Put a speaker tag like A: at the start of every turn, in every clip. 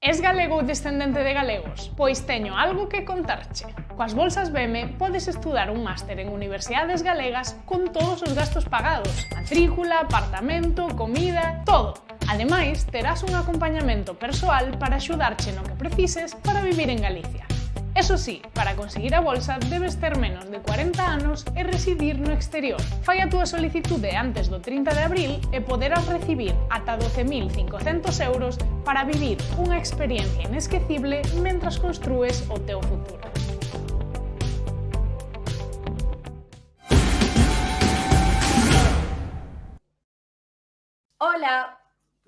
A: Es galego ou descendente de galegos? Pois teño algo que contarche. Coas bolsas BEME podes estudar un máster en universidades galegas con todos os gastos pagados. Matrícula, apartamento, comida, todo. Ademais, terás un acompañamento persoal para axudarche no que precises para vivir en Galicia. Eso sí, para conseguir a bolsa debes ter menos de 40 anos e residir no exterior. Fai a túa solicitude antes do 30 de abril e poderás recibir ata 12.500 euros para vivir unha experiencia inesquecible mentras construes o teu futuro.
B: Ola,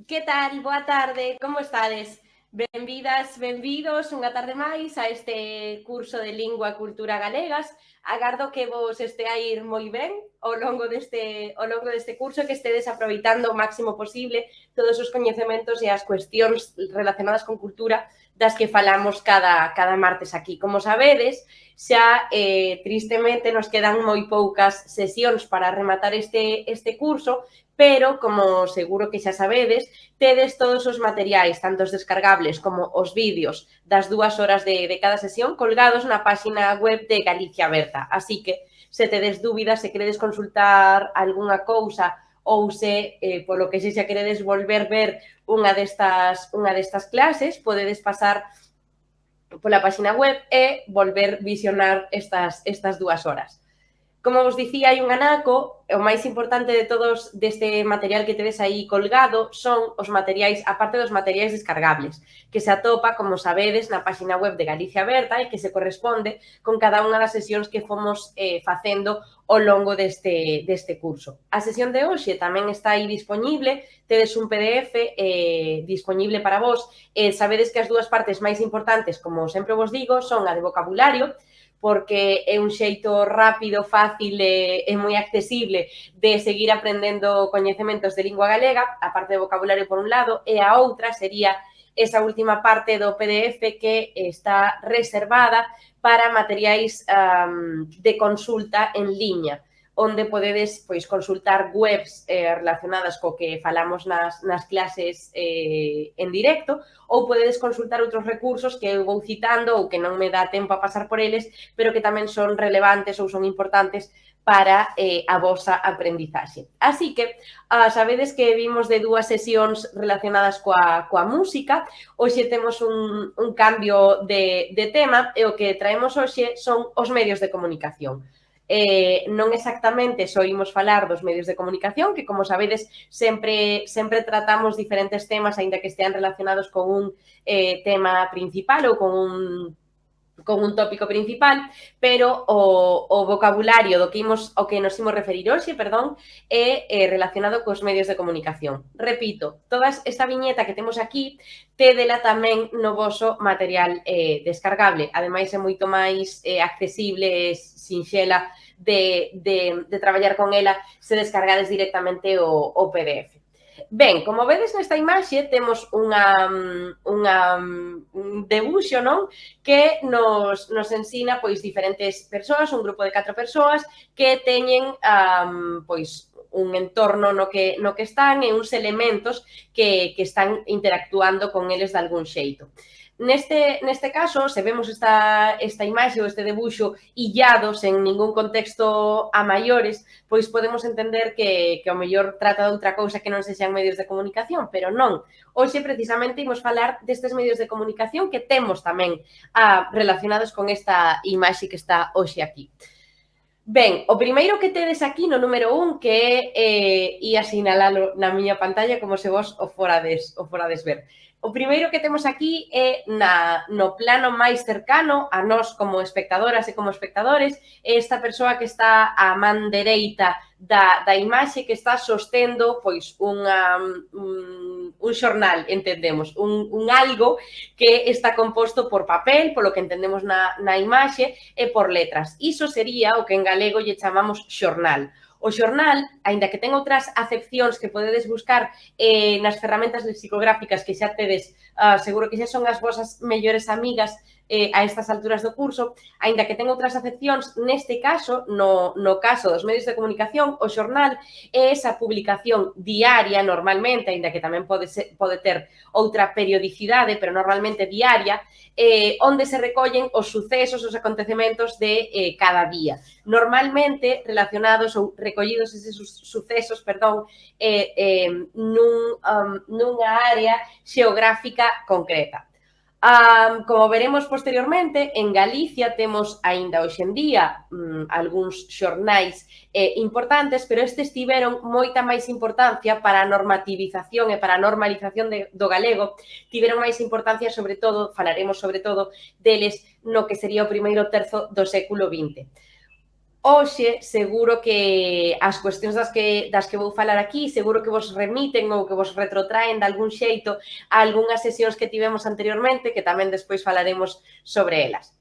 B: que tal? Boa tarde, como estades? Benvidas, benvidos unha tarde máis a este curso de Lingua e Cultura Galegas. Agardo que vos este a ir moi ben ao longo deste curso, que estedes aproveitando o máximo posible todos os coñecementos e as cuestións relacionadas con cultura das que falamos cada martes aquí. Como sabedes, xa tristemente nos quedan moi poucas sesións para rematar este curso, pero, como seguro que xa sabedes, tedes todos os materiais, tanto os descargables como os vídeos das 2 horas de cada sesión colgados na páxina web de Galicia Aberta. Así que, se tedes dúbidas, se queredes consultar algunha cousa ou se, polo que xa queredes volver ver unha destas clases, podedes pasar pola páxina web e volver visionar estas 2 horas. Como vos dicía, hai un anaco, o máis importante de todos deste material que tedes aí colgado son os materiais, a parte dos materiais descargables, que se atopa, como sabedes, na páxina web de Galicia Aberta e que se corresponde con cada unha das sesións que fomos facendo ao longo deste curso. A sesión de hoxe tamén está aí dispoñible, tedes un PDF dispoñible para vos, e sabedes que as dúas partes máis importantes, como sempre vos digo, son a de vocabulario, porque é un xeito rápido, fácil e moi accesible de seguir aprendendo coñecementos de lingua galega, a parte de vocabulario por un lado, e a outra sería esa última parte do PDF que está reservada para materiais de consulta en liña, onde podedes consultar webs relacionadas co que falamos nas clases en directo, ou podedes consultar outros recursos que eu vou citando ou que non me dá tempo a pasar por eles, pero que tamén son relevantes ou son importantes para a vosa aprendizaxe. Así que, sabedes que vimos de 2 sesións relacionadas coa música, hoxe temos un cambio de tema e o que traemos hoxe son os medios de comunicación. Non exactamente só imos falar dos medios de comunicación, que, como sabedes, sempre tratamos diferentes temas, aínda que estean relacionados con un tema principal ou con un tópico principal, pero o vocabulario o que nos imos referir hoxe, é relacionado cos medios de comunicación. Repito, toda esta viñeta que temos aquí, tédela tamén no voso material descargable. Ademais, é moito máis accesible e sinxela de traballar con ela se descargades directamente o PDF. Ben, como vedes nesta imaxe, temos un debuxo, non? Que nos ensina diferentes persoas, un grupo de 4 persoas que teñen un entorno no que están e uns elementos que están interactuando con eles de algún xeito. Neste caso, se vemos esta imaxe ou este debuxo illado, sen ningún contexto a maiores, pois podemos entender que ao mellor trata de outra cousa que non sexan medios de comunicación, pero non. Hoxe, precisamente, imos falar destes medios de comunicación que temos tamén relacionados con esta imaxe que está hoxe aquí. Ben, o primeiro que tedes aquí no número 1, que ia sinalalo na miña pantalla como se vos o forades ver. O primeiro que temos aquí é no plano máis cercano a nós como espectadoras e como espectadores, é esta persoa que está á man dereita da imaxe, que está sostendo un xornal, entendemos, un algo que está composto por papel, polo que entendemos na imaxe, e por letras. Iso sería o que en galego lle chamamos xornal. O xornal, aínda que ten outras acepcións que podedes buscar nas ferramentas lexicográficas que xa tedes, seguro que xa son as vosas mellores amigas a estas alturas do curso, aínda que ten outras acepcións, neste caso, no caso dos medios de comunicación, o xornal é esa publicación diaria normalmente, aínda que tamén pode ter outra periodicidade, pero normalmente diaria, onde se recollen os sucesos, os acontecementos de cada día. Normalmente relacionados ou recollidos eses sucesos, nunha área xeográfica concreta. Como veremos posteriormente, en Galicia temos aínda hoxe en día algúns xornais importantes, pero estes tiveron moita máis importancia para a normativización e para a normalización do galego, tiveron máis importancia, sobre todo, falaremos sobre todo deles no que sería o primeiro terzo do século XX. Hoxe, seguro que as cuestións das que vou falar aquí, seguro que vos remiten ou que vos retrotraen de algún xeito a algunhas sesións que tivemos anteriormente, que tamén despois falaremos sobre elas.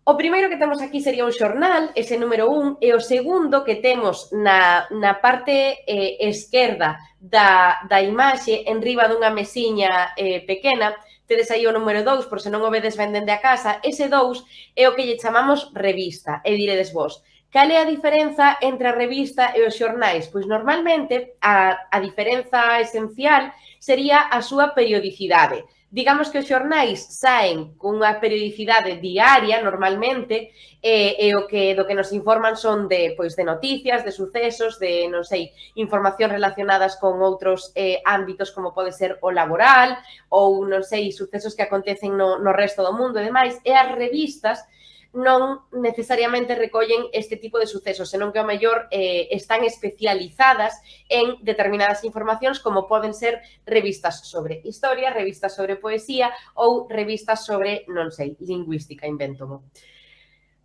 B: O primeiro que temos aquí sería un xornal, ese número 1, e o segundo que temos na parte esquerda da imaxe, en riba dunha mesiña pequena, tedes aí o número 2, por se non o vedes ben dende a casa, ese 2 é o que lle chamamos revista, e diredes vos, cal é a diferenza entre a revista e os xornais? Pois normalmente a diferenza esencial sería a súa periodicidade. Digamos que os xornais saen cunha periodicidade diaria normalmente e do que nos informan son de noticias, de sucesos, de, non sei, información relacionadas con outros ámbitos como pode ser o laboral ou, non sei, sucesos que acontecen no resto do mundo e demais. E as revistas non necesariamente recollen este tipo de sucesos, senón que ao mellor están especializadas en determinadas informacións como poden ser revistas sobre historia, revistas sobre poesía ou revistas sobre, non sei, lingüística, invéntomo.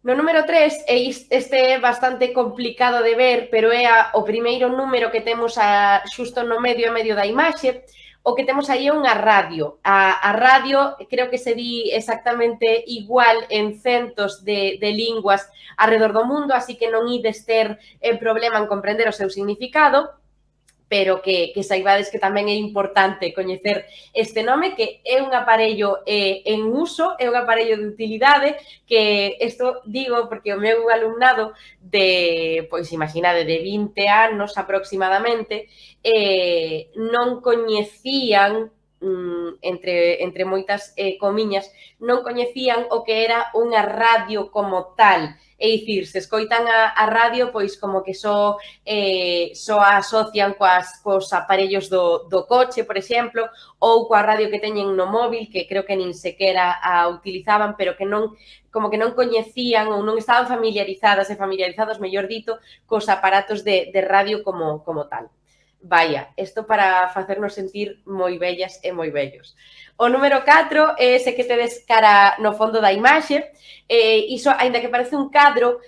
B: No número 3, este é bastante complicado de ver, pero é o primeiro número que temos xusto no medio da imaxe. O que temos aí é unha radio. A radio creo que se di exactamente igual en centos de linguas alrededor do mundo, así que non ides ter problema en comprender o seu significado, pero que saibades que tamén é importante coñecer este nome, que é un aparello en uso, é un aparello de utilidade, que isto digo porque o meu alumnado de, pois imaginade, de 20 anos aproximadamente, non coñecían, entre moitas comiñas, non coñecían o que era unha radio como tal. É dicir, se escoitan a radio, pois como que só a asocian cos aparellos do coche, por exemplo, ou coa radio que teñen no móvil, que creo que nin sequera a utilizaban, pero que non coñecían ou non estaban familiarizados, mellor dito, cos aparatos de radio como tal. Vaya, isto para facernos sentir moi bellas e moi bellos. O número 4 é ese que tedes cara no fondo da imaxe. Iso, aínda que parece un cadro,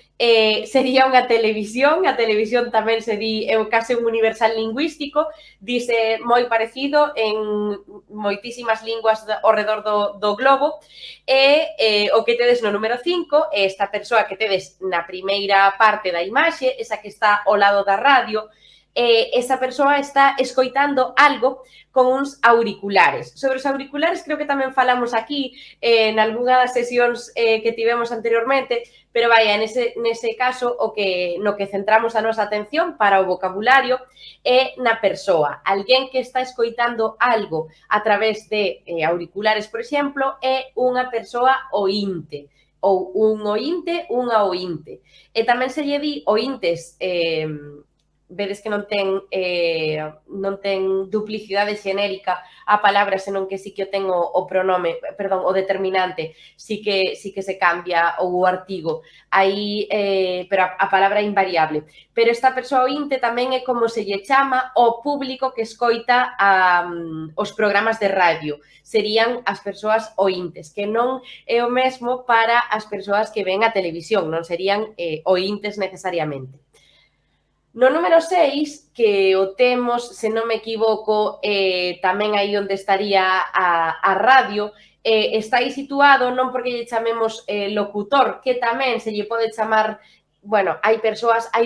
B: sería unha televisión. A televisión tamén se di, é case un universal lingüístico, dice moi parecido en moitísimas linguas ao redor do globo. E o que tedes no número 5 é esta persoa que tedes na primeira parte da imaxe, esa que está ao lado da radio. Esa persoa está escoitando algo con uns auriculares. Sobre os auriculares creo que tamén falamos aquí en algunhas sesións que tivemos anteriormente, pero vaya, nese caso no que centramos a nosa atención para o vocabulario é na persoa. Alguén que está escoitando algo a través de auriculares, por exemplo, é unha persoa oínte, ou un oínte, unha oínte. E tamén se lle di oíntes, vedes que non ten duplicidade xenérica a palabra, senón que sí que o ten o pronome, perdón, o determinante, sí que se cambia o artigo. Aí, pero a palabra é invariable. Pero esta persoa oínte tamén é como se lle chama ao público que escoita os programas de radio. Serían as persoas oíntes, que non é o mesmo para as persoas que ven a televisión, non serían oíntes necesariamente. No número 6, que o temos, se non me equivoco, tamén aí onde estaría a radio, está aí situado non porque lle chamemos locutor, que tamén se lle pode chamar bueno, hai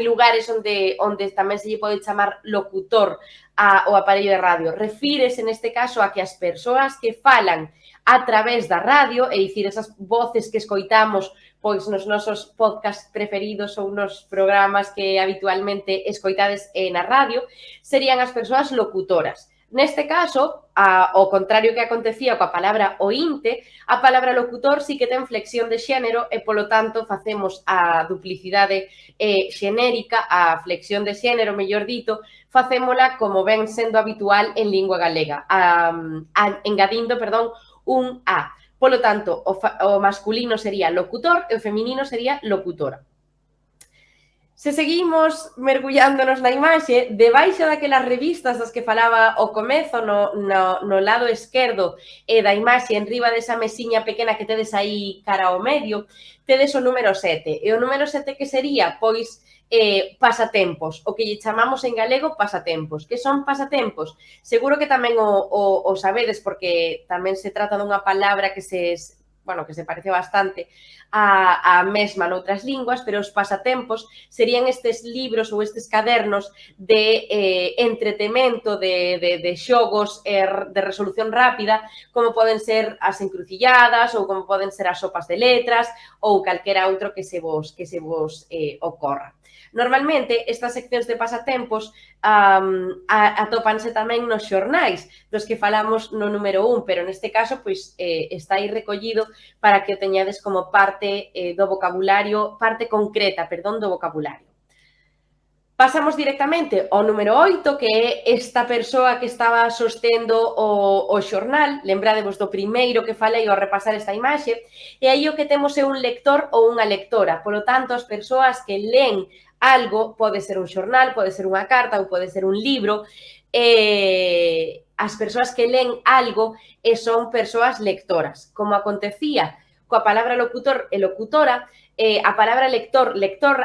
B: lugares onde tamén se lle pode chamar locutor ao aparello de radio. Refírese neste caso a que as persoas que falan a través da radio, é dicir, esas voces que escoitamos pois nos nosos podcast preferidos ou nos programas que habitualmente escoitades na radio, serían as persoas locutoras. Neste caso, ao contrario que acontecía coa palabra ointe, a palabra locutor sí que ten flexión de xénero e, polo tanto, facemos a duplicidade xenérica, a flexión de xénero, mellor dito, facémola como ven sendo habitual en lingua galega, engadindo, un a. Polo tanto, o masculino sería locutor e o feminino sería locutora. Se seguimos mergullándonos na imaxe, debaixo daquelas revistas das que falaba ao comezo, no lado esquerdo da imaxe, en riba desa mesiña pequena que tedes aí cara ao medio, tedes o número 7. E o número 7 que sería? Pois pasatempos, o que lle chamamos en galego pasatempos. Que son pasatempos? Seguro que tamén o sabedes, porque tamén se trata dunha palabra que se parece bastante a mesma noutras linguas, pero os pasatempos serían estes libros ou estes cadernos de entretemento, de xogos de resolución rápida, como poden ser as encrucilladas ou como poden ser as sopas de letras ou calquera outro que se vos ocorra. Normalmente, estas seccións de pasatempos atópanse tamén nos xornais, dos que falamos no número 1, pero neste caso pois está aí recollido para que o teñades como parte do vocabulario, parte concreta, do vocabulario. Pasamos directamente ao número 8, que é esta persoa que estaba sostendo o xornal. Lembradevos do primeiro que falei ao repasar esta imaxe, e aí o que temos é un lector ou unha lectora. Polo tanto, as persoas que len algo, pode ser un xornal, pode ser unha carta ou pode ser un libro, as persoas que len algo son persoas lectoras. Como acontecía coa palabra locutor e locutora, a palabra lectora,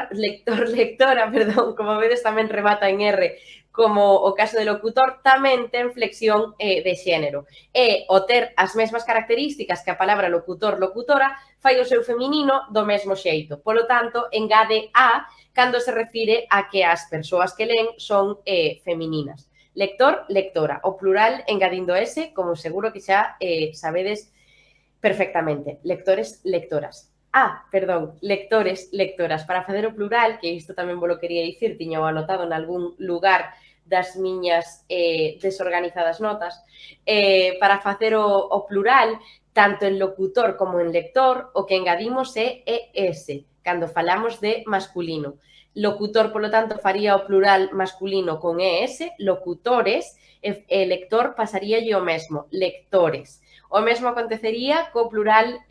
B: como vedes tamén remata en R, como o caso de locutor, tamén ten flexión de xénero. E o ter as mesmas características que a palabra locutor, locutora, fai o seu feminino do mesmo xeito. Polo tanto, engade a cando se refire a que as persoas que len son femininas. Lector, lectora. O plural engadindo ese, como seguro que xa sabedes perfectamente. Lectores, lectoras. Lectores, lectoras. Para facer o plural, que isto tamén vos lo quería dicir, tiño anotado en algún lugar das miñas desorganizadas notas, para facer o plural, tanto en locutor como en lector, o que engadimos é ES, cando falamos de masculino. Locutor, polo tanto, faría o plural masculino con ES, locutores, e lector pasaríalle o mesmo, lectores. O mesmo acontecería co plural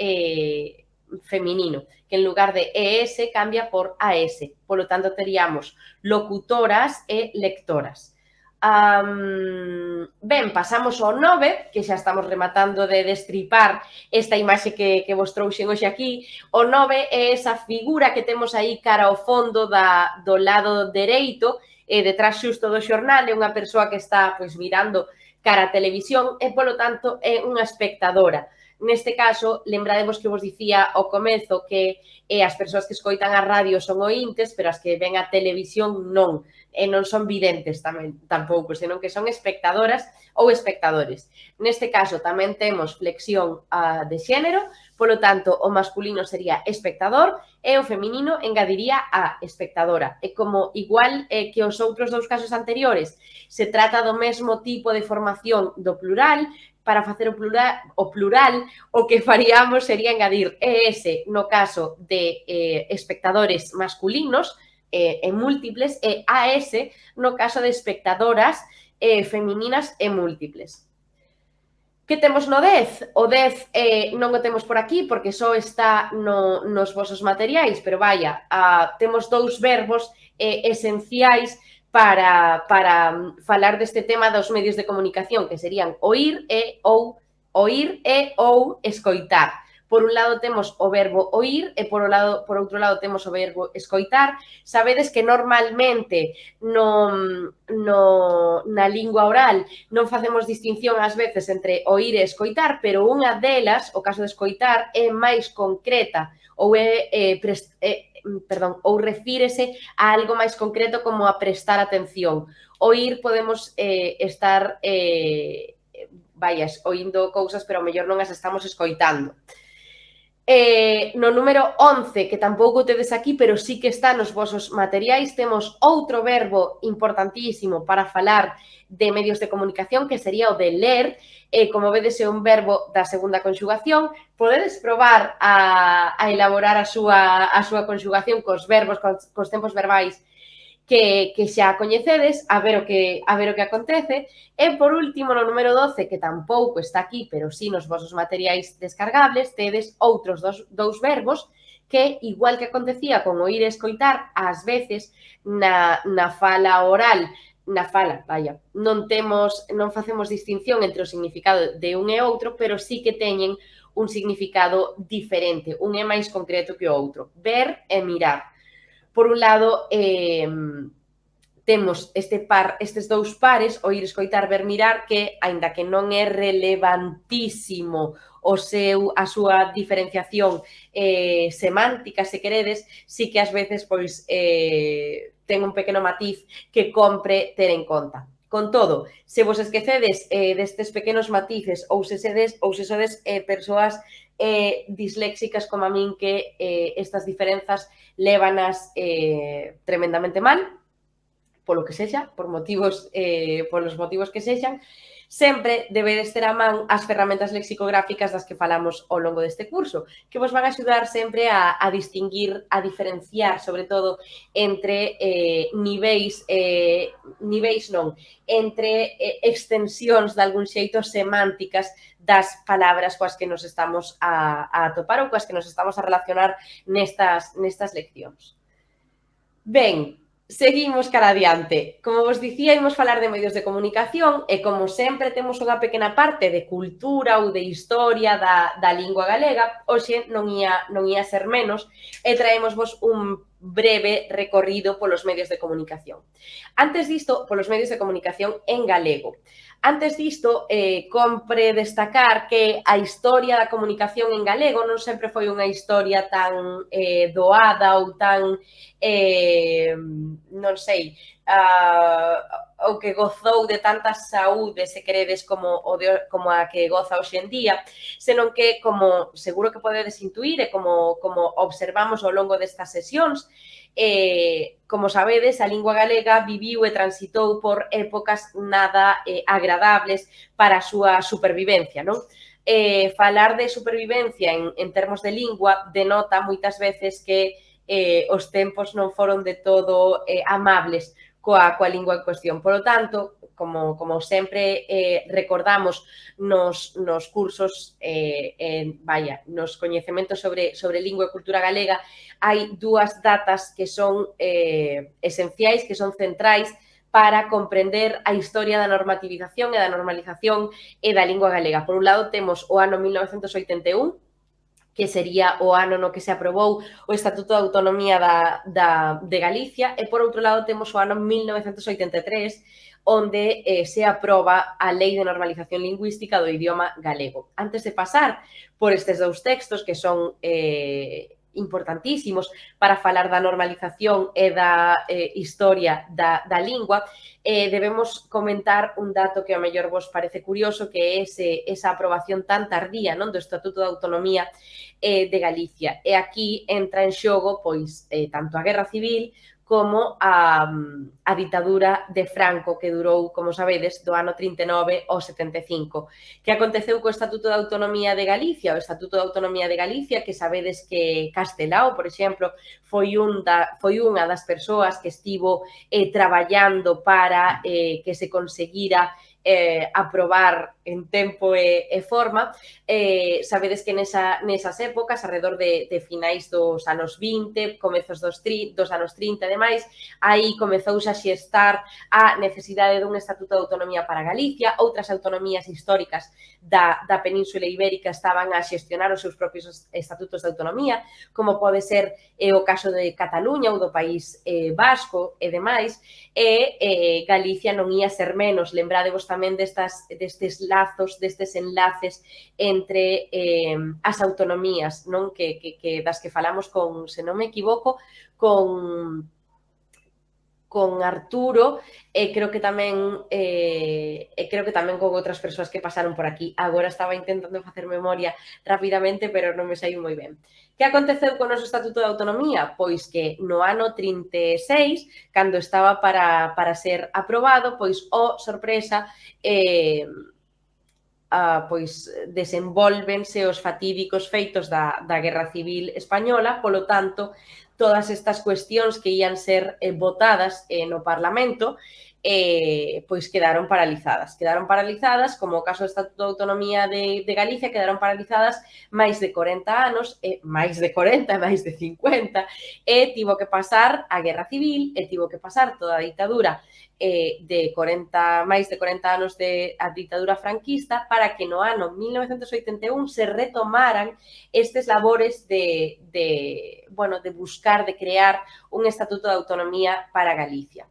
B: feminino, que en lugar de ES cambia por AS. Polo tanto, teríamos locutoras e lectoras. Ben, pasamos ao 9, que xa estamos rematando de destripar esta imaxe que vos trouxen hoxe aquí. O 9 é esa figura que temos aí cara ao fondo do lado dereito, detrás xusto do xornal, é unha persoa que está mirando cara a televisión e, polo tanto, é unha espectadora. Neste caso, lembrademos que vos dicía ao comezo que as persoas que escoitan a radio son ointes, pero as que ven a televisión non, e non son videntes tampouco, senón que son espectadoras ou espectadores. Neste caso, tamén temos flexión de xénero, polo tanto, o masculino sería espectador e o feminino engadiría a espectadora. E como igual que os outros dous casos anteriores, se trata do mesmo tipo de formación do plural, para facer o plural, o que faríamos sería engadir ES no caso de espectadores masculinos e múltiples e AS no caso de espectadoras femininas e múltiples. Que temos no 10? O 10 non o temos por aquí porque só está nos vosos materiais, pero vaya, temos dous verbos esenciais para falar deste tema dos medios de comunicación, que serían oír e ou escoitar. Por un lado temos o verbo oír e por outro lado temos o verbo escoitar. Sabedes que normalmente na lingua oral non facemos distinción ás veces entre oír e escoitar, pero unha delas, o caso de escoitar, é máis concreta ou refírese a algo máis concreto como a prestar atención. Oír podemos estar oindo cousas, pero ao mellor non as estamos escoitando. No número 11, que tampouco tedes aquí, pero sí que está nos vosos materiais, temos outro verbo importantísimo para falar de medios de comunicación, que sería o de ler. Como vedes, é un verbo da segunda conxugación. Podedes probar a elaborar a súa conxugación cos verbos, cos tempos verbais que xa coñecedes, a ver o que acontece. E, por último, no número 12, que tampouco está aquí, pero sí nos vosos materiais descargables, tedes outros dous verbos que, igual que acontecía con oír e escoitar, ás veces na fala oral, non facemos distinción entre o significado de un e outro, pero sí que teñen un significado diferente, un é máis concreto que o outro. Ver e mirar. Por un lado, temos estes dous pares, oír, escoitar, ver, mirar, que, aínda que non é relevantísimo a súa diferenciación semántica, se queredes, sí que ás veces ten un pequeno matiz que compre ter en conta. Con todo, se vos esquecedes destes pequenos matices ou se sodes persoas disléxicas como a min, que estas diferenzas lévanas tremendamente mal, polo que sexa, polos motivos que sexan, sempre debedes ter a man as ferramentas lexicográficas das que falamos ao longo deste curso, que vos van a axudar sempre a distinguir, a diferenciar, sobre todo, entre entre extensións de algún xeito semánticas das palabras coas que nos estamos a atopar ou coas que nos estamos a relacionar nestas leccións. Ben, seguimos cara adiante. Como vos dicía, imos falar de medios de comunicación e, como sempre, temos unha pequena parte de cultura ou de historia da lingua galega. Hoxe non ia ser menos e traémosvos un breve recorrido polos medios de comunicación. Antes disto, polos medios de comunicación en galego. Antes disto, compre destacar que a historia da comunicación en galego non sempre foi unha historia tan doada ou tan, non sei, ou que gozou de tanta saúde, se queredes, como a que goza hoxe en día, senón que, como seguro que podedes intuir e como observamos ao longo destas sesións, como sabedes, a lingua galega viviu e transitou por épocas nada agradables para a súa supervivencia, non? Falar de supervivencia en termos de lingua denota moitas veces que os tempos non foron de todo amables coa lingua en cuestión. Por lo tanto, como sempre recordamos nos cursos, nos coñecementos sobre lingua e cultura galega, hai dúas datas que son esenciais, que son centrais para comprender a historia da normativización e da normalización da lingua galega. Por un lado, temos o ano 1981, que sería o ano no que se aprobou o Estatuto de Autonomía de Galicia, e, por outro lado, temos o ano 1983, onde se aproba a Lei de Normalización Lingüística do Idioma Galego. Antes de pasar por estes dous textos, que son importantísimos para falar da normalización e da historia da lingua, debemos comentar un dato que ao mellor vos parece curioso, que é esa aprobación tan tardía, non, do Estatuto de Autonomía de Galicia. E aquí entra en xogo tanto a Guerra Civil como a ditadura de Franco, que durou, como sabedes, do ano 39 ao 75. Que aconteceu co Estatuto de Autonomía de Galicia? O Estatuto de Autonomía de Galicia, que sabedes que Castelao, por exemplo, foi unha das persoas que estivo traballando para que se conseguira aprobar en tempo e forma. Sabedes que nesas épocas, alrededor de finais dos anos 20, comezos dos anos 30 e demais, aí comezouse a xestar a necesidade dun Estatuto de Autonomía para Galicia. Outras autonomías históricas da Península Ibérica estaban a xestionar os seus propios estatutos de autonomía, como pode ser o caso de Cataluña ou do País Vasco e demais, e Galicia non ia ser menos. Lembradevos tamén destes lazos, destes enlaces entre as autonomías, non? Das que falamos con, se non me equivoco, con Arturo, creo que tamén con outras persoas que pasaron por aquí. Agora estaba intentando facer memoria rapidamente, pero non me saiu moi ben. Que aconteceu con o noso Estatuto de Autonomía? Pois que no ano 36, cando estaba para ser aprobado, pois, sorpresa, pois desenvólvense os fatídicos feitos da Guerra Civil Española, polo tanto, todas estas cuestións que ían ser votadas no Parlamento, pois quedaron paralizadas. Quedaron paralizadas, como o caso do Estatuto de Autonomía de Galicia, quedaron paralizadas máis de 40 anos, máis de 40, máis de 50, e tivo que pasar a Guerra Civil, e tivo que pasar toda a ditadura de máis de 40 anos de a ditadura franquista para que no ano 1981 se retomaran estes labores de buscar, de crear un Estatuto de Autonomía para Galicia.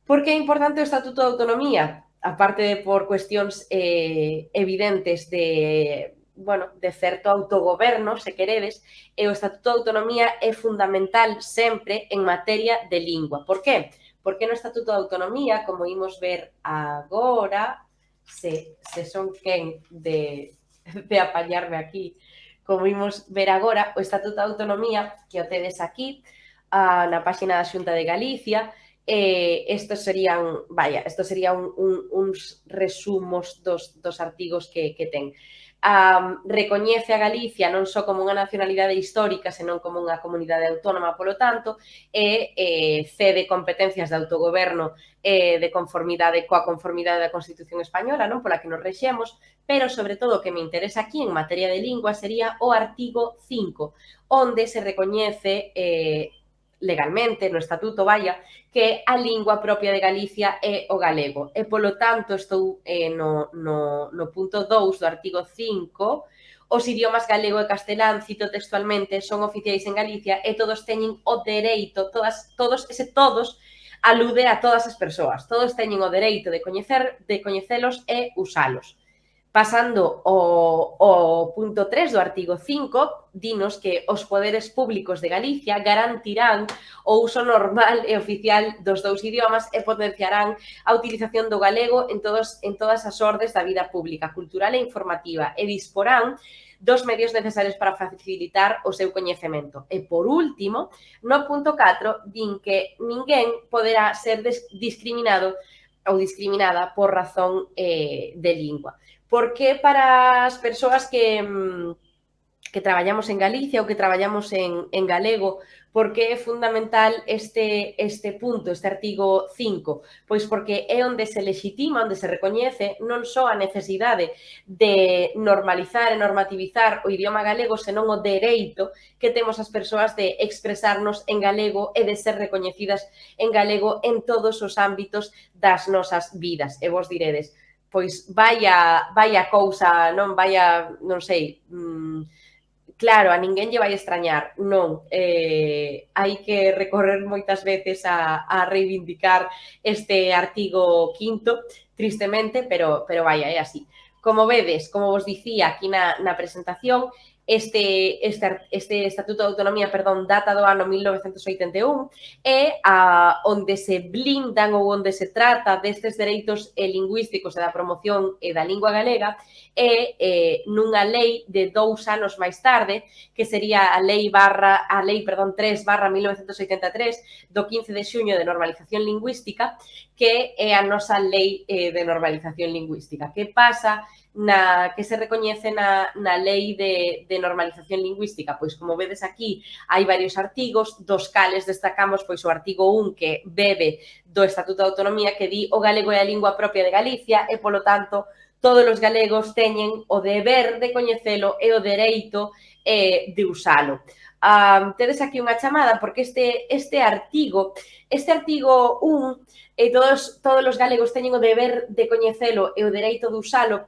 B: Por que é importante o Estatuto de Autonomía? Aparte de por cuestións evidentes de certo autogoberno, se queredes, o Estatuto de Autonomía é fundamental sempre en materia de lingua. Por que? Porque no Estatuto de Autonomía, como imos ver agora, se son quen de apañarme aquí, como imos ver agora, o Estatuto de Autonomía, que o tedes aquí, na páxina da Xunta de Galicia, estos serían uns resumos dos artigos que ten. Recoñece a Galicia non só como unha nacionalidade histórica, senón como unha comunidade autónoma, polo tanto, e cede competencias de autogoberno de conformidade coa conformidade da Constitución Española, non, pola que nos rexemos, pero, sobre todo, o que me interesa aquí en materia de lingua sería o artigo 5, onde se recoñece legalmente, no estatuto, que a lingua propia de Galicia é o galego. E, polo tanto, estou no punto 2 do artigo 5, os idiomas galego e castelán, cito textualmente, son oficiais en Galicia e todos teñen o dereito, todos alude a todas as persoas, todos teñen o dereito de coñecelos e usalos. Pasando ao punto 3 do artigo 5, dinos que os poderes públicos de Galicia garantirán o uso normal e oficial dos dous idiomas e potenciarán a utilización do galego en todas as ordes da vida pública, cultural e informativa e disporán dos medios necesarios para facilitar o seu coñecemento. E, por último, no punto 4, din que ninguén poderá ser discriminado ou discriminada por razón de lingua. Porque para as persoas que traballamos en Galicia ou que traballamos en galego, por que é fundamental este punto, este artigo 5? Pois porque é onde se legitima, onde se recoñece non só a necesidade de normalizar e normativizar o idioma galego, senón o dereito que temos as persoas de expresarnos en galego e de ser recoñecidas en galego en todos os ámbitos das nosas vidas. E vos diredes, pois vaya cousa, non sei, claro, a ninguén lle vai extrañar, non, hai que recorrer moitas veces a reivindicar este artigo 5, tristemente, pero é así. Como vedes, como vos dicía aquí na presentación, este Estatuto de Autonomía, data do ano 1981, é onde se blindan ou onde se trata destes dereitos lingüísticos e da promoción da lingua galega e nunha lei de 2 anos máis tarde, que sería a lei 3/1983 do 15 de xuño de normalización lingüística, que é a nosa lei de normalización lingüística. Que pasa que se recoñece na lei de normalización lingüística? Pois, como vedes aquí, hai varios artigos, dos cales destacamos pois o artigo 1, que bebe do Estatuto de Autonomía, que di o galego é a lingua propia de Galicia e, polo tanto, todos os galegos teñen o deber de coñecelo e o dereito de usalo. Tedes aquí unha chamada porque este artigo 1, todos os galegos teñen o deber de coñecelo e o dereito de usalo,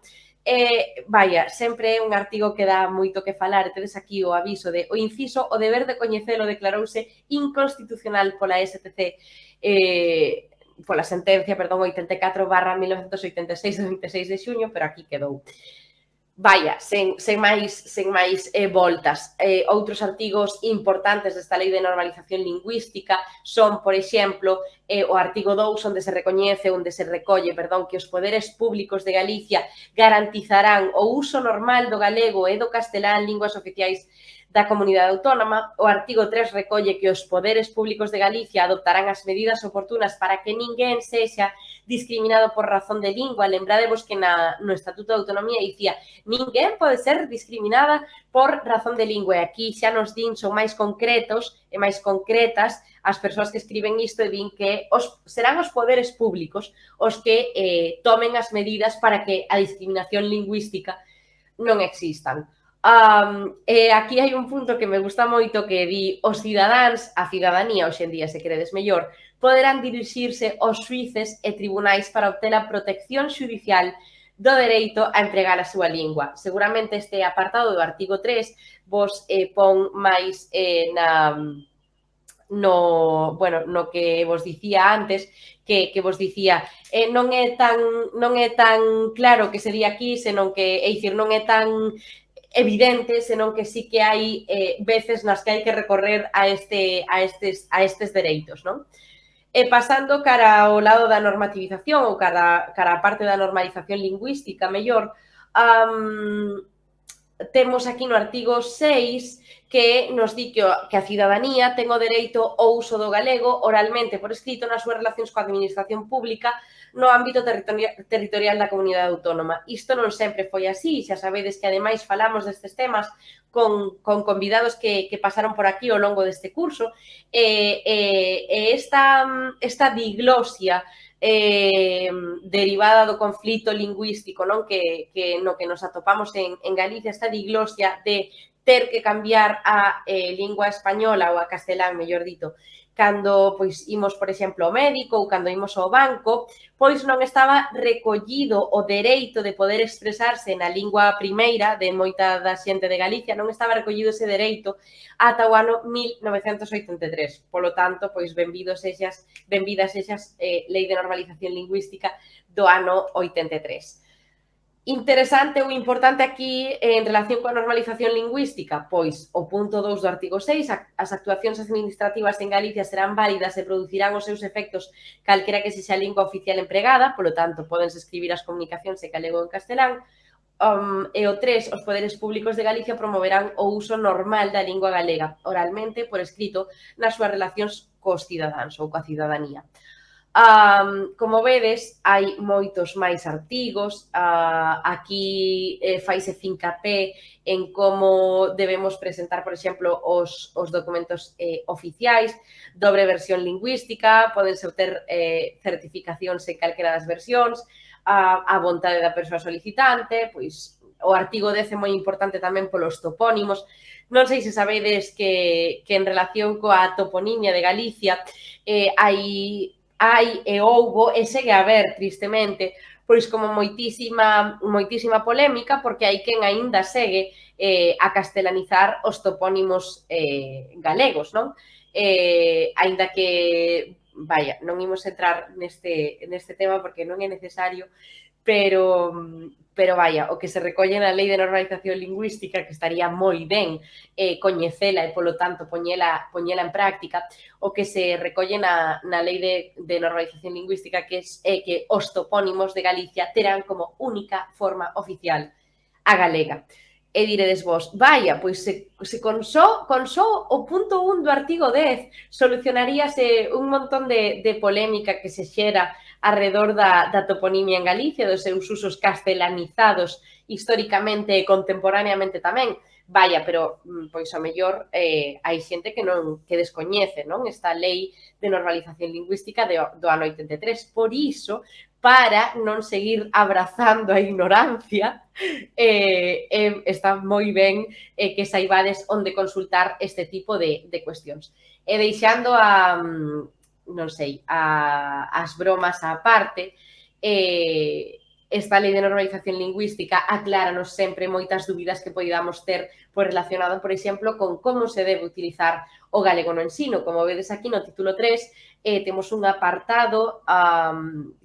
B: sempre é un artigo que dá moito que falar. Tedes aquí o aviso de o inciso o deber de coñecelo declarouse inconstitucional pola STC pola sentencia, perdón, 84/1986 de 26 de xuño, pero aquí quedou. Vaya, sen máis voltas. Outros artigos importantes desta Lei de Normalización Lingüística son, por exemplo, o artigo 2, onde se recolle, que os poderes públicos de Galicia garantizarán o uso normal do galego e do castelán, linguas oficiais da comunidade autónoma. O artigo 3 recolle que os poderes públicos de Galicia adoptarán as medidas oportunas para que ninguén sexa discriminado por razón de lingua. Lembradevos que no Estatuto de Autonomía dicía ninguén pode ser discriminada por razón de lingua. E aquí xa nos din, son máis concretos e máis concretas as persoas que escriben isto e din que serán os poderes públicos os que tomen as medidas para que a discriminación lingüística non existan. Aquí hai un punto que me gusta moito que di os cidadáns, a cidadanía, hoxe en día, se queredes mellor, poderán dirixirse aos xuíces e tribunais para obter a protección xudicial do dereito a empregar a súa lingua. Seguramente este apartado do artigo 3 vos pon máis no que vos dicía antes, que vos dicía non é tan claro que se di aquí, senón que, é dicir, non é tan evidente, senón que sí que hai veces nas que hai que recorrer a estes dereitos, non? E pasando cara ao lado da normativización ou cara a parte da normalización lingüística, mellor, temos aquí no artigo 6 que nos di que a cidadanía ten o dereito ao uso do galego oralmente por escrito nas súas relacións coa administración pública no ámbito territorial da comunidade autónoma. Isto non sempre foi así, xa sabedes que ademais falamos destes temas con convidados que pasaron por aquí ao longo deste curso, esta diglosia derivada do conflito lingüístico, non, que no que nos atopamos en Galicia, esta diglosia de ter que cambiar a lingua española ou a castelán, mellor dito, cando imos, por exemplo, ao médico ou cando imos ao banco, pois non estaba recollido o dereito de poder expresarse na lingua primeira de moita da xente de Galicia, non estaba recollido ese dereito ata o ano 1983. Polo tanto, benvidas sexas Lei de Normalización Lingüística do ano 83. Interesante ou importante aquí en relación coa normalización lingüística? Pois o punto 2 do artigo 6, as actuacións administrativas en Galicia serán válidas e producirán os seus efectos calquera que sexa a lingua oficial empregada, polo tanto, podense escribir as comunicacións en galego ou en castelán. E o 3, os poderes públicos de Galicia promoverán o uso normal da lingua galega, oralmente, por escrito, nas súas relacións cos cidadáns ou coa cidadanía. Como vedes, hai moitos máis artigos. Aquí faise fincapé en como debemos presentar, por exemplo, os documentos oficiais, dobre versión lingüística, podense obter certificacións en calquera das versións, a vontade da persoa solicitante, o artigo 10 é moi importante tamén polos topónimos. Non sei se sabedes que en relación coa toponimia de Galicia hai e houbo, e segue a haber, tristemente, como moitísima polémica, porque hai quen aínda segue a castelanizar os topónimos galegos, non? Aínda que, non imos entrar neste tema porque non é necesario, pero o que se recolle na Lei de Normalización Lingüística, que estaría moi ben coñecela e, polo tanto, poñela en práctica, o que se recolle na Lei de Normalización Lingüística que é que os topónimos de Galicia terán como única forma oficial a galega. E diredes vos, se con só o punto 1 do artigo 10 solucionaríase un montón de polémica que se xera arredor da toponimia en Galicia, dos seus usos castelanizados históricamente e contemporaneamente tamén. Pero, ao mellor, hai xente que descoñece, non, esta Lei de Normalización Lingüística do ano 83. Por iso, para non seguir abrazando a ignorancia, está moi ben que saibades onde consultar este tipo de cuestións. E deixando as bromas á parte, esta lei de normalización lingüística acláranos sempre moitas dúbidas que podamos ter relacionado, por exemplo, con como se debe utilizar o galego no ensino. Como vedes aquí no título 3, temos un apartado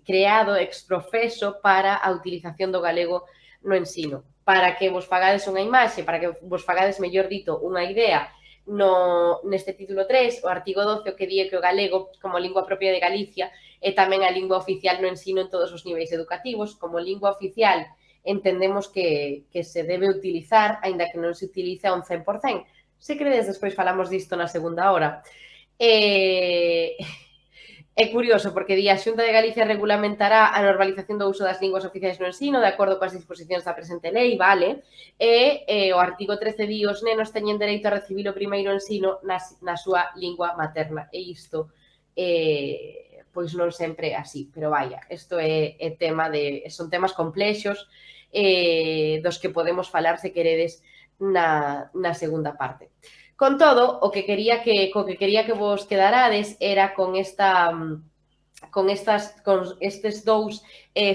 B: creado ex profeso para a utilización do galego no ensino. Para que vos fagades unha imaxe, para que vos fagades, mellor dito, unha idea, neste título 3, o artigo 12, o que di que o galego, como lingua propia de Galicia, é tamén a lingua oficial no ensino en todos os niveis educativos. Como lingua oficial entendemos que se debe utilizar, aínda que non se utiliza un 100%. Se credes, despois falamos disto na segunda hora. É curioso porque di a Xunta de Galicia regulamentará a normalización do uso das linguas oficiais no ensino de acordo coas disposicións da presente lei, vale? O artigo 13 di os nenos teñen dereito a recibir o primeiro ensino na súa lingua materna. E isto pois non sempre é así, pero vaya, isto son temas complexos dos que podemos falar, se queredes, na segunda parte. Con todo, o que quería que vos quedarades era con estes dous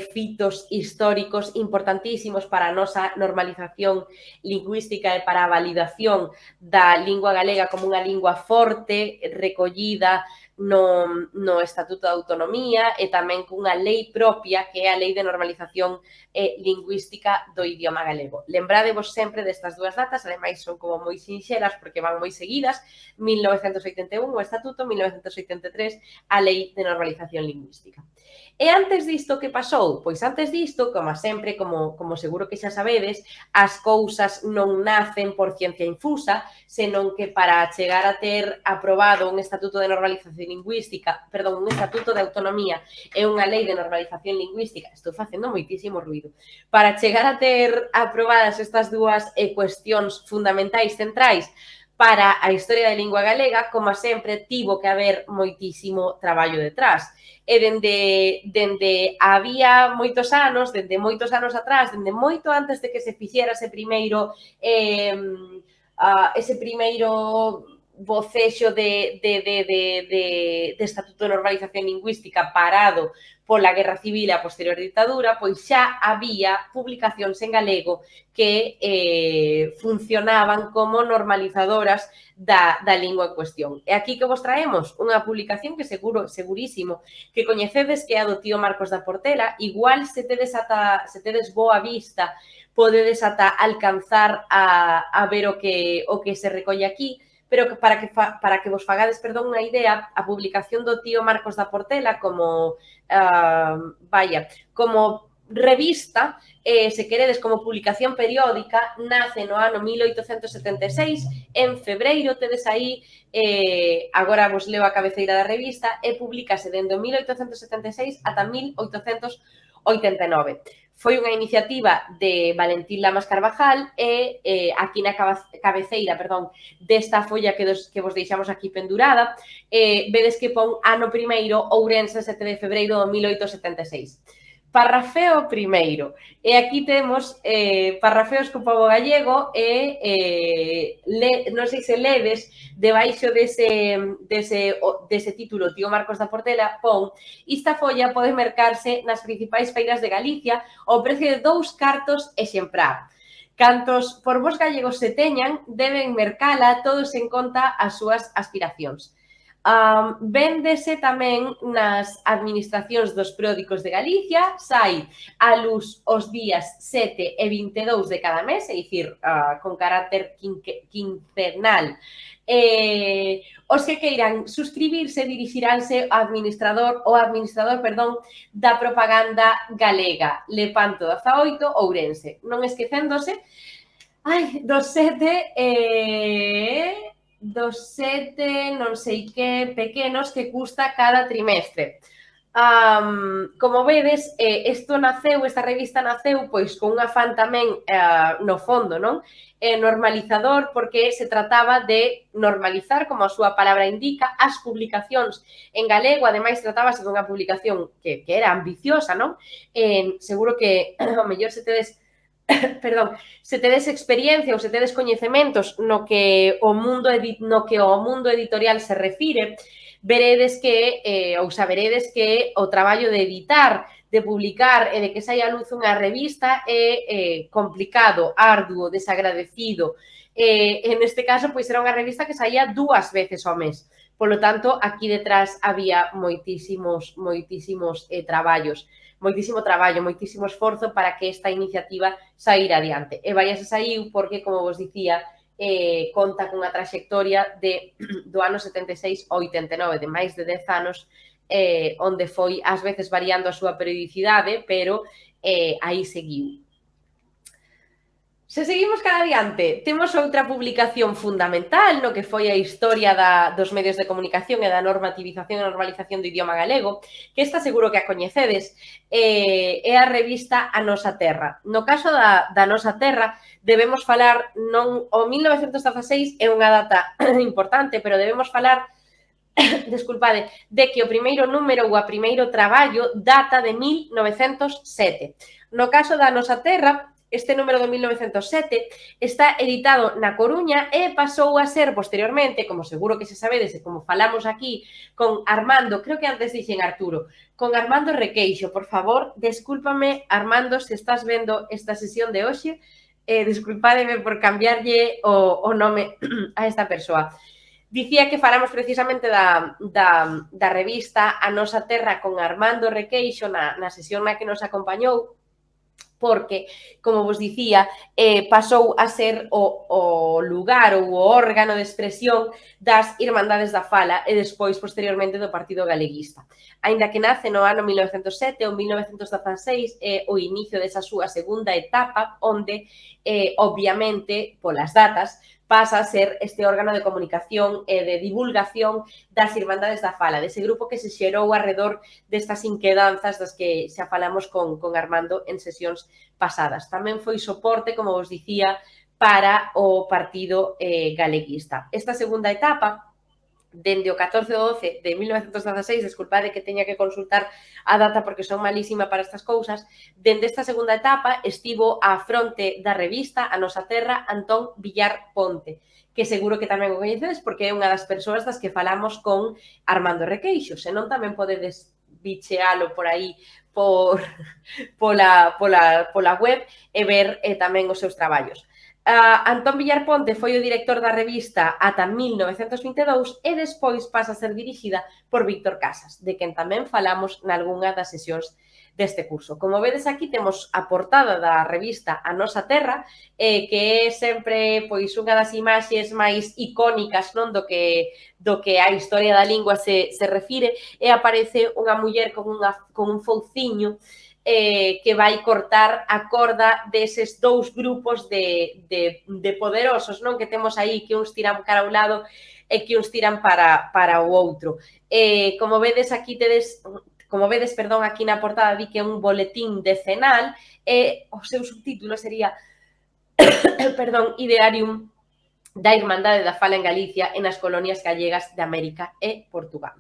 B: fitos históricos importantísimos para a nosa normalización lingüística e para a validación da lingua galega como unha lingua forte, recollida no Estatuto de Autonomía e tamén cunha lei propia que é a Lei de Normalización Lingüística do Idioma Galego. Lembradevos sempre destas dúas datas, ademais son como moi sinxelas porque van moi seguidas, 1981 o Estatuto, 1983 a Lei de Normalización Lingüística. E antes disto, que pasou? Pois antes disto, como sempre, como seguro que xa sabedes, as cousas non nacen por ciencia infusa, senón que para chegar a ter aprobado un Estatuto de Normalización Lingüística, un Estatuto de Autonomía e unha Lei de Normalización Lingüística, estou facendo moitísimo ruido, para chegar a ter aprobadas estas dúas cuestións fundamentais centrais para a historia da lingua galega, como sempre, tivo que haber moitísimo traballo detrás. E dende había moitos anos atrás, dende moito antes de que se fixera ese primeiro vocexo de Estatuto de Normalización Lingüística parado pola Guerra Civil e a posterior ditadura, pois xa había publicacións en galego que funcionaban como normalizadoras da lingua en cuestión. E aquí que vos traemos unha publicación que segurísimo que coñecedes, que é a do tío Marcos da Portela. Igual se tedes boa vista, podedes ata alcanzar a ver o que se recolle aquí, pero para que vos fagades, unha idea, a publicación do tío Marcos da Portela como revista, se queredes, como publicación periódica, nace no ano 1876, en febreiro, tedes aí, agora vos leo a cabeceira da revista, e publicase dende 1876 ata 1889. Foi unha iniciativa de Valentín Lamas Carvajal e aquí na cabeceira, desta folla que vos deixamos aquí pendurada, vedes que pon ano primeiro Ourense 7 de febreiro de 1876. Parrafeo primeiro. E aquí temos parrafeos co pobo gallego e non sei se ledes debaixo dese título tío Marcos da Portela, pon: esta folla pode mercarse nas principais feiras de Galicia ao precio de 2 cartos exemplar. Cantos por vos gallegos se teñan, deben mercala todos en conta as súas aspiracións. Véndese tamén nas administracións dos periódicos de Galicia, sai a luz os días 7 e 22 de cada mes, é dicir, con carácter quincenal. Os que queiran suscribirse dirixiránse ao administrador da propaganda galega, Lepanto 18, Ourense. Non esquecéndose dos 7 non sei que pequenos que custa cada trimestre. Como vedes, esta revista naceu pois con un afán tamén no fondo, non? Normalizador, porque se trataba de normalizar, como a súa palabra indica, as publicacións en galego. Ademais, tratábase dunha publicación que era ambiciosa, non? Seguro que, ao mellor, se tedes experiencia ou se tedes coñecementos no que o mundo editorial se refire, veredes que, ou saberedes que o traballo de editar de publicar e de que saia a luz unha revista é complicado, arduo, desagradecido. En este caso, pois era unha revista que saía 2 veces ao mes. Polo tanto, aquí detrás había moitísimo traballo, moitísimo esforzo para que esta iniciativa saíra adiante. E vai a saiu porque, como vos dicía, conta cunha traxectoria do ano 76 ao 89, de máis de 10 anos, onde foi ás veces variando a súa periodicidade, pero aí seguiu. Se seguimos cara adiante, temos outra publicación fundamental no que foi a historia dos medios de comunicación e da normativización e normalización do idioma galego, que esta seguro que a coñecedes, é a revista A Nosa Terra. No caso da Nosa Terra, debemos falar, non o 1916 é unha data importante, pero debemos falar desculpade, de que o primeiro número ou o primeiro traballo data de 1907. No caso da Nosa Terra, este número do 1907 está editado na Coruña e pasou a ser posteriormente, como seguro que se sabedes e como falamos aquí, con Armando, creo que antes dixen Arturo, con Armando Requeixo. Por favor, descúlpame, Armando, se estás vendo esta sesión de hoxe, desculpademe por cambiarlle o nome a esta persoa. Dicía que falamos precisamente da revista A Nosa Terra con Armando Requeixo na sesión na que nos acompañou, porque, como vos dicía, pasou a ser o lugar ou o órgano de expresión das Irmandades da Fala e despois, posteriormente, do Partido Galeguista. Aínda que nace no ano 1907 ou 1916, é o inicio desa súa segunda etapa, onde, obviamente, polas datas, pasa a ser este órgano de comunicación e de divulgación das Irmandades da Fala, dese grupo que se xerou arredor destas inquedanzas das que xa falamos con Armando en sesións pasadas. Tamén foi soporte, como vos dicía, para o Partido Galeguista. Esta segunda etapa, dende o 14 de 12 de 1916, desculpade que teña que consultar a data porque son malísima para estas cousas, dende esta segunda etapa estivo á fronte da revista A Nosa Terra Antón Villar Ponte, que seguro que tamén o coñecedes porque é unha das persoas das que falamos con Armando Requeixo, senón tamén podedes bichealo por aí pola web e ver tamén os seus traballos. Antón Villar Ponte foi o director da revista ata 1922 e despois pasa a ser dirixida por Víctor Casas, de quen tamén falamos nalgunha das sesións deste curso. Como vedes aquí temos a portada da revista A Nosa Terra, que é sempre pois unha das imaxes máis icónicas, non, do que a historia da lingua se refire, e aparece unha muller con un fouciño que vai cortar a corda deses dous grupos de poderosos, non, que temos aí, que uns tiran cara a un lado e que uns tiran para o outro. Como vedes aquí aquí na portada di que é un boletín decenal e o seu subtítulo sería Idearium da Irmandade da Fala en Galicia e nas colonias gallegas de América e Portugal.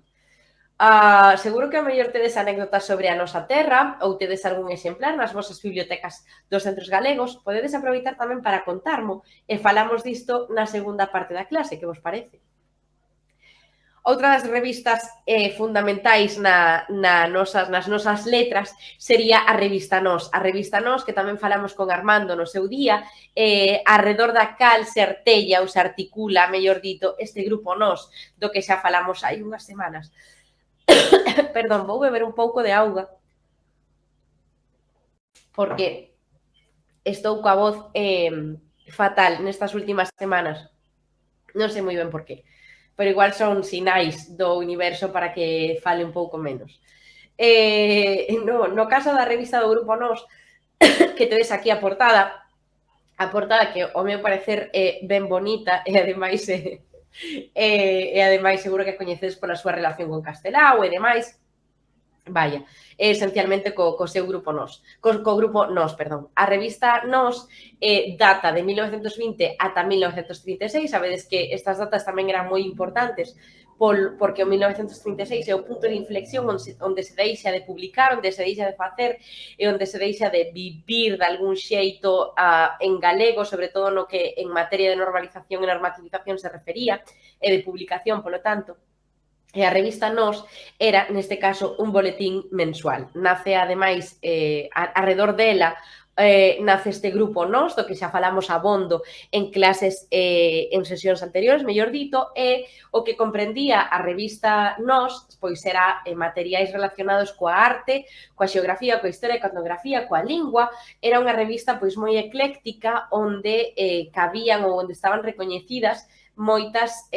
B: Seguro que a mellor tedes anécdotas sobre a Nosa Terra ou tedes algún exemplar nas vosas bibliotecas dos centros galegos. Podedes aproveitar tamén para contarmo e falamos disto na segunda parte da clase, que vos parece? Outra das revistas fundamentais nas nosas letras sería a revista Nós. A revista Nós, que tamén falamos con Armando no seu día, arredor da cal se artella ou se articula, mellor dito, este grupo Nós, do que xa falamos hai unhas semanas. Perdón, vou beber un pouco de auga porque estou coa voz fatal nestas últimas semanas. Non sei moi ben por qué, pero igual son sinais do universo para que fale un pouco menos. No caso da revista do grupo Nós, que tedes aquí a portada que ao meu parecer é ben bonita e ademais seguro que a coñecedes pola súa relación con Castelao e demais. Vaya, esencialmente co seu grupo Nós, co grupo Nós, perdón. A revista Nós data de 1920 ata 1936, sabedes que estas datas tamén eran moi importantes porque o 1936 é o punto de inflexión onde se deixa de publicar, onde se deixa de facer e onde se deixa de vivir de algún xeito en galego, sobre todo no que en materia de normalización e normativización se refería, e de publicación, polo tanto. E a revista Nós era, neste caso, un boletín mensual. Nace, ademais, arredor dela, nace este grupo Nós, do que xa falamos abondo en clases, en sesións anteriores, mellor dito, e o que comprendía a revista Nós, pois era materiais relacionados coa arte, coa xeografía, coa historia, coa etnografía, coa lingua. Era unha revista pois moi ecléctica, onde cabían ou onde estaban recoñecidas moitas,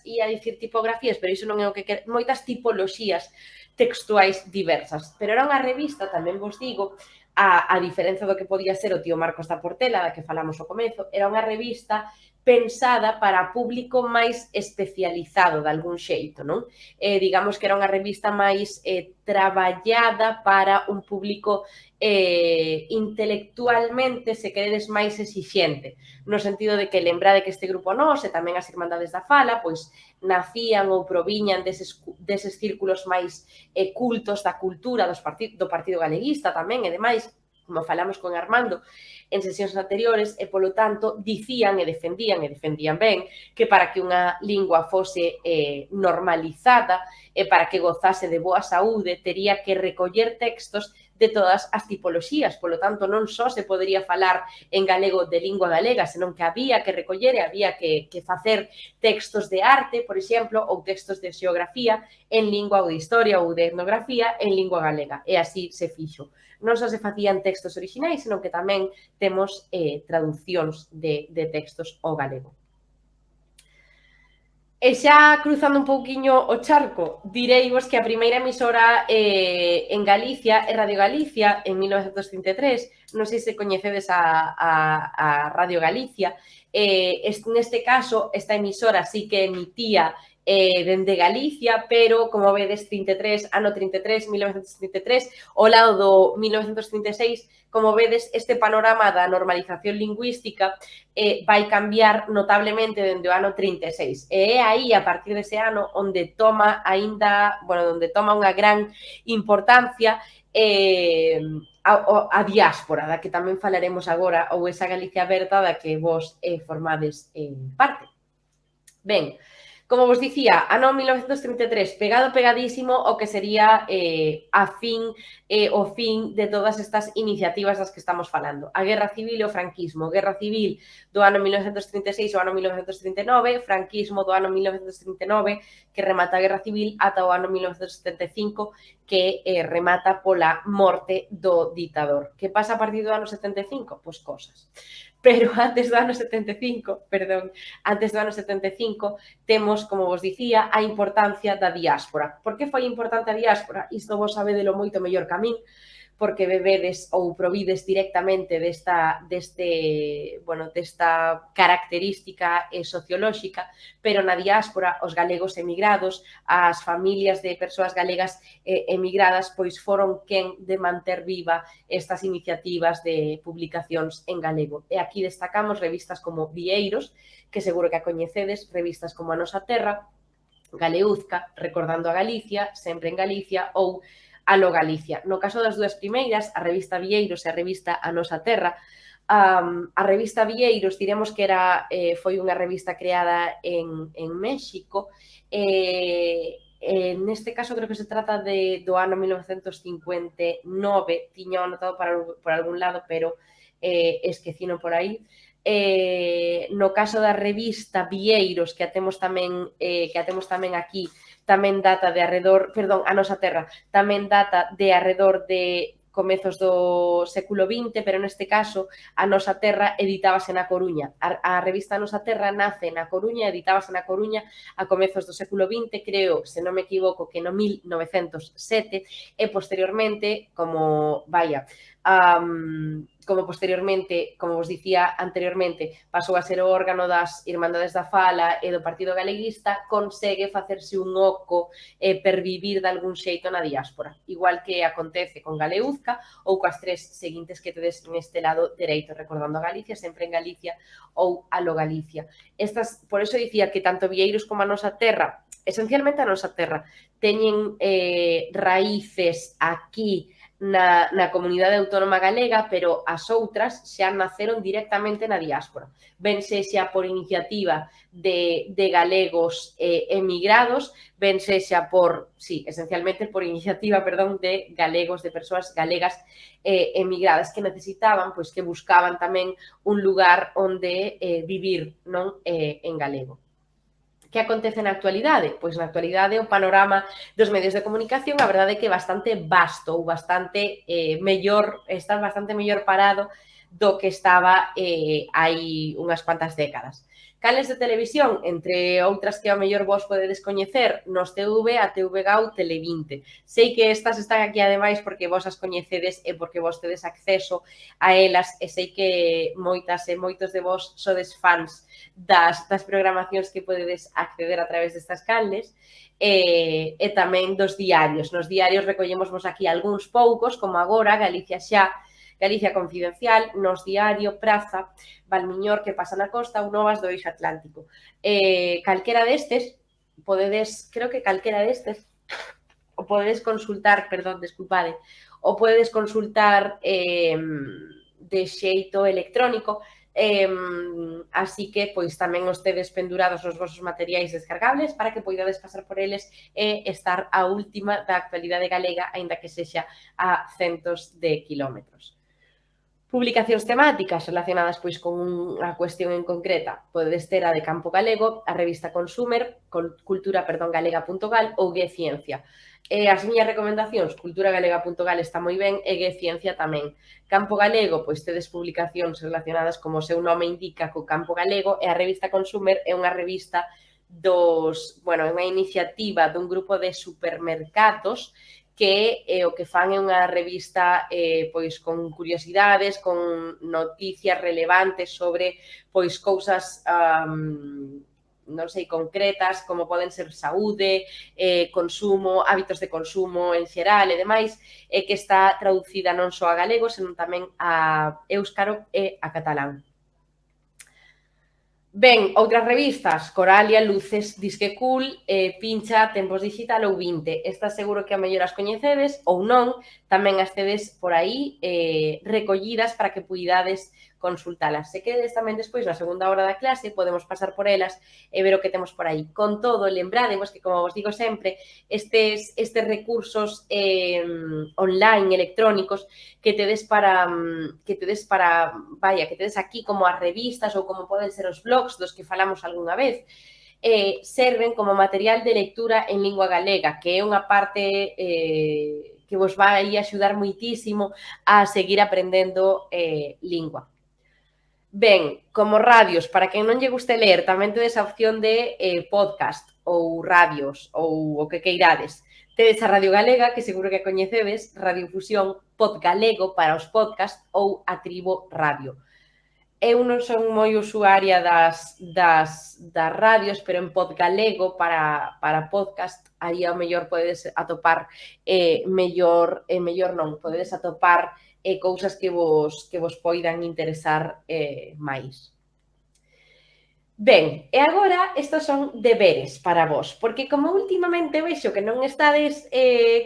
B: ia dicir tipografías, pero iso non é o que quero, moitas tipoloxías textuais diversas. Pero era unha revista, tamén vos digo, a diferenza do que podía ser o tío Marcos da Portela, da que falamos ao comezo, era unha revista pensada para público máis especializado de algún xeito, non? Digamos que era unha revista máis traballada para un público intelectualmente, se queredes, máis exixente, no sentido de que lembrade que este grupo Nós e tamén as Irmandades da Fala, pois nacían ou proviñan deses círculos máis cultos da cultura do Partido Galeguista tamén, e demais, como falamos con Armando en sesións anteriores, e polo tanto dicían e defendían ben, que para que unha lingua fose normalizada e para que gozase de boa saúde, tería que recoller textos de todas as tipoloxías, polo tanto non só se podería falar en galego de lingua galega, senón que había que recoller e había que facer textos de arte, por exemplo, ou textos de xeografía en lingua ou de historia ou de etnografía en lingua galega, e así se fixo. Non só se facían textos orixinais, senón que tamén temos traduccións de textos ao galego. E xa cruzando un pouquiño o charco, direivos que a primeira emisora en Galicia é Radio Galicia en 1933. Non sei se coñecedes a Radio Galicia. Neste caso, esta emisora sí que emitía dende Galicia, pero, como vedes, 33, ano 33, 1933, ao lado do 1936, como vedes, este panorama da normalización lingüística vai cambiar notablemente dende o ano 36. E é aí, a partir dese ano, onde toma unha gran importancia a diáspora, da que tamén falaremos agora, ou esa Galicia aberta da que vos formades parte. Ben, como vos dicía, ano 1933, pegadísimo o que sería o fin de todas estas iniciativas das que estamos falando. A Guerra Civil e o franquismo. Guerra Civil do ano 1936 ao ano 1939, franquismo do ano 1939, que remata a Guerra Civil, ata o ano 1975, que remata pola morte do ditador. Que pasa a partir do ano 75? Pois cosas. Pero antes do ano 75, temos, como vos dicía, a importancia da diáspora. Por que foi importante a diáspora? Isto vos sabedelo moito mellor que a min, porque bebedes ou provides directamente desta característica sociolóxica, pero na diáspora os galegos emigrados, as familias de persoas galegas emigradas, pois foron quen de manter viva estas iniciativas de publicacións en galego. E aquí destacamos revistas como Vieiros, que seguro que a coñecedes, revistas como A Nosa Terra, Galeuzca, Recordando a Galicia, Sempre en Galicia, ou Aló Galicia. No caso das dúas primeiras, a revista Vieiros e a revista A Nosa Terra, a revista Vieiros, diremos que foi unha revista creada en México, neste caso creo que se trata do ano 1959, tiño anotado por algún lado, pero esquecino por aí. No caso da revista Vieiros, que a temos tamén aquí, tamén data de arredor, A Nosa Terra, tamén data de arredor de comezos do século XX, pero neste caso A Nosa Terra editábase na Coruña. A revista A Nosa Terra nace na Coruña, editábase na Coruña a comezos do século XX, creo, se non me equivoco, que no 1907, e posteriormente, como posteriormente, como vos dicía anteriormente, pasou a ser o órgano das Irmandades da Fala e do Partido Galeguista, consegue facerse un oco e pervivir de algún xeito na diáspora, igual que acontece con Galeuzca ou coas tres seguintes que tedes neste lado dereito, Recordando a Galicia, Sempre en Galicia ou Aló Galicia. Por eso dicía que tanto Vieiros como A Nosa Terra, esencialmente A Nosa Terra, teñen raíces aquí na comunidade autónoma galega, pero as outras xa naceron directamente na diáspora. Ben sexa por iniciativa de galegos emigrados, ben sexa por, sí, esencialmente por iniciativa, perdón, de galegos, de persoas galegas emigradas que necesitaban, pois que buscaban tamén un lugar onde vivir, non, en galego. Que acontece na actualidade? Pois na actualidade o panorama dos medios de comunicación a verdade é que é bastante vasto ou bastante mellor, está bastante mellor parado do que estaba hai unhas cuantas décadas. Canles de televisión, entre outras que ao mellor vos podedes coñecer, Nos TV, a TVG ou Tele20. Sei que estas están aquí ademais porque vos as coñecedes e porque vos tedes acceso a elas e sei que moitas e moitos de vos sodes fans das programacións que podedes acceder a través destas canles e tamén dos diarios. Nos diarios recollemosvos aquí algúns poucos, como agora, Galicia Xa, Galicia Confidencial, Nos Diario, Praza, Valmiñor, Que pasa na costa ou Novas do Eixo Atlántico. Calquera destes, podedes, creo que calquera destes, o podedes consultar, perdón, desculpade, o podedes consultar de xeito electrónico, así que pois tamén os tedes pendurados nos vosos materiais descargables para que poidades pasar por eles e estar a última da actualidade galega, aínda que sexa a centos de kilómetros. Publicacións temáticas relacionadas pois con unha cuestión en concreta. Podedes ter a de Campo Galego, a revista Consumer, cultura.galega.gal ou Gue Ciencia. As miñas recomendacións, culturagalega.gal está moi ben e Gue Ciencia tamén. Campo Galego, pois tedes publicacións relacionadas como o seu nome indica co campo galego e a revista Consumer é unha revista é unha iniciativa dun grupo de supermercados que o que fan é unha revista pois con curiosidades, con noticias relevantes sobre pois cousas non sei, concretas, como poden ser saúde, consumo, hábitos de consumo en xeral e demais, que está traducida non só a galego, senón tamén a éuscaro e a catalán. Ben, outras revistas, Coralia, Luces, Disque Cool, Pincha, Tempos Digital ou 20. Estas seguro que a mellor as coñecedes ou non, tamén as tedes por aí recollidas para que puidades consultalas. Se quedes tamén despois na segunda hora da clase, podemos pasar por elas e ver o que temos por aí. Con todo, lembradevos que, como vos digo sempre, estes recursos online, electrónicos, que tedes aquí como as revistas ou como poden ser os blogs dos que falamos algunha vez, serven como material de lectura en lingua galega, que é unha parte que vos vai axudar moitísimo a seguir aprendendo lingua. Ben, como radios, para quen non lle guste ler, tamén tedes a opción de podcast ou radios ou o que queirades. Tedes a Radio Galega, que seguro que coñecedes, Radiofusión, Podgalego para os podcast ou a Tribo Radio. Eu non son moi usuaria das radios, pero en Podgalego para podcast, aí ao mellor podedes atopar mellor non, podedes atopar cousas que vos poidan interesar máis. Ben, e agora estes son deberes para vos, porque como últimamente vexo que non estades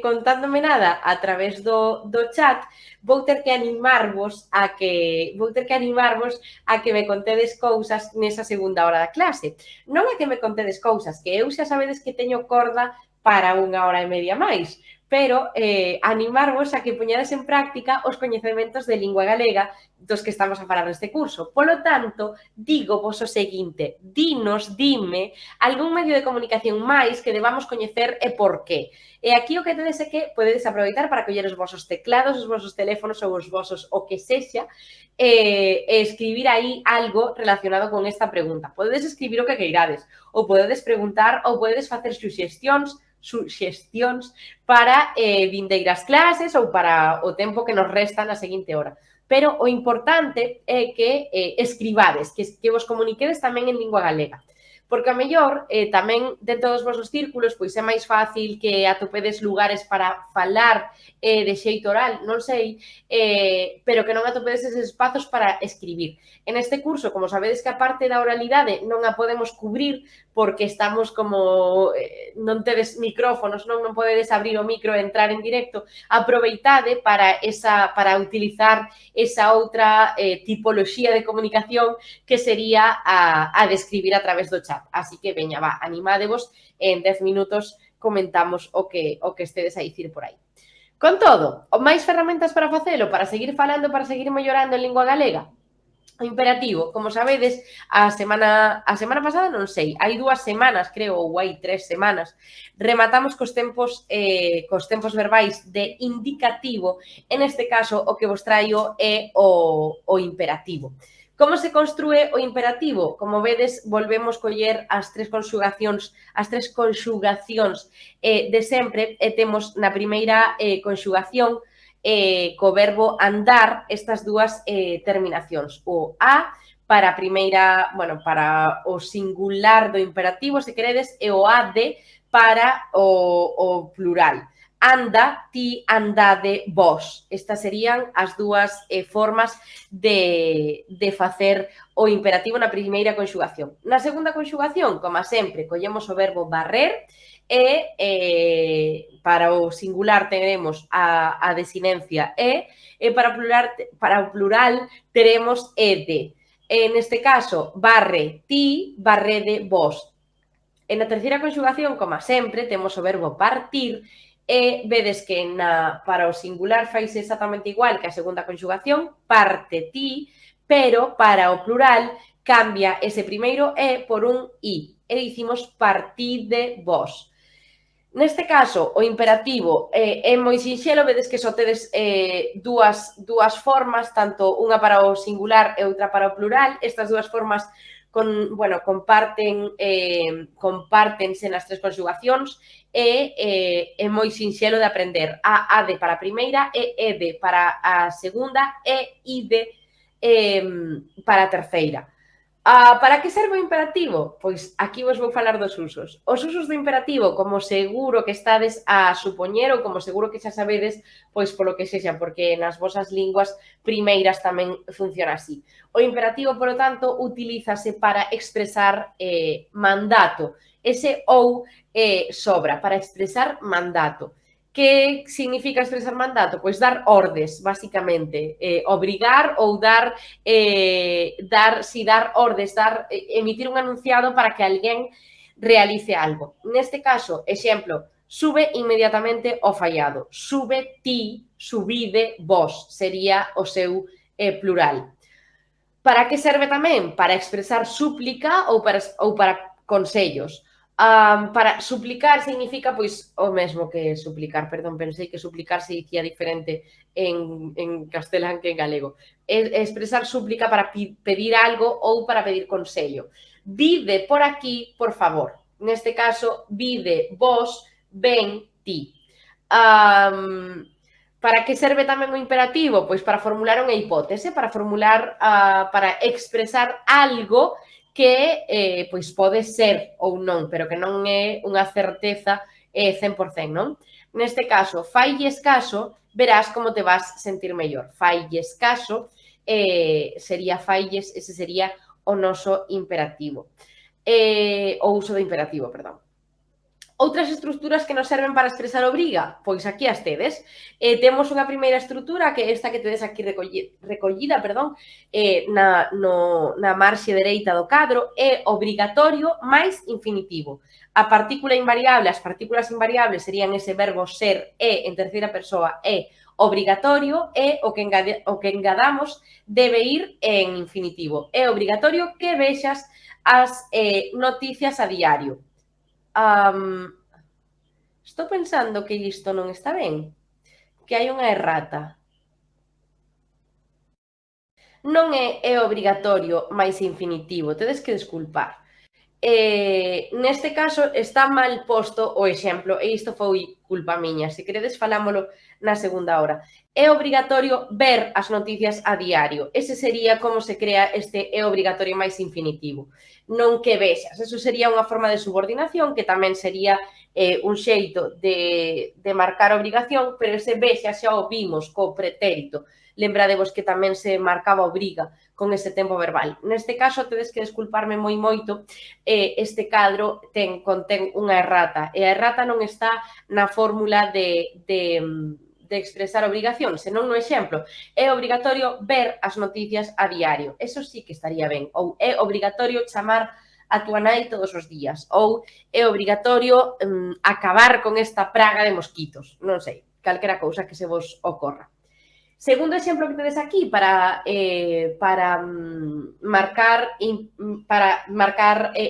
B: contándome nada a través do chat, vou ter que animarvos a que me contedes cousas nesa segunda hora da clase. Non é que me contedes cousas, que eu xa sabedes que teño corda para 1 hora e media máis, pero animarvos a que poñades en práctica os coñecementos de lingua galega dos que estamos a falar neste curso. Polo tanto, digo vos o seguinte, dime algún medio de comunicación máis que debamos coñecer e por qué. E aquí o que tedes é que podedes aproveitar para coller os vosos teclados, os vosos teléfonos ou os vosos o que sexa e escribir aí algo relacionado con esta pregunta. Podedes escribir o que queirades, ou podedes preguntar, ou podedes facer suxestións para vindeiras clases ou para o tempo que nos resta na seguinte hora. Pero o importante é que escribades, que vos comuniquedes tamén en lingua galega. porque a mellor tamén dentro dos vosos círculos pois é máis fácil que atopedes lugares para falar de xeito oral, non sei, pero que non atopedes eses espazos para escribir. En este curso, como sabedes que a parte da oralidade non a podemos cubrir porque estamos como non tedes micrófonos, non podedes abrir o micro e entrar en directo, aproveitade para utilizar esa outra tipoloxía de comunicación que sería a de escribir a través do chat. Así que, veña, va, animádevos, en 10 minutos comentamos o que estedes a dicir por aí. Con todo, máis ferramentas para facelo, para seguir falando, para seguir mellorando en lingua galega? O imperativo, como sabedes, a semana pasada, non sei, hai 2 semanas, creo, ou hai 3 semanas, rematamos cos tempos verbais de indicativo. En este caso, o que vos traio é o imperativo. Como se construe o imperativo? Como vedes, volvemos coller as tres conxugacións de sempre e temos na primeira conxugación co verbo andar estas dúas terminacións. O a para a primeira, bueno, para o singular do imperativo, se queredes, e o ade para o plural. Anda, ti, andade, vos. Estas serían as dúas formas de facer o imperativo na primeira conxugación. Na segunda conxugación, como sempre, collemos o verbo barrer e para o singular teremos a desinencia e para o plural teremos ede. Neste caso, barre ti, barrede vos. En a terceira conxugación, como sempre, temos o verbo partir e vedes que para o singular faise exactamente igual que a segunda conxugación, parte ti, pero para o plural cambia ese primeiro e por un i e dicimos partide vos. Neste caso, o imperativo é moi sinxelo, vedes que só tedes dúas formas, tanto unha para o singular e outra para o plural. Estas dúas formas compártense nas tres conxugacións e é moi sinxelo de aprender. Ade para a primeira, ede para a segunda e ide para a terceira. Para que serve o imperativo? Pois aquí vos vou falar dos usos. Os usos do imperativo, como seguro que estades a supoñer ou como seguro que xa sabedes, pois polo que sexa, porque nas vosas linguas primeiras tamén funciona así. O imperativo, polo tanto, utilízase para expresar mandato. Ese ou sobra, para expresar mandato. Que significa expresar mandato? Pois dar ordes, basicamente. Obrigar ou dar ordes, emitir un anunciado para que alguén realice algo. Neste caso, exemplo, sube inmediatamente o fallado. Sube ti, subide vos, sería o seu plural. Para que serve tamén? Para expresar súplica ou para consellos. Para suplicar significa pois o mesmo que suplicar, perdón, pensei que suplicar se dicía diferente en castelán que en galego. Expresar súplica para pedir algo ou para pedir consello. Vide por aquí, por favor. Neste caso, vide vos, ven ti. Para que serve tamén o imperativo? Pois para formular unha hipótese, para expresar algo que pois pode ser ou non, pero que non é unha certeza 100%, non? Neste caso, failles caso, verás como te vas sentir mellor. Failles caso, sería failles, ese sería o noso imperativo. O uso do imperativo, perdón. Outras estruturas que nos serven para expresar obriga? Pois aquí as tedes. Temos unha primeira estrutura, que é esta que tedes aquí recollida, na marxe dereita do cadro, é obrigatorio máis infinitivo. A partícula invariable, as partículas invariables serían ese verbo ser e en terceira persoa é obrigatorio e o que engadamos debe ir en infinitivo. É obrigatorio que vexas as noticias a diario. Estou pensando que isto non está ben, que hai unha errata. Non é obrigatorio máis infinitivo, tedes que desculpar. Neste caso está mal posto o exemplo, e isto foi culpa miña, se queredes falámolo na segunda hora. É obrigatorio ver as noticias a diario. Ese sería como se crea este é obrigatorio máis infinitivo. Non que vexas, eso sería unha forma de subordinación que tamén sería un xeito de marcar obrigación, pero ese vexa xa o vimos co pretérito. Lembradevos que tamén se marcaba obriga con ese tempo verbal. Neste caso, tedes que desculparme moi moito, este cadro contén unha errata, e a errata non está na fórmula de expresar obrigación, senón no exemplo. É obrigatorio ver as noticias a diario. Eso sí que estaría ben. Ou é obrigatorio chamar a túa nai todos os días. Ou é obrigatorio acabar con esta praga de mosquitos. Non sei, calquera cousa que se vos ocorra. Segundo exemplo que tedes aquí para marcar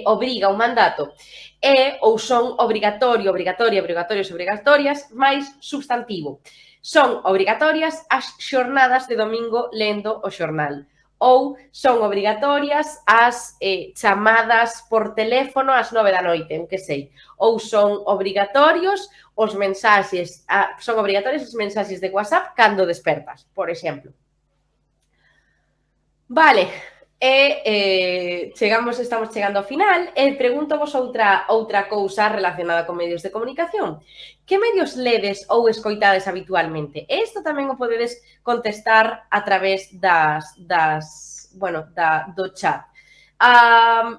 B: obriga un mandato é ou son obrigatorio, obrigatoria, obrigatorios, obrigatorias máis substantivo. Son obrigatorias as xornadas de domingo lendo o xornal. Ou son obrigatorias as chamadas por teléfono ás 9 da noite, que sei. Ou son obrigatorios os mensaxes, son obrigatorios os mensaxes de WhatsApp cando despertas, por exemplo. Vale, estamos chegando ao final e preguntovos outra cousa relacionada con medios de comunicación. Que medios ledes ou escoitades habitualmente? E isto tamén o podedes contestar a través do chat.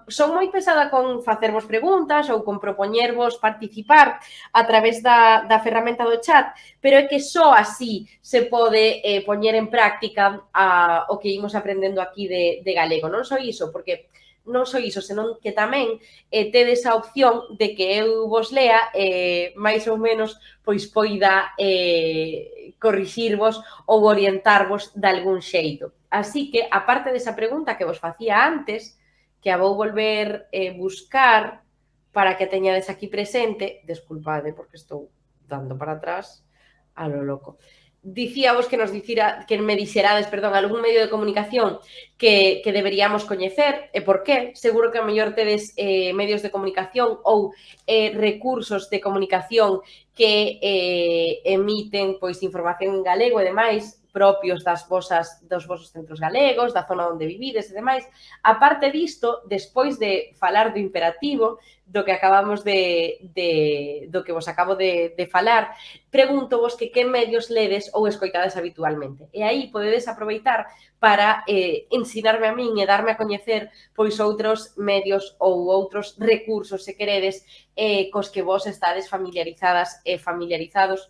B: Son moi pesada con facervos preguntas ou con propoñervos participar a través da ferramenta do chat, pero é que só así se pode poñer en práctica o que imos aprendendo aquí de galego. Non só iso, senón que tamén tedes a opción de que eu vos lea máis ou menos pois poida corrixirvos ou orientarvos de algún xeito. Así que, aparte desa pregunta que vos facía antes, que a vou volver buscar para que teñades aquí presente, desculpade porque estou dando para atrás a lo loco. Dicíavos que me dixerades, algún medio de comunicación que deberíamos coñecer, e por qué? Seguro que a mellor tedes medios de comunicación ou recursos de comunicación que emiten pois información en galego e demais, propios dos vosos centros galegos, da zona onde vivides e demais. A parte disto, despois de falar do imperativo, do que vos acabo de falar, pregúntovos que medios ledes ou escoitades habitualmente. E aí podedes aproveitar para ensinarme a min e darme a coñecer pois outros medios ou outros recursos, se queredes, cos que vos estades familiarizadas e familiarizados,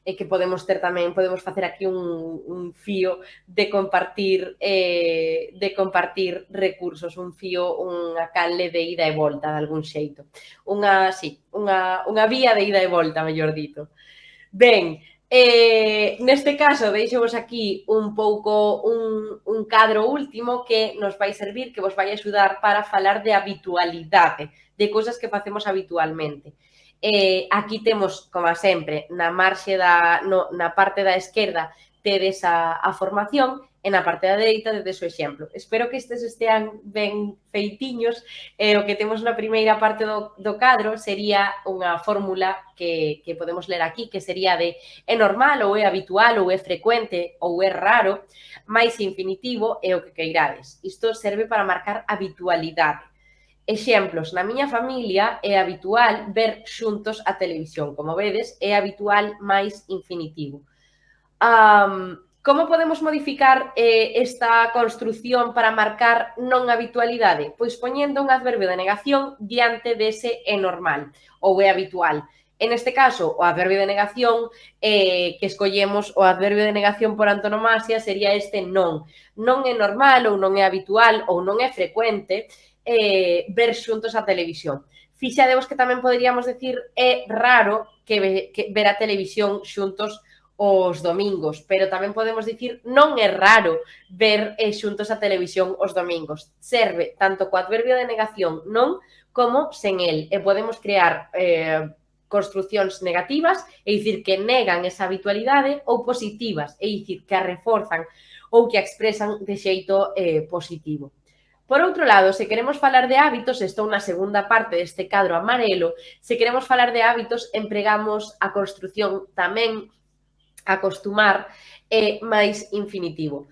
B: e que podemos facer aquí un fío de compartir recursos, un fío, unha canle de ida e volta, de algún xeito. Unha vía de ida e volta, mellor dito. Ben, neste caso, deixovos aquí un pouco un cadro último que nos vai servir, que vos vai axudar para falar de habitualidade, de cousas que facemos habitualmente. Aquí temos, como sempre, na parte da esquerda tedes a formación e na parte da dereita tedes o exemplo. Espero que estes estean ben feitiños. O que temos na primeira parte do cadro sería unha fórmula que podemos ler aquí, que sería de é normal ou é habitual ou é frecuente ou é raro, máis infinitivo é o que queirades. Isto serve para marcar habitualidade. Exemplos, na miña familia é habitual ver xuntos a televisión. Como vedes, é habitual máis infinitivo. Como podemos modificar esta construción para marcar non habitualidade? Pois poñendo un adverbio de negación diante dese é normal ou é habitual. En este caso, o adverbio de negación que escollemos, o adverbio de negación por antonomasia sería este non. Non é normal ou non é habitual ou non é frecuente ver xuntos a televisión. Fixadevos que tamén poderíamos decir é raro que ver a televisión xuntos os domingos, pero tamén podemos dicir non é raro ver xuntos a televisión os domingos. Serve tanto co adverbio de negación non como sen el, e podemos crear construcións negativas, é dicir, que negan esa habitualidade, ou positivas, é dicir, que a reforzan ou que a expresan de xeito positivo. Por outro lado, se queremos falar de hábitos, estou na segunda parte deste cadro amarelo, se queremos falar de hábitos, empregamos a construción tamén acostumar máis infinitivo.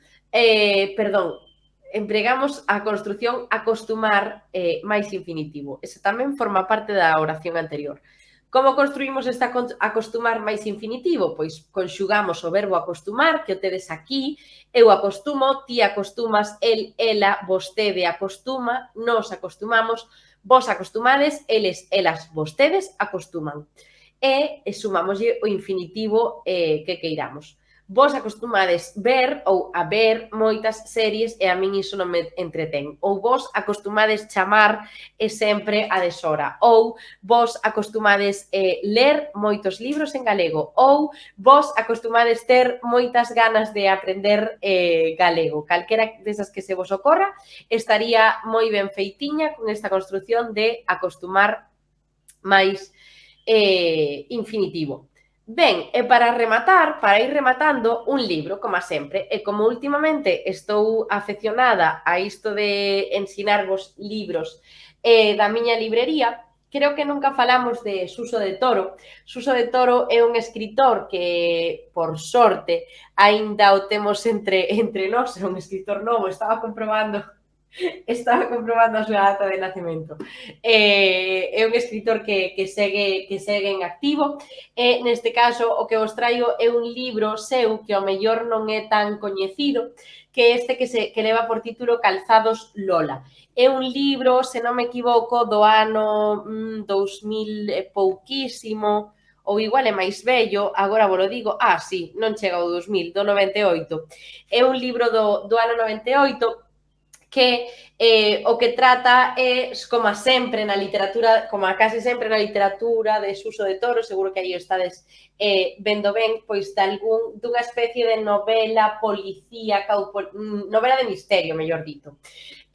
B: Empregamos a construción acostumar máis infinitivo. Ese tamén forma parte da oración anterior. Como construímos esta acostumar máis infinitivo? Pois conxugamos o verbo acostumar, que o tedes aquí, eu acostumo, ti acostumas, el, ela, vostede acostuma, nos acostumamos, vos acostumades, eles, elas, vostedes acostuman. E sumamoslle o infinitivo que queiramos. Vos acostumades ver ou a ver moitas series e a min iso non me entretén. Ou vos acostumades chamar sempre a deshora. Ou vos acostumades ler moitos libros en galego. Ou vos acostumades ter moitas ganas de aprender galego. Calquera desas que se vos ocorra estaría moi ben feitiña con esta construción de acostumar máis infinitivo. Ben, e para rematar, para ir rematando, un libro, como sempre, e como últimamente estou afeccionada a isto de ensinarvos libros da miña librería, creo que nunca falamos de Suso de Toro. Suso de Toro é un escritor que, por sorte, aínda o temos entre nós, é un escritor novo, estaba comprobando a súa data de nacemento. É un escritor que segue en activo e neste caso o que vos traio é un libro seu que ao mellor non é tan coñecido, que este que leva por título Calzados Lola. É un libro, se non me equivoco, do ano 2000 e pouquísimo, ou igual é máis vello, agora vos lo digo, sí, non chega ao 2000, do 98. É un libro do ano 98 que o que trata é, como sempre na literatura, como a case sempre na literatura de Suso de Toro, seguro que aí estades vendo ben, pois dunha especie de novela policíaca ou novela de misterio, mellor dito.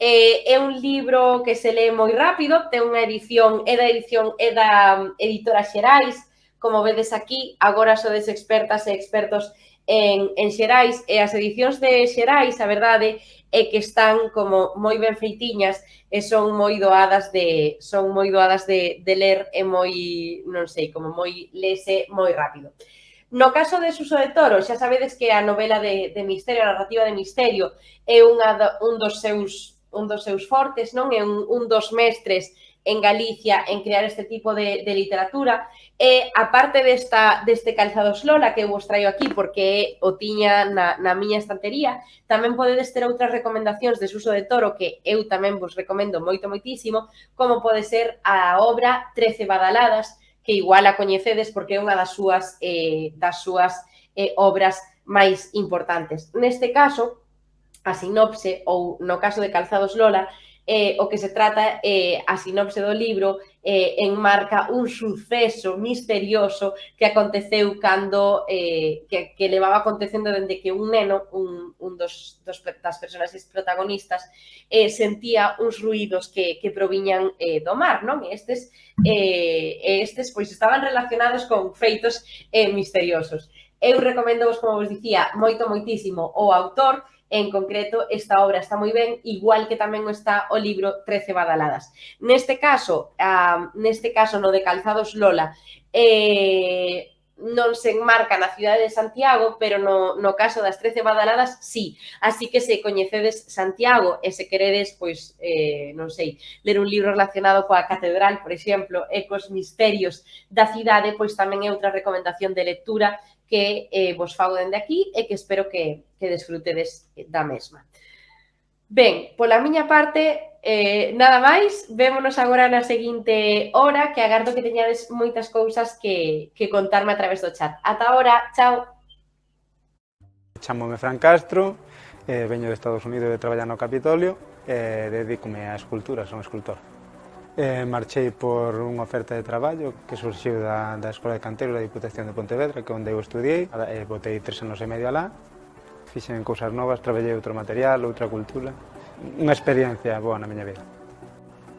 B: É un libro que se lee moi rápido, ten unha edición, é da editora Xerais, como vedes aquí, agora sodes expertas e expertos en Xerais, e as edicións de Xerais, a verdade, é que están como moi ben feitiñas e son moi doadas de ler e moi, non sei, como moi lese moi rápido. No caso de Suso de Toro, xa sabedes que a novela de misterio, a narrativa de misterio, é un dos seus fortes, non? É un dos mestres en Galicia en crear este tipo de literatura e aparte deste Calzados Lola que eu vos traio aquí porque o tiña na miña estantería, tamén podedes ter outras recomendacións de Suso de Toro que eu tamén vos recomendo moitísimo, como pode ser a obra 13 badaladas, que igual a coñecedes porque é unha das súas obras máis importantes. Neste caso, a sinopse, ou no caso de Calzados Lola, o que se trata, a sinopse do libro, enmarca un suceso misterioso que aconteceu cando, que levaba acontecendo dende que un neno, un das personaxes protagonistas, sentía uns ruídos que proviñan do mar, non? E estes pois estaban relacionados con feitos misteriosos. Eu recomendo, como vos dicía, moitísimo o autor. En concreto, esta obra está moi ben, igual que tamén está o libro 13 badaladas. Neste caso, no de Calzados Lola, non se enmarca na cidade de Santiago, pero no caso das 13 badaladas, sí. Así que se coñecedes Santiago e se queredes, pois, non sei, ler un libro relacionado coa catedral, por exemplo, e cos misterios da cidade, pois tamén é outra recomendación de lectura que vos fago dende aquí e que espero que desfrutedes da mesma. Ben, pola miña parte, nada máis. Vémonos agora na seguinte hora, que agardo que teñades moitas cousas que contarme a través do chat. Ata ahora, chao.
C: Chámome Fran Castro, veño de Estados Unidos de traballar no Capitolio e dedícome á escultura, son escultor. Marchei por unha oferta de traballo que surxiu da Escola de Canteiros da Diputación de Pontevedra, que é onde eu estudiei. Botei 3 anos e medio alá, fixen cousas novas, traballei outro material, outra cultura. Unha experiencia boa na miña vida.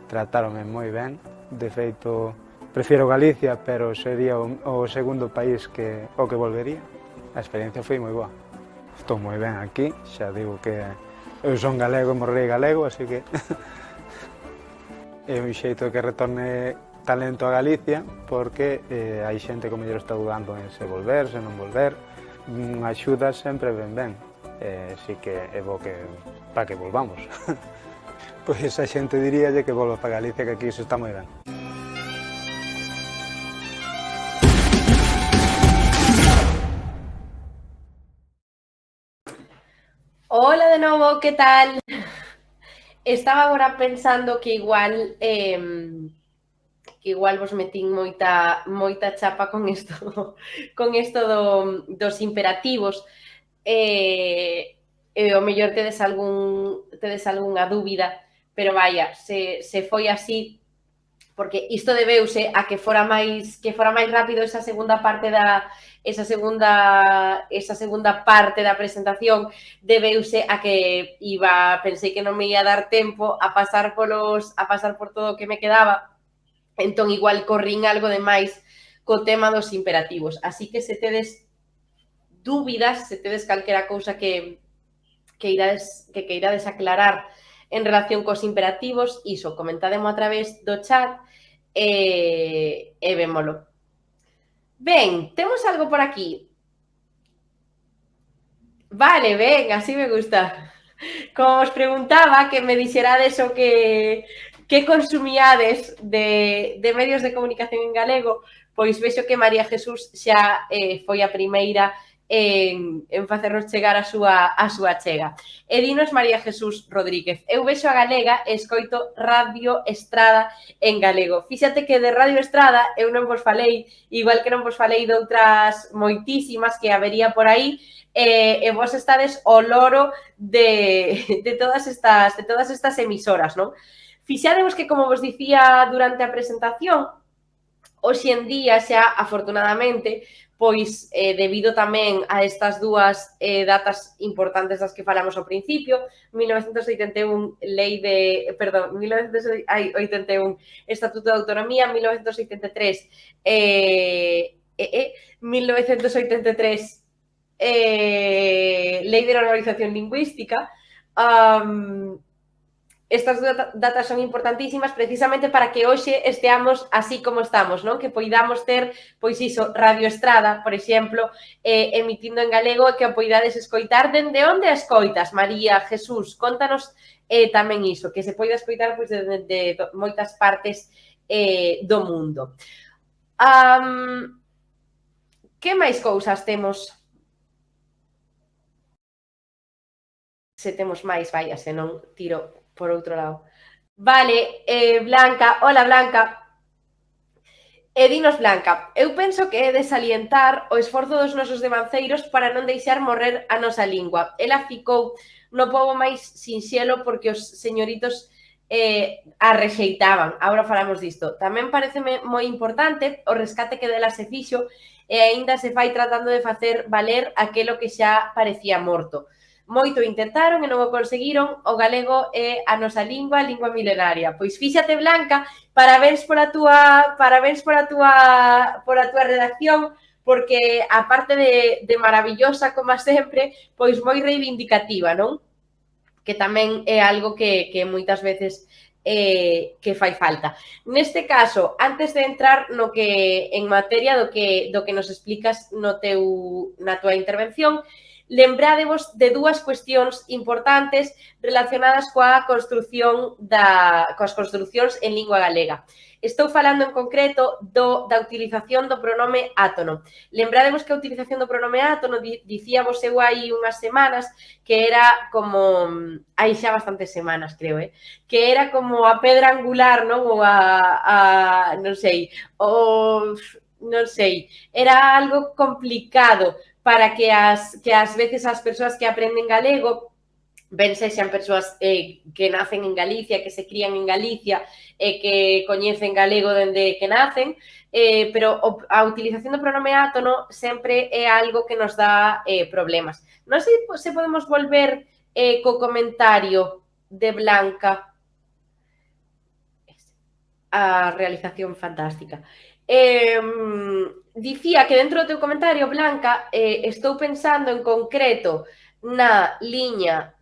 C: Tratáronme moi ben, de feito, prefiero Galicia, pero sería o segundo país ao que volvería. A experiencia foi moi boa. Estou moi ben aquí, xa digo que eu son galego e morrei galego, así que é un xeito que retorne talento a Galicia, porque hai xente que o mellor está dudando en se volver, se non volver. Unha axuda sempre ben, así que é bo que para que volvamos. Pois a xente diríalle que volva para Galicia, que aquí se está moi ben.
B: Hola de novo, que tal? Estaba agora pensando que igual vos metín moita chapa con isto dos imperativos. O mellor tedes algunha dúbida, pero vaya, se foi así, porque isto debeuse a que fora máis rápido esa segunda parte da presentación, debeuse a que pensei que non me ia dar tempo a pasar por todo o que me quedaba, entón igual corrín algo de máis co tema dos imperativos. Así que se tedes dúbidas, se tedes calquera cousa que queirades aclarar en relación cos imperativos, iso, comentademo a través do chat e vémolo. Ben, temos algo por aquí. Vale, ben, así me gusta. Como os preguntaba, que me dixerades o que consumíades de medios de comunicación en galego, pois vexo que María Jesús xa foi a primeira en facernos chegar a súa achega. E dinos María Jesús Rodríguez: eu vexo a galega e escoito Radio Estrada en galego. Fíxate que de Radio Estrada eu non vos falei, igual que non vos falei de outras moitísimas que habería por aí, e vos estades ao loro de todas estas emisoras, non? Fixadevos que, como vos dicía durante a presentación, hoxe en día xa, afortunadamente, pois debido tamén a estas dúas datas importantes das que falamos ao principio, 1981 Estatuto de Autonomía, 1983 Lei de Normalización Lingüística. Estas datas son importantísimas precisamente para que hoxe esteamos así como estamos, non? Que poidamos ter, pois iso, Radio Estrada, por exemplo, emitindo en galego, e que o poidades escoitar. Dende onde a escoitas, María Jesús? Contanos tamén iso, que se poida escoitar pois de moitas partes do mundo. Que máis cousas temos? Se temos máis, vaya, se non tiro por outro lado. Vale, Blanca, hola Blanca. Dinos Blanca: eu penso que é de salientar o esforzo dos nosos devanceiros para non deixar morrer a nosa lingua. Ela ficou no pobo máis sinxelo porque os señoritos a rexeitaban. Agora falamos disto. Tamén pareceme moi importante o rescate que dela se fixo e aínda se fai tratando de facer valer aquelo que xa parecía morto. Moito intentaron e non o conseguiron. O galego é a nosa lingua milenaria. Pois fíxate, Blanca, parabéns pola túa redacción, porque aparte de maravillosa como sempre, pois moi reivindicativa, non? Que tamén é algo que moitas veces que fai falta. Neste caso, antes de entrar en materia do que nos explicas na túa intervención, lembrádevos de dúas cuestións importantes relacionadas coas construcións en lingua galega. Estou falando en concreto da utilización do pronome átono. Lembrádevos que a utilización do pronome átono, dicíamos eu hai unhas semanas, que era como, hai xa bastantes semanas, creo, que era como a pedra angular, non? Ou non sei, era algo complicado para que ás veces as persoas que aprenden galego, ben sexan persoas que nacen en Galicia, que se crían en Galicia e que coñecen galego dende que nacen, pero a utilización do pronome átono sempre é algo que nos dá problemas. Non sei se podemos volver co comentario de Blanca. A realización fantástica. Dicía que dentro do teu comentario, Blanca, estou pensando en concreto na liña...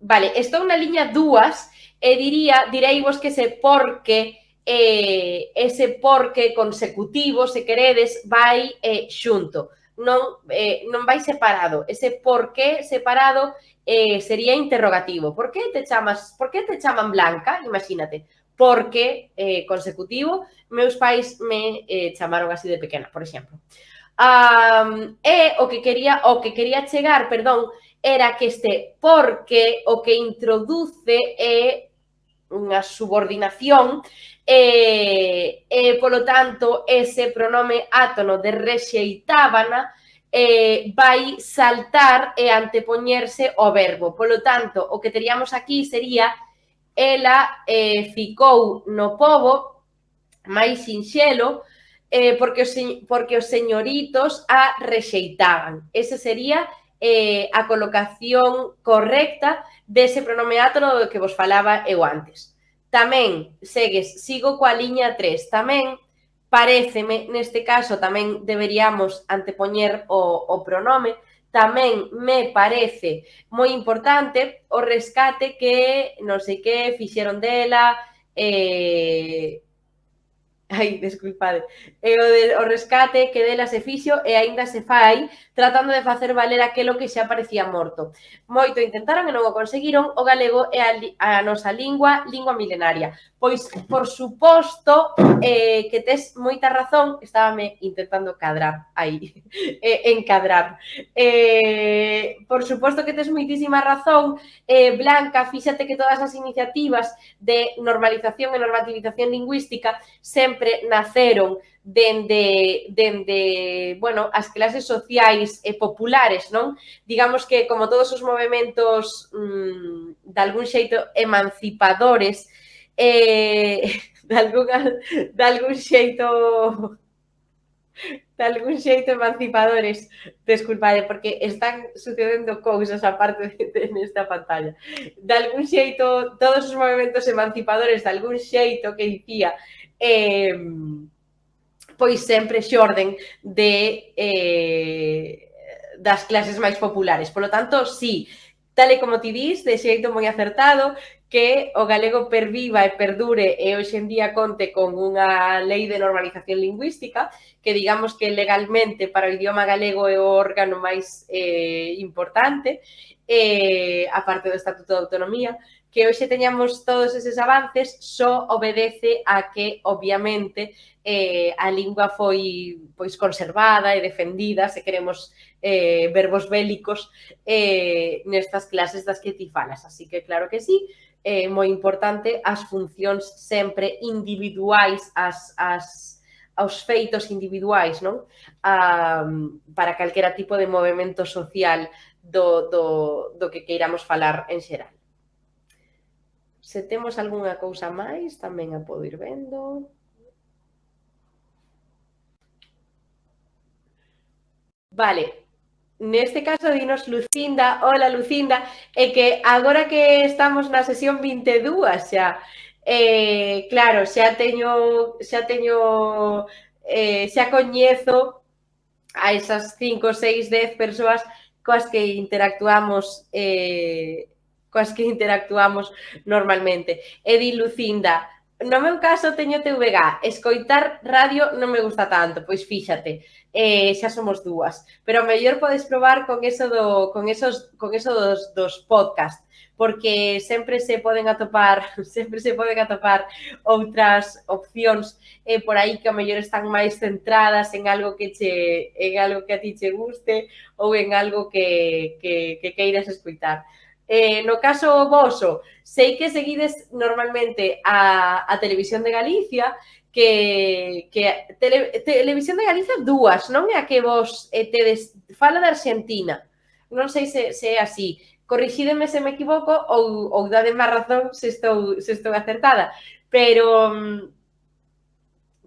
B: vale, estou na liña 2 e direivos que ese porque consecutivo, se queredes, vai xunto. Non vai separado. Ese porqué separado sería interrogativo. Por que te chaman Blanca? Imagínate. Porque consecutivo, meus pais me chamaron así de pequena, por exemplo. E o que quería chegar, perdón, era que este porque o que introduce é unha subordinación e, polo tanto, ese pronome átono de rexeitábana vai saltar e antepoñerse ao verbo. Polo tanto, o que teríamos aquí sería ela ficou no pobo máis sinxelo porque os señoritos a rexeitaban. Ese sería a colocación correcta dese pronome átono do que vos falaba eu antes. Tamén, sigo coa liña 3, tamén paréceme, neste caso tamén deberíamos antepoñer o pronome, tamén me parece moi importante o rescate que non sei que fixeron dela, desculpade, o rescate que dela se fixo e aínda se fai tratando de facer valer aquelo que xa parecía morto. Moito intentaron e non o conseguiron, o galego é a nosa lingua milenaria. Pois, por suposto, que tes moita razón, estábame intentando cadrar aí, encadrar. Por suposto que tes moitísima razón, Blanca, fíxate que todas as iniciativas de normalización e normativización lingüística sempre naceron dende bueno, as clases sociais e populares, non? Digamos que como todos os movementos de algún xeito emancipadores, de algún xeito emancipadores, desculpade, porque están sucedendo cousas aparte nesta pantalla. De algún xeito, todos os movementos emancipadores, de algún xeito que dicía, pois sempre xorden das clases máis populares. Polo tanto, sí, tal e como ti dis, de xeito moi acertado, que o galego perviva e perdure e hoxe en día conte con unha lei de normalización lingüística que digamos que legalmente para o idioma galego é o órgano máis importante, aparte do Estatuto de Autonomía, que hoxe teñamos todos eses avances só obedece a que, obviamente, a lingua foi pois conservada e defendida, se queremos verbos bélicos, nestas clases das que ti falas. Así que, claro que sí, é moi importante as funcións sempre individuais, aos feitos individuais, non? Para calquera tipo de movimento social do que queiramos falar en xeral. Se temos algunha cousa máis, tamén a podo ir vendo. Vale, neste caso dinos Lucinda, hola Lucinda, é que agora que estamos na sesión 22 xa, claro, xa coñezo a esas 5, 6, 10 persoas coas que interactuamos normalmente. E di Lucinda, no meu caso teño TVG, escoitar radio non me gusta tanto, pois fíxate, xa somos dúas, pero a mellor podes probar con eso dos podcast, porque sempre se poden atopar outras opcións por aí que a mellor están máis centradas en algo que a ti che guste ou en algo que queiras escoitar. No caso voso, sei que seguides normalmente a Televisión de Galicia, que Televisión de Galicia dúas, non é a que vos tedes, fala de Argentina, non sei se é así, corrixídeme se me equivoco ou dade máis razón se estou acertada, pero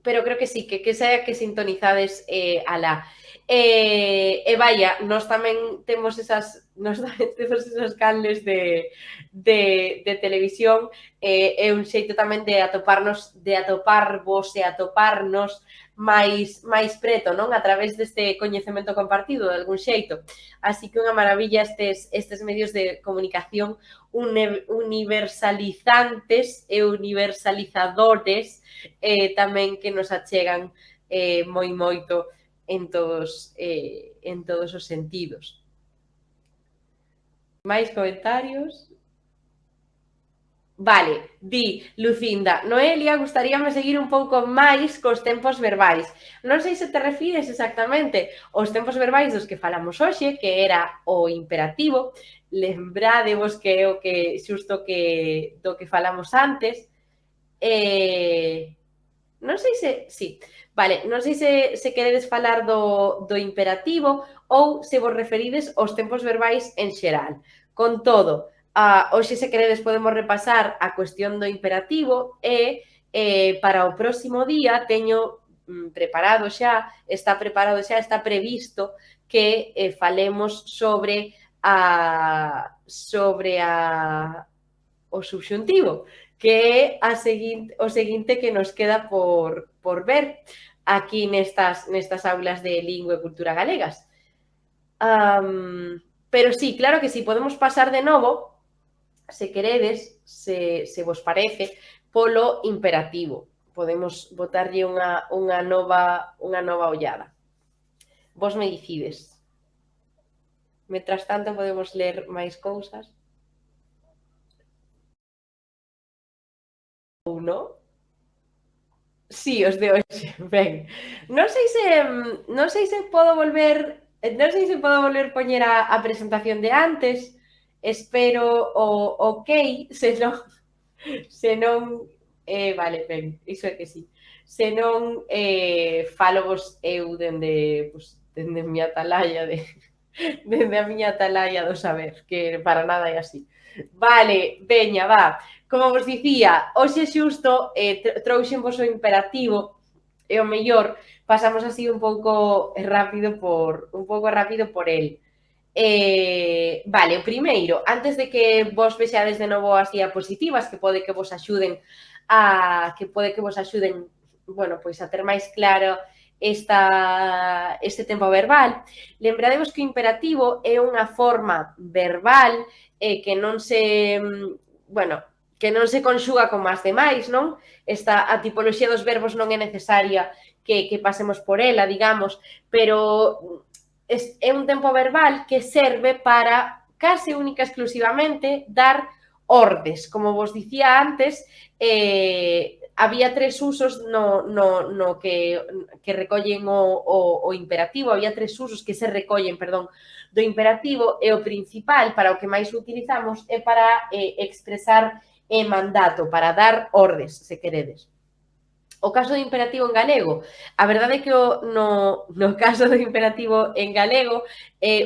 B: creo que sí, que sea que sintonizades alá. E vaya, nós tamén temos esas canles de televisión, é un xeito tamén de atoparvos e atoparnos máis preto, non? A través deste coñecemento compartido, de algún xeito. Así que unha maravilla estes medios de comunicación universalizantes e universalizadores tamén que nos achegan moi moito en todos os sentidos. Máis comentarios? Vale, di Lucinda, Noelia, gustaríame seguir un pouco máis cos tempos verbais. Non sei se te refires exactamente aos tempos verbais dos que falamos hoxe, que era o imperativo. Lembradevos que é o que xusto do que falamos antes. Non sei se... Sí. Vale, non sei se queredes falar do imperativo ou se vos referides aos tempos verbais en xeral. Con todo, hoxe se queredes podemos repasar a cuestión do imperativo e para o próximo día teño preparado xa, está previsto que falemos sobre o subxuntivo, que é o seguinte que nos queda por ver aquí nestas aulas de lingua e cultura galegas. Pero sí, claro que sí, podemos pasar de novo, se queredes, se vos parece, polo imperativo. Podemos botarlle unha nova ollada. Vos me dicides. Mentras tanto, podemos ler máis cousas. Ou non? Sí, os de hoxe. Ben, non sei se podo volver poñer a presentación de antes. Espero o ok, se non vale, ben, iso é que sí. Se non falovos eu dende a miña atalaya do saber, que para nada é así. Vale, veña, va. Como vos dicía, hoxe xusto trouxenvos o imperativo e o mellor pasamos así un pouco rápido por el. Vale, o primeiro, antes de que vos vexades de novo as diapositivas que pode que vos axuden bueno, pois a ter máis claro este tempo verbal, lembradevos que o imperativo é unha forma verbal que non se conxuga como as demais, non? A tipoloxía dos verbos non é necesaria que pasemos por ela, digamos, pero é un tempo verbal que serve para, case única exclusivamente, dar ordes. Como vos dicía antes, había tres usos no que recollen o imperativo, había tres usos que se recollen, perdón, do imperativo, e o principal, para o que máis utilizamos, é para expresar mandato, para dar ordes, se queredes. O caso do imperativo en galego, a verdade é que no caso do imperativo en galego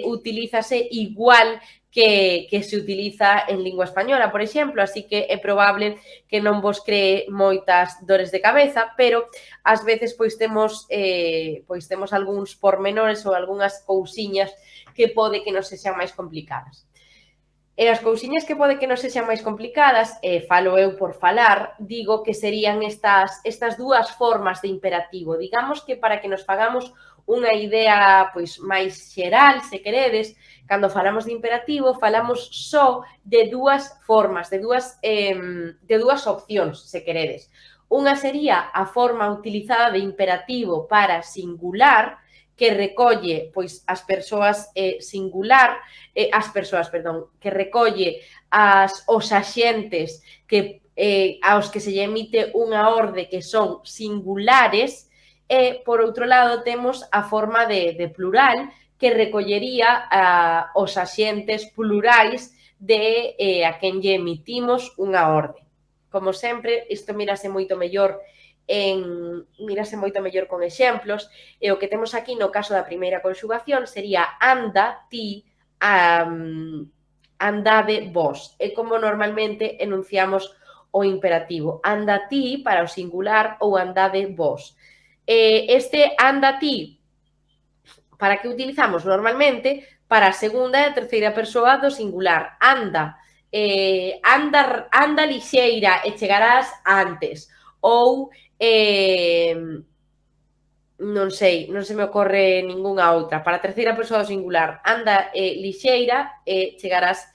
B: utilízase igual que se utiliza en lingua española, por exemplo, así que é probable que non vos cree moitas dores de cabeza, pero ás veces pois temos algúns pormenores ou algunhas cousiñas que pode que nos sexan máis complicadas. E as cousiñas que pode que non sexan máis complicadas, falo eu por falar, digo que serían estas dúas formas de imperativo. Digamos que para que nos fagamos unha idea pois máis xeral, se queredes, cando falamos de imperativo, falamos só de dúas formas, de dúas opcións, se queredes. Unha sería a forma utilizada de imperativo para singular, que recolle pois as persoas que recolle os axentes aos que se lle emite unha orde que son singulares, e por outro lado temos a forma de plural que recollería os axentes plurais de a quen lle emitimos unha orde. Como sempre, isto mírase moito mellor con exemplos, e o que temos aquí no caso da primeira conxugación sería anda, ti, andade, vos. É como normalmente enunciamos o imperativo. Anda ti para o singular ou andade vos. Este anda ti Para que utilizamos normalmente? Para a segunda e a terceira persoa do singular. Anda, anda lixeira e chegarás antes. Ou, non sei, non se me ocorre ningunha outra. Para a terceira persoa do singular, anda lixeira e chegarás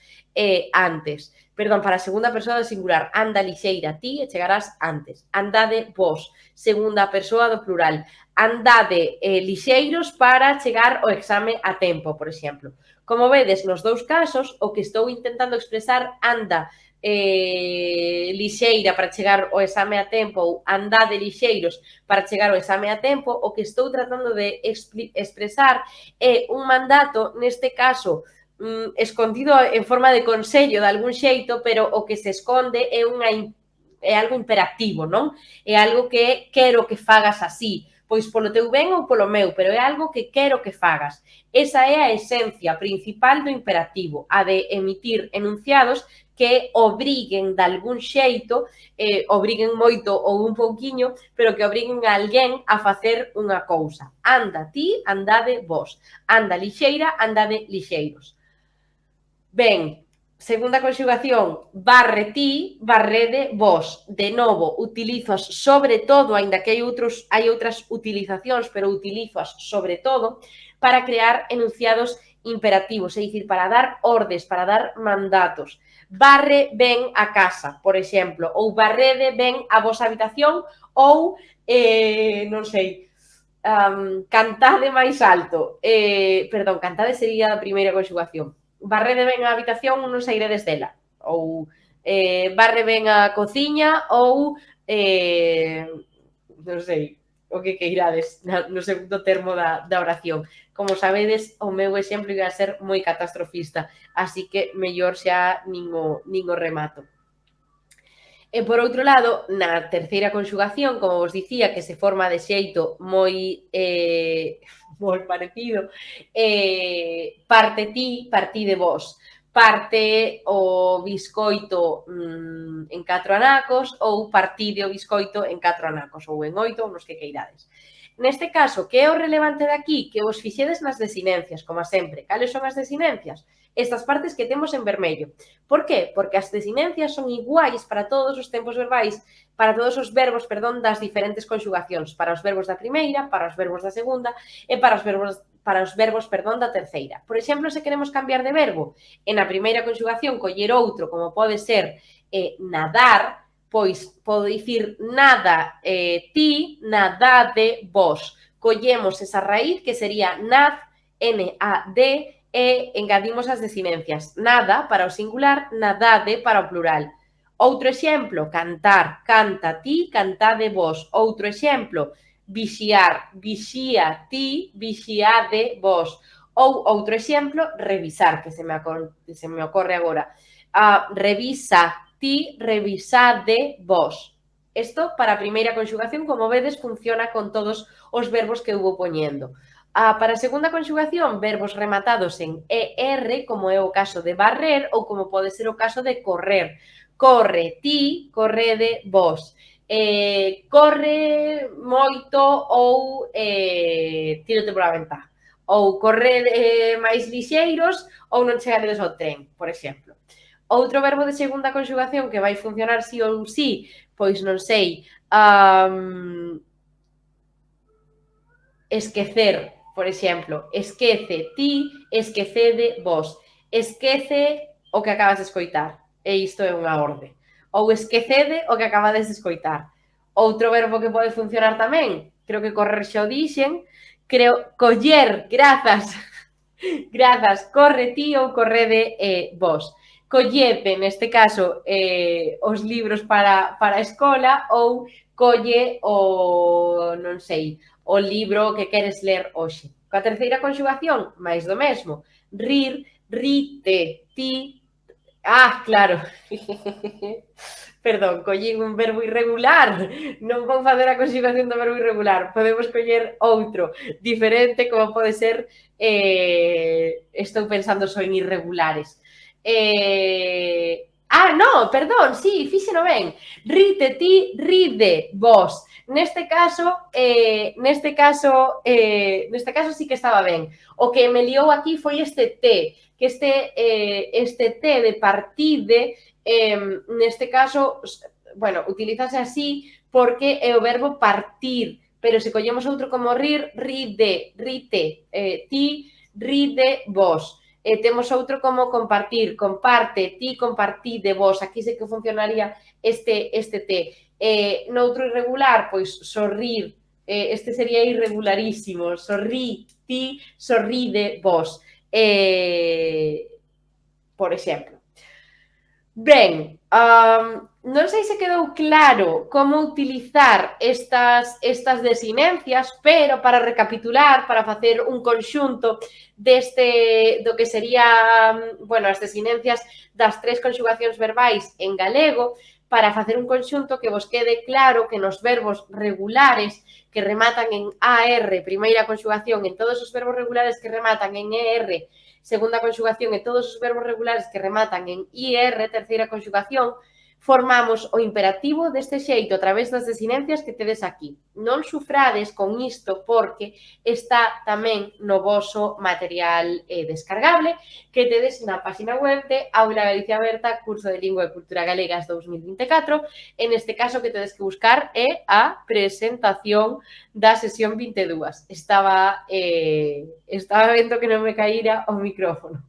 B: antes. Perdón, para a segunda persoa do singular, anda lixeira ti e chegarás antes. Andade vos, segunda persoa do plural. Andade lixeiros para chegar ao exame a tempo, por exemplo. Como vedes, nos dous casos, o que estou intentando expresar, anda lixeira para chegar ao exame a tempo ou andade lixeiros para chegar ao exame a tempo, o que estou tratando de expresar é un mandato, neste caso, escondido en forma de consello de algún xeito, pero o que se esconde é algo imperativo, non? É algo que quero que fagas así, pois polo teu ben ou polo meu, pero é algo que quero que fagas. Esa é a esencia principal do imperativo, a de emitir enunciados que obriguen de algún xeito, obriguen moito ou un pouquiño, pero que obriguen a alguén a facer unha cousa. Anda ti, andade vos. Anda lixeira, andade lixeiros. Ben, segunda conxugación, barre ti, barrede vos. De novo, utilizas sobre todo, aínda que hai outras utilizacións, pero utilizas sobre todo para crear enunciados imperativos, é dicir, para dar ordes, para dar mandatos. Barre ben a casa, por exemplo, ou barrede ben a vosa habitación, ou, non sei, cantade máis alto. Perdón, cantade sería a primeira conxugación. Barrede ben a habitación, non sairedes dela. Ou barre ben a cociña, ou non sei, o que queirades no segundo termo da oración. Como sabedes, o meu exemplo iba a ser moi catastrofista, así que mellor xa nin o remato. E por outro lado, na terceira conxugación, como vos dicía, que se forma de xeito moi parecido, parte ti, partide vos. Parte o biscoito en 4 anacos ou partide o biscoito en 4 anacos ou en 8 ou nos que queirades. Neste caso, que é o relevante de aquí? Que vos fixedes nas desinencias, como sempre. Cales son as desinencias? Estas partes que temos en vermello. Por qué? Porque as desinencias son iguais para todos os tempos verbais, para todos os verbos, das diferentes conxugacións, para os verbos da primeira, para os verbos da segunda e para os verbos da terceira. Por exemplo, se queremos cambiar de verbo, en a primeira conxugación coller outro, como pode ser nadar, pois podo dicir nada ti, nadade vos. Collemos esa raíz que sería nad, n-a-d, e engadimos as desinencias. Nada para o singular, nadade para o plural. Outro exemplo, cantar, canta ti, cantade vos. Outro exemplo, vixiar, vixía ti, vixiade vos. Ou outro exemplo, revisar, que se me ocorre agora. Revisa ti, revisade vos. Isto para a primeira conxugación, como vedes, funciona con todos os verbos que eu vou poñendo. Para a segunda conxugación, verbos rematados en ER, como é o caso de barrer ou como pode ser o caso de correr. Corre ti, correde vos. Corre moito ou tírote pola ventá. Ou correde máis lixeiros ou non chegaredes ao tren, por exemplo. Outro verbo de segunda conxugación que vai funcionar sí ou sí, pois non sei, esquecer, por exemplo, esquece ti, esquecede vos. Esquece o que acabas de escoitar, e isto é unha orde. Ou esquecede o que acabades de escoitar. Outro verbo que pode funcionar tamén, creo que correr xa o dixen, coller, grazas, corre ti ou correde vos. Collete, neste caso, os libros para a escola ou colle o, non sei, o libro que queres ler hoxe. Coa terceira conxugación, máis do mesmo. Rir, rite, ti... claro. Perdón, collín un verbo irregular. Non vou facer a conxugación do verbo irregular. Podemos coller outro diferente, como pode ser... estou pensando só en irregulares. no, perdón, sí, fíxeno ben. Rite ti, ride vos. Neste caso sí que estaba ben. O que me liou aquí foi este T, que este T de partide, neste caso, bueno, utilízase así porque é o verbo partir, pero se collemos outro como rir, ride, rite, ti, ride, vos. Temos outro como compartir, comparte, ti, compartide, vos. Aquí sí que funcionaría este T. Noutro irregular, pois sorrir, este sería irregularísimo, sorrí, ti, sorride, vos. Por exemplo. Ben, non sei se quedou claro como utilizar estas desinencias, pero para recapitular, para facer un conxunto do que sería, bueno, as desinencias das 3 conxugacións verbais en galego, para facer un conxunto que vos quede claro que nos verbos regulares que rematan en AR, primeira conxugación, en todos os verbos regulares que rematan en ER, segunda conxugación, e todos os verbos regulares que rematan en IR, terceira conxugación, formamos o imperativo deste xeito a través das desinencias que tedes aquí. Non sufrades con isto porque está tamén no voso material descargable que tedes na página web de Aula Galicia Aberta, curso de Lingua e Cultura Galegas 2024. En este caso que tedes que buscar é a presentación da sesión 22. Estaba vendo que non me caíra o micrófono.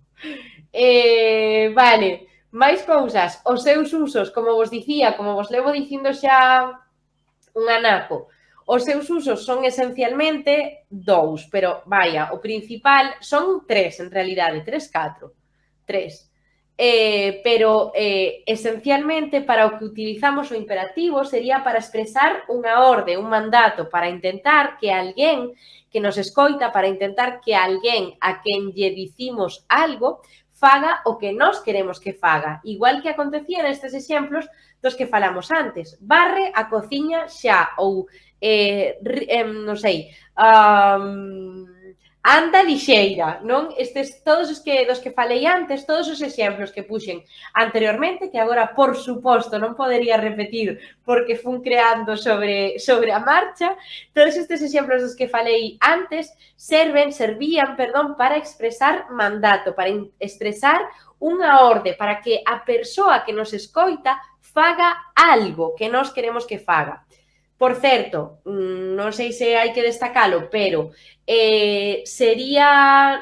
B: Vale. Máis cousas, os seus usos, como vos dicía, como vos levo dicindo xa un anaco, os seus usos son esencialmente 2, pero, vaya, o principal son 3, en realidade, 3. Pero, esencialmente, para o que utilizamos o imperativo sería para expresar unha orde, un mandato, para intentar que alguén que nos escoita, para intentar que alguén a quen lle dicimos algo, faga o que nós queremos que faga. Igual que acontecía nestes exemplos dos que falamos antes. Barre a cociña xa, ou, non sei, anda lixeira, non? Todos dos que falei antes, todos os exemplos que puxen anteriormente, que agora, por suposto, non podería repetir porque fun creando sobre a marcha, todos estes exemplos dos que falei antes servían, para expresar mandato, para expresar unha orde, para que a persoa que nos escoita faga algo que nós queremos que faga. Por certo, non sei se hai que destacalo, pero sería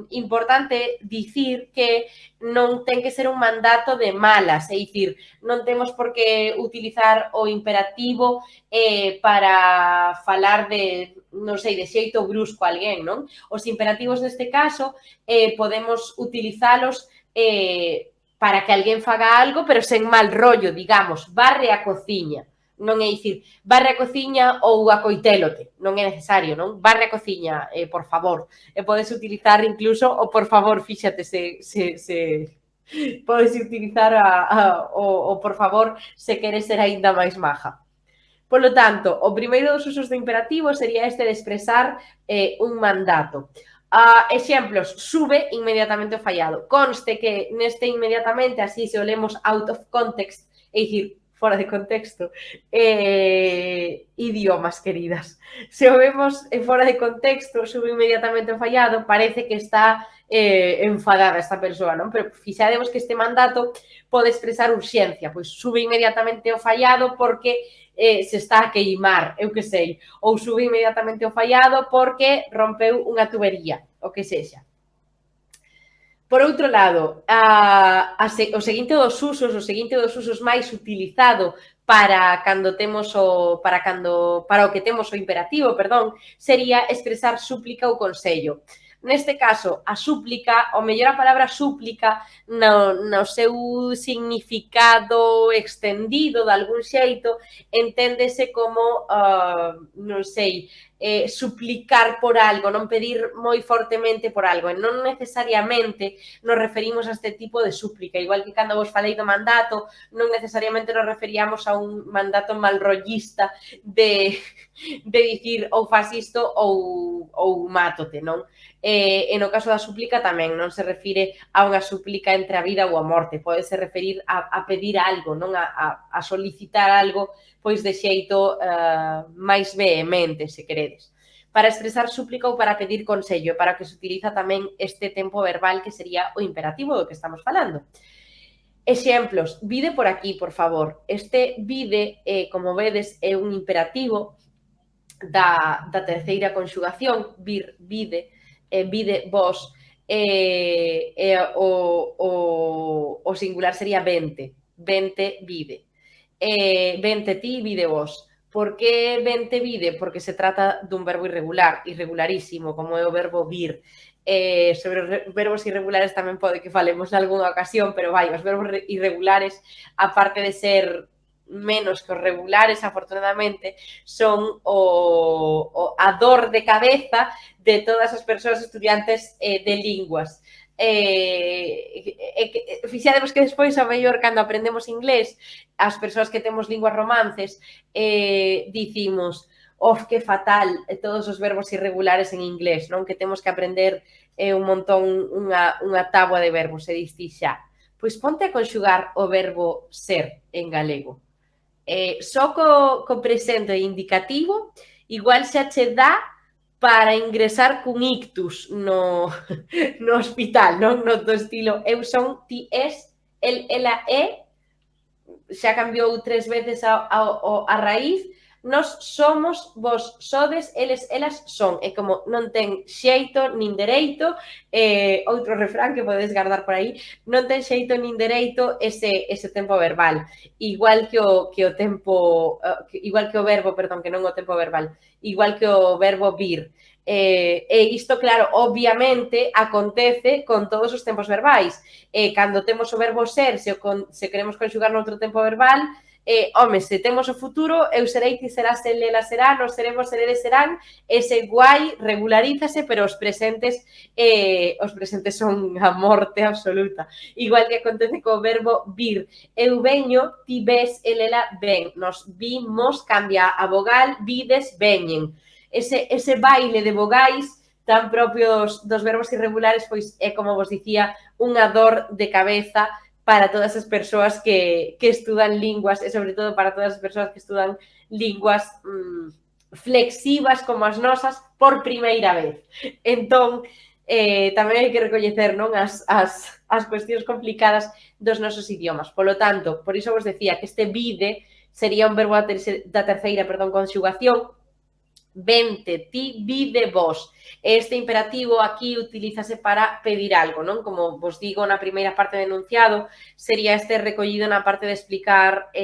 B: importante dicir que non ten que ser un mandato de malas, é dicir, non temos por que utilizar o imperativo para falar de, non sei, de xeito brusco a alguén, non? Os imperativos neste caso podemos utilizalos para que alguén faga algo, pero sen mal rollo, digamos, barre a cociña. Non é dicir, barre a cociña ou acoitélote, non é necesario, non? Barre a cociña, por favor. E podes utilizar incluso o por favor, fíxate, podes utilizar o por favor se queres ser aínda máis maja. Por lo tanto, o primeiro dos usos do imperativo sería este de expresar un mandato. Exemplos, sube inmediatamente o fallado. Conste que neste inmediatamente, así se o lemos out of context, é dicir, fora de contexto, idiomas, queridas. Se o vemos fora de contexto, sube inmediatamente o fallado, parece que está enfadada esta persoa, non? Pero fixademos que este mandato pode expresar urxencia, pois sube inmediatamente o fallado porque se está a queimar, eu que sei, ou sube inmediatamente o fallado porque rompeu unha tubería, o que sexa. Por outro lado, o seguinte dos usos máis utilizado para o que temos o imperativo, sería expresar súplica ou consello. Neste caso, a súplica, ou mellor a palabra súplica, no seu significado extendido de algún xeito, enténdese como, non sei, suplicar por algo, non pedir moi fortemente por algo, e non necesariamente nos referimos a este tipo de súplica, igual que cando vos falei do mandato, non necesariamente nos referíamos a un mandato malrollista de dicir ou faz isto ou mátote, non? E no caso da súplica tamén non se refire a unha súplica entre a vida ou a morte, pode se referir a pedir algo, non a solicitar algo pois de xeito máis vehemente, se queredes. Para expresar súplica ou para pedir consello, para que se utiliza tamén este tempo verbal que sería o imperativo do que estamos falando. Exemplos, vide por aquí, por favor. Este vide, como vedes, é un imperativo da terceira conxugación, vir, vide, vide vos, o singular sería vente, vente, vide. Vente ti, vide vos. Por que vente vide? Porque se trata dun verbo irregular, irregularísimo, como é o verbo vir. Sobre os verbos irregulares tamén pode que falemos nalgúna ocasión, pero vai, os verbos irregulares, aparte de ser menos que os regulares, afortunadamente, son a dor de cabeza de todas as persoas estudiantes de linguas. Fixadevos que despois, ao mellor, cando aprendemos inglés, as persoas que temos linguas romances, dicimos, que fatal, todos os verbos irregulares en inglés, non? Que temos que aprender un montón, unha táboa de verbos, e diste xa. Pois ponte a conxugar o verbo ser en galego. Só co presente indicativo, igual xa che dá para ingresar cun ictus no hospital, non? No do estilo, eu son, ti es, el, ela é, xa cambiou 3 veces a raíz, nós somos, vos sodes, eles, elas son. É como non ten xeito nin dereito, outro refrán que podedes guardar por aí, non ten xeito nin dereito ese tempo verbal. Igual que o tempo, igual que o verbo, perdón, que non o tempo verbal, igual que o verbo vir. E isto, claro, obviamente acontece con todos os tempos verbais. Cando temos o verbo ser, se queremos conxugar noutro tempo verbal, home, se temos o futuro, eu serei, ti serás, el, ela será, nos seremos, seredes, serán, ese guai regularízase, pero os presentes son a morte absoluta. Igual que acontece co verbo vir. Eu veño, ti ves, el, ela ven. Nos vimos, cambia a vogal, vides, veñen. Ese baile de vogais tan propio dos verbos irregulares, pois é, como vos dicía, unha dor de cabeza para todas as persoas que estudan linguas, e sobre todo para todas as persoas que estudan linguas flexivas como as nosas por primeira vez. Entón, tamén hai que recoñecer, non, as cuestións complicadas dos nosos idiomas. Polo tanto, por iso vos decía que este vide sería un verbo da terceira, conxugación, vente, ti, vide, vos. Este imperativo aquí utilízase para pedir algo, non? Como vos digo, na primeira parte do enunciado, sería este recollido na parte de explicar,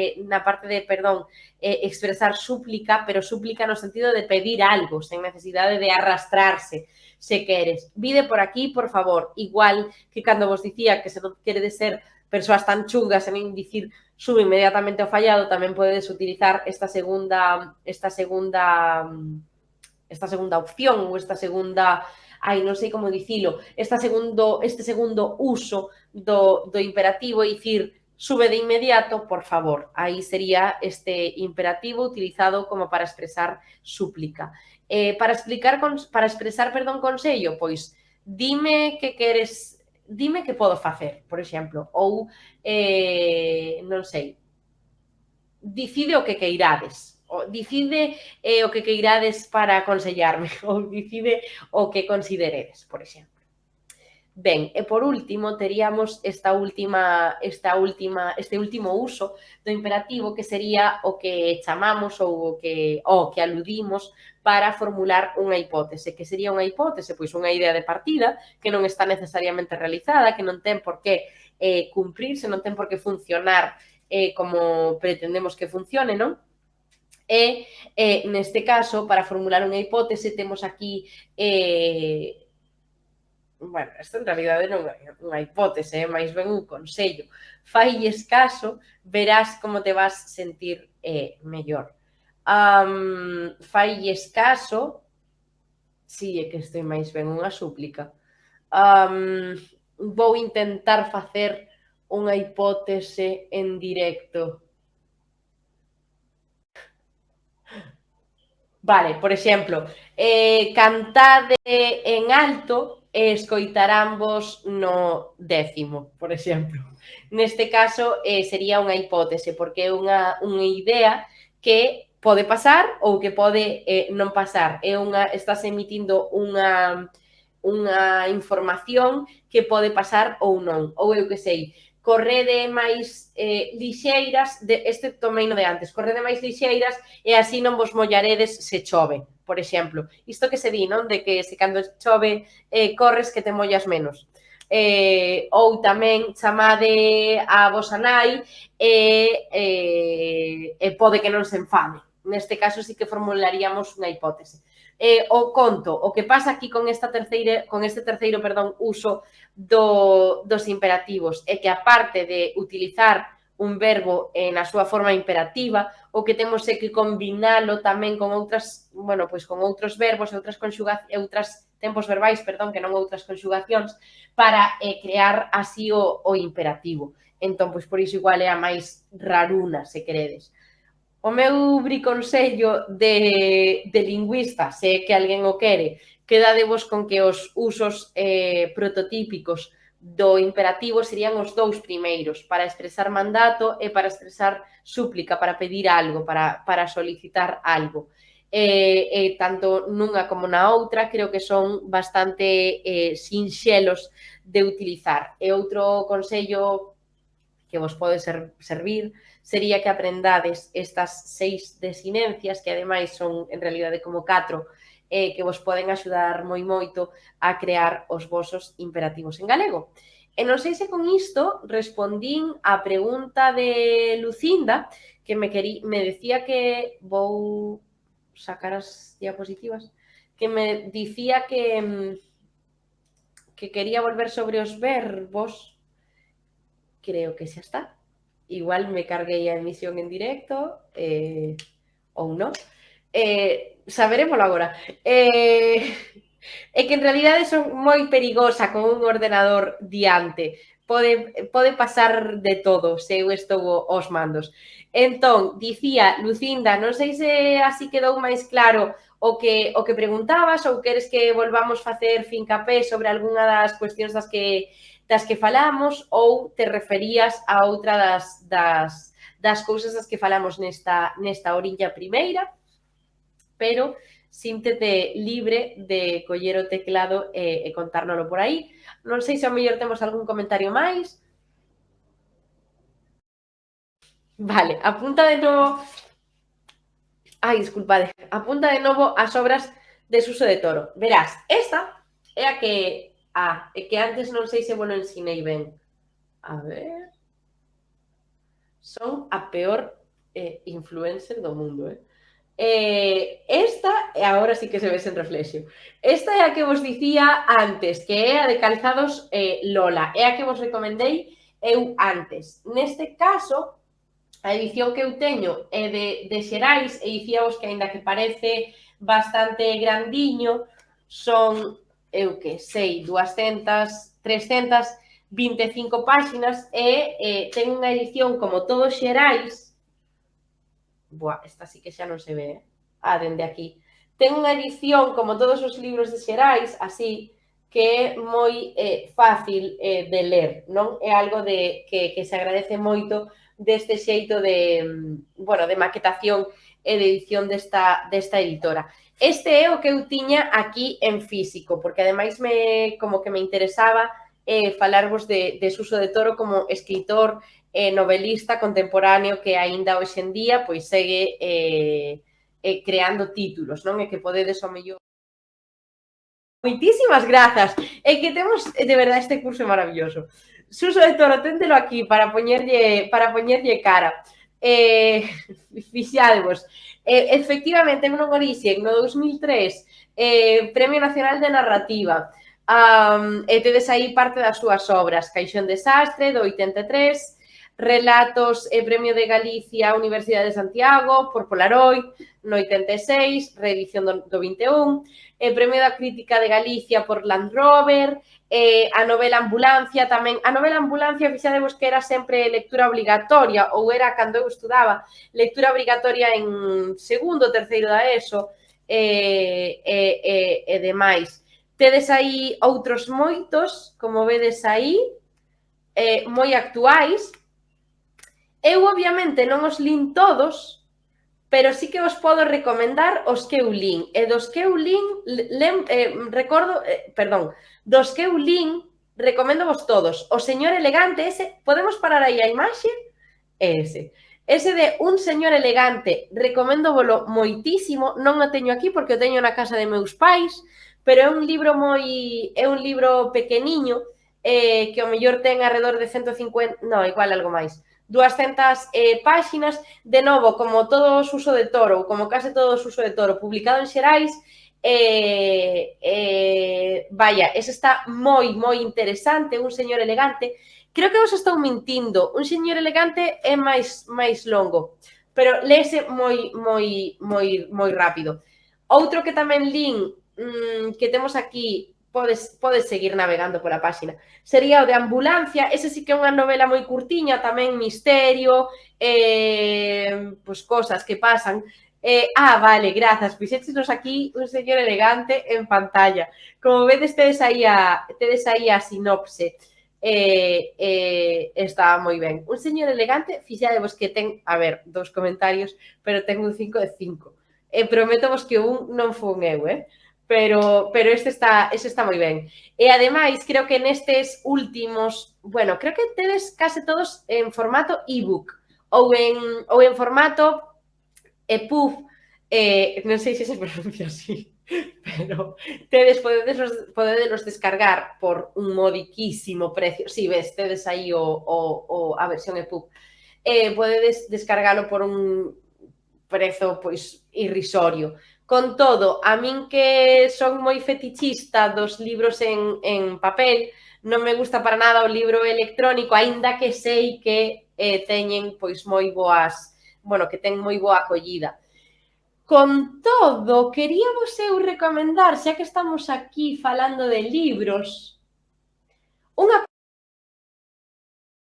B: expresar súplica, pero súplica no sentido de pedir algo, sen necesidade de arrastrarse, se queres. Vide por aquí, por favor. Igual que cando vos dicía que se non queredes ser persoas tan chungas e non dicir sube inmediatamente ao fallado, tamén podedes utilizar esta segunda opción ou esta segunda, non sei como dicilo, este segundo uso do imperativo e dicir sube de inmediato, por favor. Aí sería este imperativo utilizado como para expresar súplica. Para expresar consello, pois dime que queres, dime que podo facer, por exemplo, ou non sei, dicide o que queirades, dicide o que queirades para aconsellarme, ou dicide o que consideredes, por exemplo. Ben, e por último, teríamos este último uso do imperativo, que sería o que chamamos ou o que aludimos para formular unha hipótese. Que sería unha hipótese? Pois unha idea de partida que non está necesariamente realizada, que non ten por que cumprirse, non ten por que funcionar como pretendemos que funcione, non? E neste caso, para formular unha hipótese, temos aquí bueno, isto en realidade non é unha hipótese, é máis ben un consello. Failles caso, verás como te vas sentir mellor. Failles caso, si é que estou máis ben unha súplica. Vou intentar facer unha hipótese en directo. Vale, por exemplo, cantade en alto e escoitarambos no 10º, por exemplo. Neste caso, sería unha hipótese, porque é unha idea que pode pasar ou que pode non pasar. Estás emitindo unha información que pode pasar ou non. Ou eu que sei, correde máis lixeiras, este tomeino de antes, correde máis lixeiras e así non vos mollaredes se chove, por exemplo. Isto que se di, non? De que se cando chove corres que te mollas menos. Ou tamén chamade a vosa nai e pode que non se enfade. Neste caso sí que formularíamos unha hipótese. O conto, o que pasa aquí con este terceiro uso dos imperativos é que aparte de utilizar un verbo na súa forma imperativa, o que temos é que combinalo tamén con outras, bueno, pois con outros verbos e outros tempos verbais, perdón, que non outras conxugacións, para crear así o imperativo. Entón, pois por iso igual é a máis raruna, se queredes. O meu briconsello de lingüista, se é que alguén o quere, quedadevos con que os usos prototípicos do imperativo serían os dous primeiros, para expresar mandato e para expresar súplica, para pedir algo, para solicitar algo. Tanto nunha como na outra, creo que son bastante sinxelos de utilizar. E outro consello que vos pode servir sería que aprendades estas 6 desinencias, que ademais son en realidade como 4, que vos poden axudar moi moito a crear os vosos imperativos en galego. E non sei se con isto respondín a pregunta de Lucinda, que me decía que vou sacar as diapositivas, que me dicía que quería volver sobre os verbos. Creo que xa está. Igual me carguei a emisión en directo ou non. Saberemoslo agora. É que en realidade son moi perigosa con un ordenador diante. Pode pasar de todo se eu estou aos mandos. Entón, dicía Lucinda, non sei se así quedou máis claro o que preguntabas ou queres que volvamos facer fincapé sobre algunha das cuestións das que falamos ou te referías a outra das cousas das que falamos nesta orilla primeira, pero síntete libre de coller o teclado e contárnolo por aí. Non sei se ao mellor temos algún comentario máis. Vale, apunta de novo... Ai, desculpade. Apunta de novo as obras de Suso de Toro. Verás, esta é a que... é que antes non sei se vos lo ensinei ben. A ver... Son a peor influencer do mundo, Esta, e agora sí que se ve sen reflexio, esta é a que vos dicía antes, que é a de calzados Lola, é a que vos recomendei eu antes. Neste caso, a edición que eu teño é de Xerais, e dicíamos que, aínda que parece bastante grandiño, son, eu que sei, 200, 325 páxinas, e ten unha edición como todo Xerais. Buah, esta sí que xa non se ve, dende aquí. Ten unha edición como todos os libros de Xerais, así, que é moi fácil de ler, non? É algo que se agradece moito deste xeito de maquetación e de edición desta editora. Este é o que eu tiña aquí en físico, porque ademais como que me interesaba falarvos de Suso de Toro como escritor novelista contemporáneo que aínda hoxe en día pois segue creando títulos, non? E que podedes ao mellor... Moitísimas grazas! É que temos, de verdade, este curso é maravilloso. Suso de Toro, téntelo aquí para poñerlle cara. Fixadevos. Efectivamente, en non orixen, no 2003, Premio Nacional de Narrativa. E tedes aí parte das súas obras. Caixón Desastre, do 83, Relatos e Premio de Galicia Universidade de Santiago por Polaroid no 86, reedición do 21, Premio da Crítica de Galicia por Land Rover, a novela Ambulancia tamén. A novela Ambulancia, fixadevos que era sempre lectura obligatoria, ou era cando eu estudaba, lectura obligatoria en segundo, terceiro da ESO, e demais. Tedes aí outros moitos, como vedes aí, moi actuais. Eu, obviamente, non os lin todos, pero sí que vos podo recomendar os que eu lin. E dos que eu lin, dos que eu lin, recomendo vos todos. O Señor Elegante, ese, podemos parar aí a imaxe? Ese. Ese de Un Señor Elegante, recomendo volo moitísimo, non o teño aquí porque o teño na casa de meus pais, pero é un libro pequeniño, que ao mellor ten alrededor de 150, non, igual algo máis, 200 páxinas, de novo, como todo o Suso de Toro, ou como case todo o Suso de Toro, publicado en Xerais, vaya, ese está moi interesante, Un Señor Elegante. Creo que vos estou mintindo, Un Señor Elegante é máis longo, pero léese moi rápido. Outro que tamén lin, que temos aquí, podes seguir navegando pola páxina, sería o de Ambulancia. Ese sí que é unha novela moi curtiña, tamén misterio, pois cosas que pasan. Vale, grazas, fixéchenos aquí Un Señor Elegante en pantalla. Como vedes, tedes aí a sinopse. Estaba moi ben. Un Señor Elegante, fixadevos que ten, a ver, 2 comentarios, pero ten un 5 de 5. Prometovos que un non fun eu, pero ese está moi ben. E ademais, creo que nestes últimos, bueno, creo que tedes case todos en formato ebook ou en formato EPUB, non sei se se pronuncia así, pero podedelos descargar por un modiquísimo precio. Si, ves, tedes aí a versión EPUB. Podedes descargalo por un prezo, pois, irrisorio. Con todo, a min que son moi fetichista dos libros en papel, non me gusta para nada o libro electrónico, aínda que sei que teñen pois moi boas, bueno, que ten moi boa acollida. Con todo, queríamos eu recomendar, xa que estamos aquí falando de libros,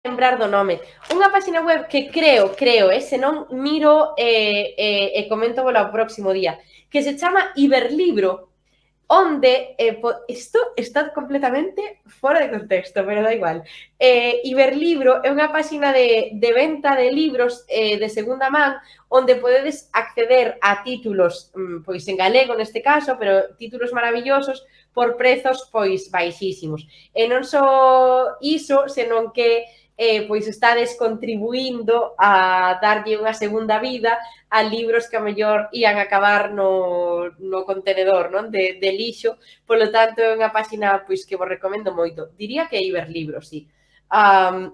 B: lembrar do nome, unha página web que creo, se non miro e comento o próximo día, que se chama Iberlibro, onde, isto está completamente fora de contexto, pero da igual. Iberlibro é unha página de venta de libros de segunda man, onde podedes acceder a títulos, pois en galego neste caso, pero títulos maravillosos por prezos pois baixísimos. E non só iso, senón que pois estades contribuindo a darlle unha segunda vida a libros que a mellor ían acabar no contenedor, non? De lixo. Polo tanto, é unha página pois que vos recomendo moito. Diría que é Iberlibro, sí.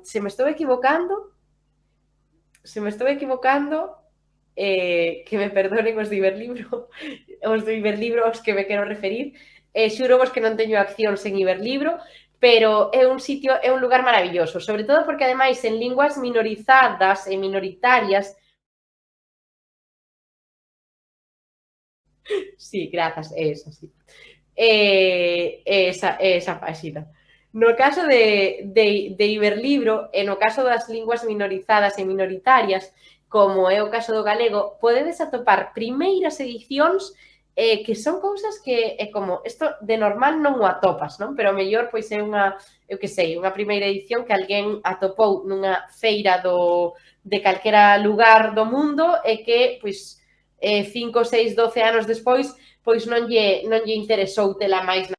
B: Se me estou equivocando, que me perdonen os de Iberlibro, aos que me quero referir. Xuro vos que non teño accións en Iberlibro, pero é un sitio, é un lugar maravilloso, sobre todo porque, ademais, en linguas minorizadas e minoritarias. Sí, grazas, é esa, sí. Esa páxina. No caso de Iberlibro, e no caso das linguas minorizadas e minoritarias, como é o caso do galego, podedes atopar primeiras edicións que son cousas que é como, isto de normal non o atopas, non? Pero mellor, pois é unha, eu que sei, unha primeira edición que alguén atopou nunha feira de calquera lugar do mundo e que, pois, 5, 6, 12 anos despois, pois non lle interesou tela máis na.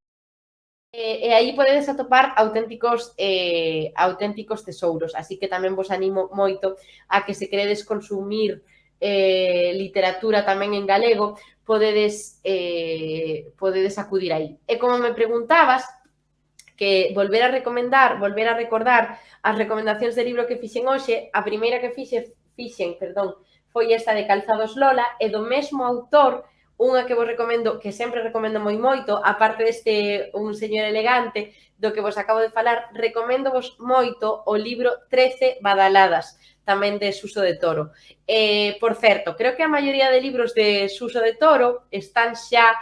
B: E aí podedes atopar auténticos tesouros, así que tamén vos animo moito a que se queredes consumir literatura tamén en galego, podedes acudir aí. E como me preguntabas, que volver a recordar as recomendacións de libro que fixen hoxe, a primeira que fixen, foi esta de Calzados Lola, e do mesmo autor Unha que vos recomendo, que sempre recomendo moito, aparte deste Un señor elegante, do que vos acabo de falar, recomendo vos moito o libro 13 badaladas, tamén de Suso de Toro. Por certo, creo que a maioría de libros de Suso de Toro están xa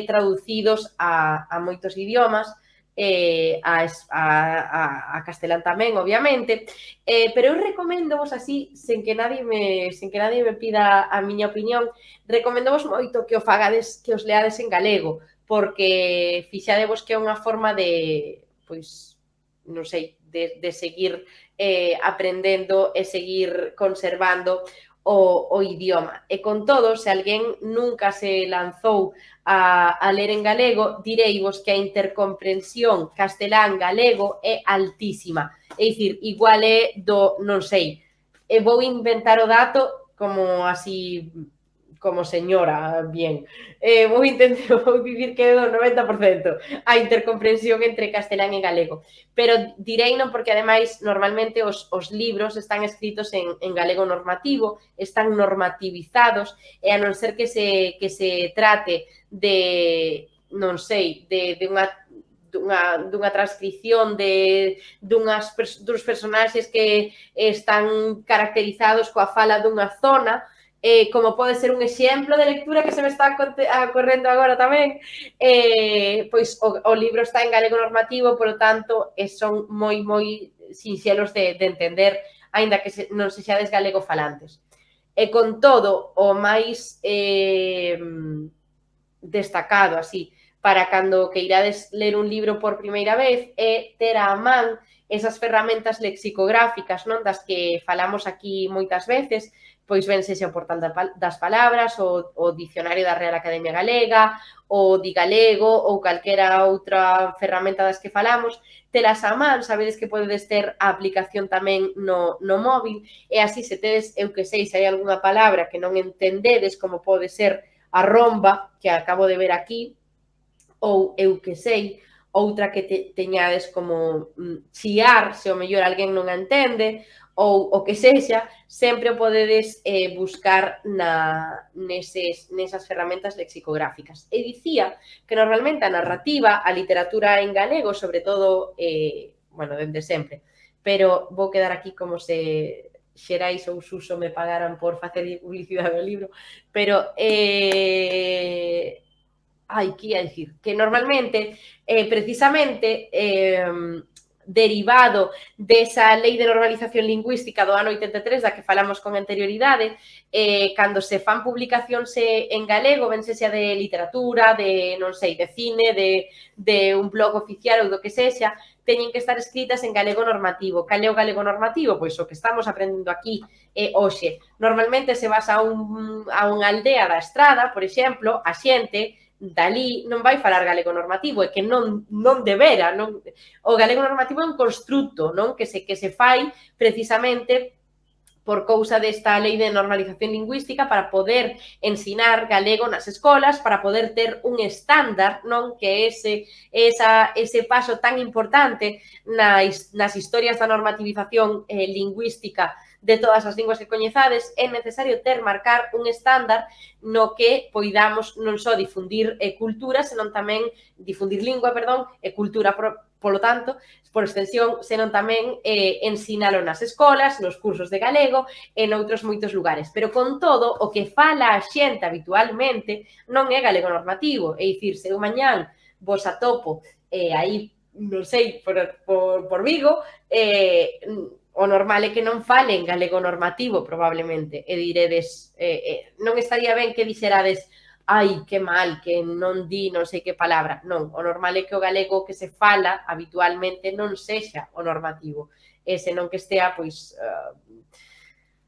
B: traducidos a moitos idiomas, a castelán tamén, obviamente, pero eu recomendo vos así, sen que nadie me pida a miña opinión, recomendo vos moito que o fagades, que os leades en galego, porque fixadevos que é unha forma de, pois, non sei, de seguir aprendendo e seguir conservando o idioma. E con todo, se alguén nunca se lanzou a ler en galego, direivos que a intercomprensión castelán-galego é altísima. É dicir, igual é do, non sei, vou inventar o dato como así, como señora, bien. Vou dicir que é do 90% a intercomprensión entre castelán e galego. Pero direi non porque, ademais, normalmente os libros están escritos en galego normativo, están normativizados, e a non ser que se trate de, non sei, de dunha transcripción duns personaxes que están caracterizados coa fala dunha zona, como pode ser un exemplo de lectura que se me está correndo agora tamén, pois o libro está en galego normativo, polo tanto, son moi sinxelos de entender, aínda que non sexades galego falantes. E con todo, o máis destacado, así, para cando queirades ler un libro por primeira vez, é ter á man esas ferramentas lexicográficas, non, das que falamos aquí moitas veces, pois ben sexa o Portal das Palabras, o Dicionario da Real Academia Galega, o Digalego ou calquera outra ferramenta das que falamos, telas á man, sabedes que podedes ter a aplicación tamén no móvil, e así se tedes, eu que sei, se hai algunha palabra que non entendedes, como pode ser a romba, que acabo de ver aquí, ou eu que sei, outra que teñades como chiar, se o mellor alguén non a entende, ou o que sexa, sempre o podedes buscar nesas ferramentas lexicográficas. E dicía que normalmente a narrativa, a literatura en galego, sobre todo, bueno, dende sempre, pero vou quedar aquí como se Xerais ou Suso me pagaran por facer publicidade do libro, pero que ia dicir, que normalmente, precisamente, derivado desa lei de normalización lingüística do ano 83, da que falamos con anterioridade, cando se fan publicacións en galego, ben sexa de literatura, de, non sei, de cine, de un blog oficial ou do que sexa, teñen que estar escritas en galego normativo. Cal é o galego normativo? Pois o que estamos aprendendo aquí hoxe. Normalmente se vas a unha aldea da estrada, por exemplo, a xente dali non vai falar galego normativo, é que non debera, non. O galego normativo é un construto, non, que se fai precisamente por cousa desta lei de normalización lingüística para poder ensinar galego nas escolas, para poder ter un estándar, non, que ese paso tan importante nas historias da normativización lingüística de todas as linguas que coñezades, é necesario marcar un estándar no que poidamos non só difundir cultura, senón tamén difundir lingua, e cultura, polo tanto, por extensión, senón tamén ensinalo nas escolas, nos cursos de galego e noutros moitos lugares. Pero, con todo, o que fala a xente habitualmente non é galego normativo. É dicir, se eu mañán vos atopo aí, non sei, por Vigo, o normal é que non falen galego normativo, probablemente, e diredes, non estaría ben que dixerades ai, que mal, que non di non sei que palabra. Non, o normal é que o galego que se fala habitualmente non sexa o normativo, senón que estea, pois,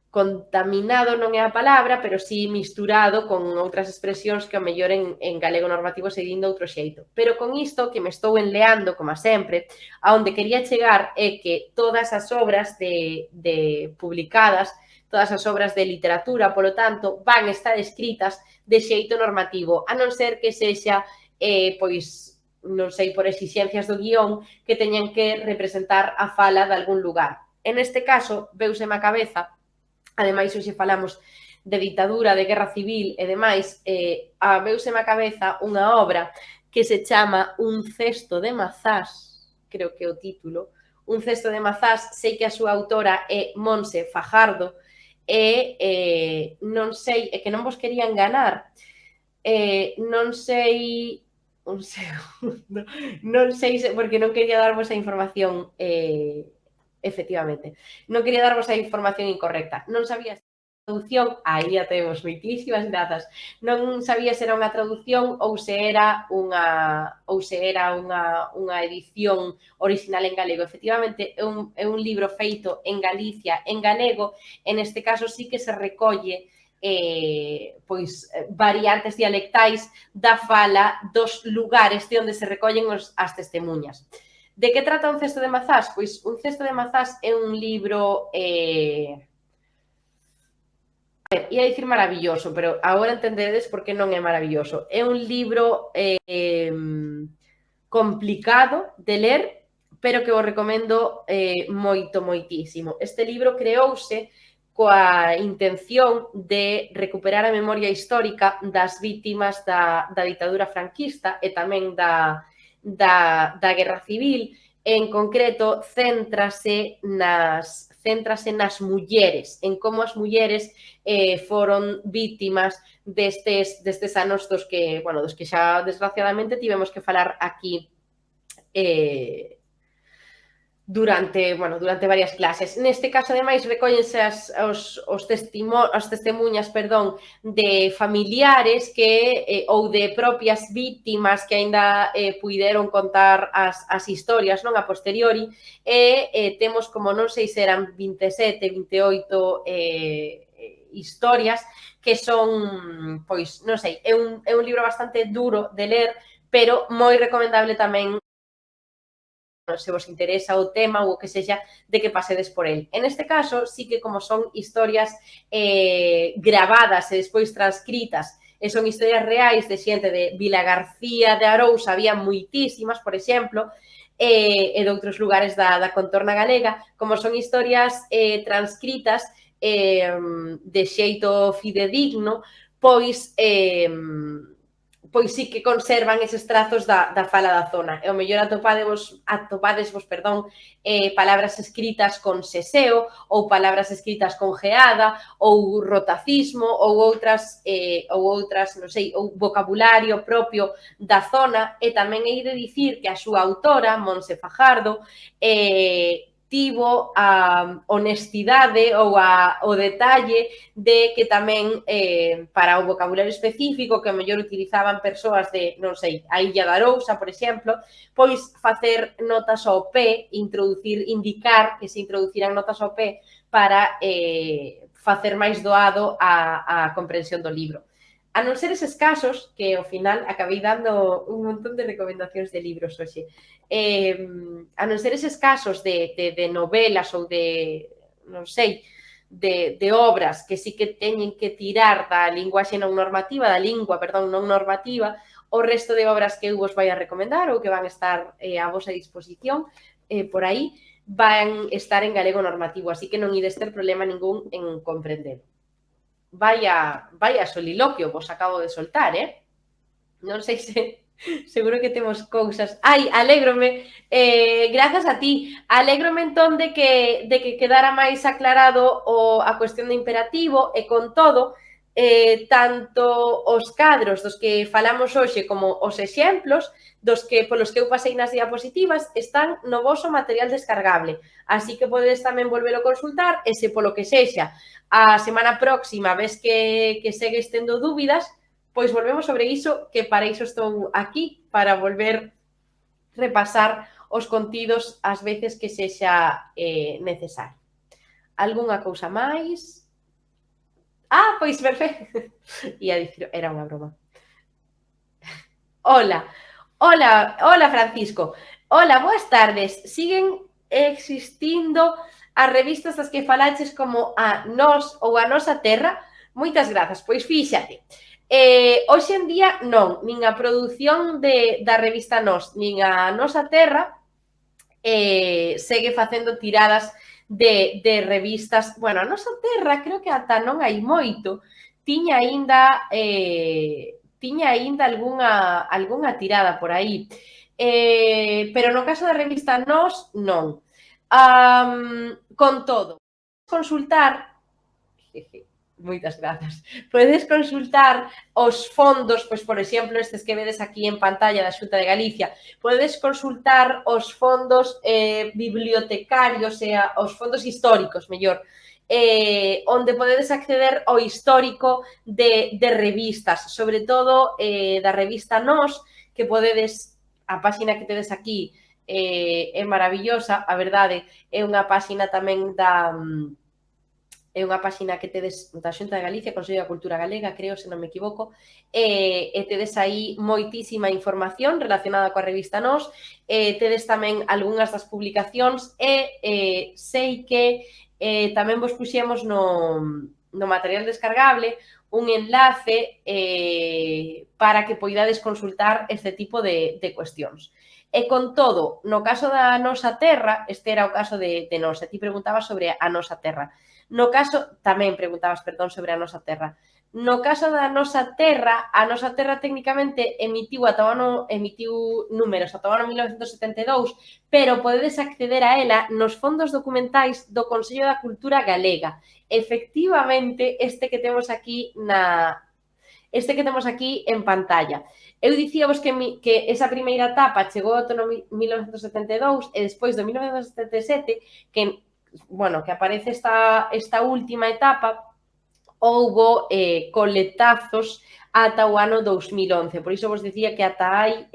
B: contaminado non é a palabra, pero sí misturado con outras expresións que ao mellor en galego normativo se din de outro xeito. Pero con isto, que me estou enleando, como sempre, a onde quería chegar é que todas as obras publicadas, todas as obras de literatura, polo tanto, van estar escritas de xeito normativo, a non ser que sexa, pois, non sei, por exixencias do guión, que teñan que representar a fala de algún lugar. En este caso, veuseme a cabeza, ademais, hoxe falamos de ditadura, de guerra civil e demais, veuseme a cabeza unha obra que se chama Un cesto de mazás, creo que é o título, Un cesto de mazás, sei que a súa autora é Montse Fajardo, e non sei, é que non vos quería enganar, non sei, un segundo, non sei, porque non quería darvos a información, efectivamente, non quería darvos a información incorrecta, non sabía se traducción, aí a temos moitísimas grazas, non sabía se era unha traducción ou se era unha edición original en galego. Efectivamente, é un libro feito en Galicia, en galego, e neste caso sí que se recolle pois variantes dialectais da fala dos lugares de onde se recollen as testemunhas. De que trata Un cesto de mazás? Pois Un cesto de mazás é un libro ia dicir maravilloso, pero agora entendedes por que non é maravilloso. É un libro complicado de ler, pero que vos recomendo moitísimo. Este libro creouse coa intención de recuperar a memoria histórica das vítimas da ditadura franquista e tamén da guerra civil. En concreto, céntrase nas mulleres, en como as mulleres foron vítimas destes anos dos que xa desgraciadamente tivemos que falar aquí durante varias clases. Neste caso, ademais, recóllense as testemunhas de familiares ou de propias vítimas que aínda puideron contar as historias non a posteriori, e temos, como non sei se eran 27, 28 historias que son, pois, non sei, é un libro bastante duro de ler, pero moi recomendable tamén se vos interesa o tema ou o que sexa, de que pasedes por el. En este caso, sí que como son historias gravadas e despois transcritas, e son historias reais de xente de Vilagarcía de Arousa, había moitísimas, por exemplo, e de outros lugares da contorna galega, como son historias transcritas de xeito fidedigno, pois sí que conservan eses trazos da fala da zona. E o mellor atopadesvos palabras escritas con seseo ou palabras escritas con geada ou rotacismo ou outras, non sei, ou vocabulario propio da zona. E tamén hei de dicir que a súa autora, Montse Fajardo, tivo a honestidade ou o detalle de que tamén para o vocabulario específico que a mellor utilizaban persoas de, non sei, a Illa de Arousa, por exemplo, pois facer notas ao pé, indicar que se introduciran notas ao pé para facer máis doado a comprensión do libro. A non ser eses casos, que ao final acabei dando un montón de recomendacións de libros hoxe, a non ser eses casos de novelas ou de, non sei, de obras que sí que teñen que tirar da linguaxe non normativa, non normativa, o resto de obras que eu vos vai a recomendar ou que van estar a vosa disposición por aí, van estar en galego normativo, así que non ides ter problema ningún en comprender. Vaya soliloquio vos acabo de soltar, non sei se... Seguro que temos cousas... Ai, alégrome, grazas a ti, alégrome entón de que quedara máis aclarado a cuestión do imperativo e con todo, tanto os cadros dos que falamos hoxe como os exemplos polos que eu pasei nas diapositivas están no voso material descargable, así que podedes tamén volvelo a consultar e se polo que sexa a semana próxima ves que segues tendo dúbidas, pois volvemos sobre iso, que para iso estou aquí, para volver repasar os contidos ás veces que sexa necesario. Algúnha cousa máis? Pois perfecto. Ia dicir, era unha broma. Hola Francisco. Hola, boas tardes. Siguen existindo as revistas das que falaches como a Nós ou a Nosa Terra? Moitas grazas. Pois fíxate. Hoxe en día non, nin a produción da revista Nós, nin a Nosa Terra segue facendo tiradas de revistas. Bueno, a Nosa Terra creo que ata non hai moito, tiña aínda algunha tirada por aí. Pero no caso da revista Nós, non. Con todo, consultar moitas grazas. Podedes consultar os fondos, pois, por exemplo, estes que vedes aquí en pantalla da Xunta de Galicia. Podedes consultar os fondos bibliotecarios, os fondos históricos, mellor, onde podedes acceder ao histórico de revistas, sobre todo da revista Nós, que podedes, a páxina que tedes aquí é maravillosa, a verdade, é unha páxina tamén é unha páxina que tedes da Xunta de Galicia, Consello da Cultura Galega, creo, se non me equivoco, e tedes aí moitísima información relacionada coa revista Nós, tedes tamén algunhas das publicacións e sei que tamén vos puxemos no material descargable un enlace para que poidades consultar este tipo de cuestións. E con todo, no caso da Nosa Terra, este era o caso de Nós, e ti preguntabas sobre a Nosa Terra. No caso, tamén preguntabas, perdón, sobre a Nosa Terra. No caso da Nosa Terra, a Nosa Terra técnicamente emitiu números ata o ano 1972, pero podedes acceder a ela nos fondos documentais do Consello da Cultura Galega. Efectivamente, este que temos aquí en pantalla. Eu dicíavos que esa primeira etapa chegou ata o 1972 e despois do 1977 que aparece esta última etapa, houbo coletazos ata o ano 2011. Por iso vos dicía que ata hai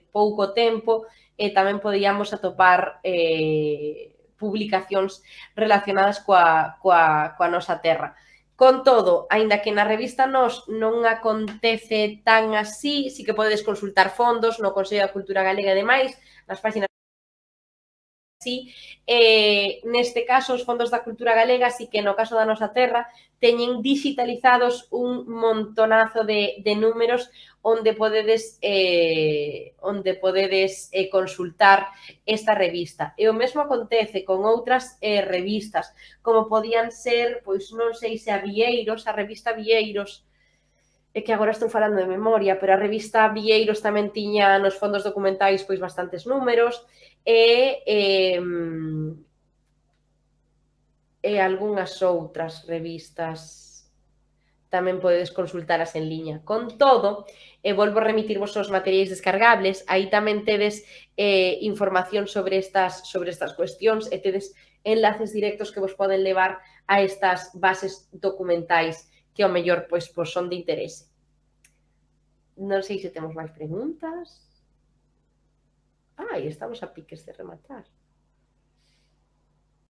B: pouco tempo tamén podíamos atopar publicacións relacionadas coa Nosa Terra. Con todo, aínda que na revista Nós non acontece tan así, sí que podedes consultar fondos no Consello da Cultura Galega e demais, nas páxinas así. Neste caso, os fondos da cultura galega, así que no caso da Nosa Terra, teñen digitalizados un montonazo de números onde podedes consultar esta revista. E o mesmo acontece con outras revistas, como podían ser, pois non sei se a revista Vieiros, é que agora estou falando de memoria, pero a revista Vieiros tamén tiña nos fondos documentais pois bastantes números e algunhas outras revistas tamén podedes consultaras en liña. Con todo, volvo a remitirvos os materiais descargables, aí tamén tedes información sobre estas cuestións e tedes enlaces directos que vos poden levar a estas bases documentais que ao mellor pois son de interese. Non sei se temos máis preguntas. Estamos a piques de rematar.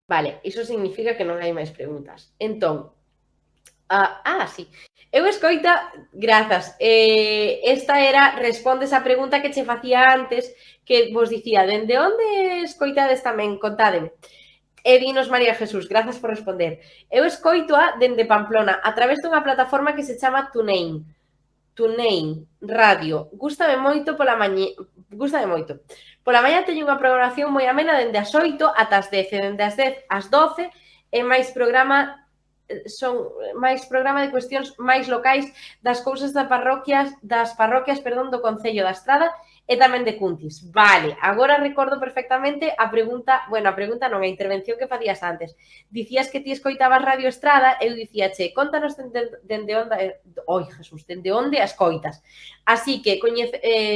B: Vale, iso significa que non hai máis preguntas. Entón, sí. Eu escoita, grazas, esta era, respondes a pregunta que che facía antes, que vos dicía, dende onde escoitades tamén? Contádeme. E dinos María Jesús, grazas por responder. Eu escoitoa dende Pamplona, a través dunha plataforma que se chama TuneIn Radio. Gústame moito pola mañá. Pola mañá teño unha programación moi amena dende as 8 ata as 10, dende as 10 ás 12 e máis programa de cuestións máis locais das cousas das parroquias, do Concello da Estrada e tamén de Cuntis. Vale, agora recordo perfectamente a pregunta non, a intervención que facías antes. Dicías que ti escoitabas Radio Estrada, eu dicíache, contanos dende onde a escoitas. Así que,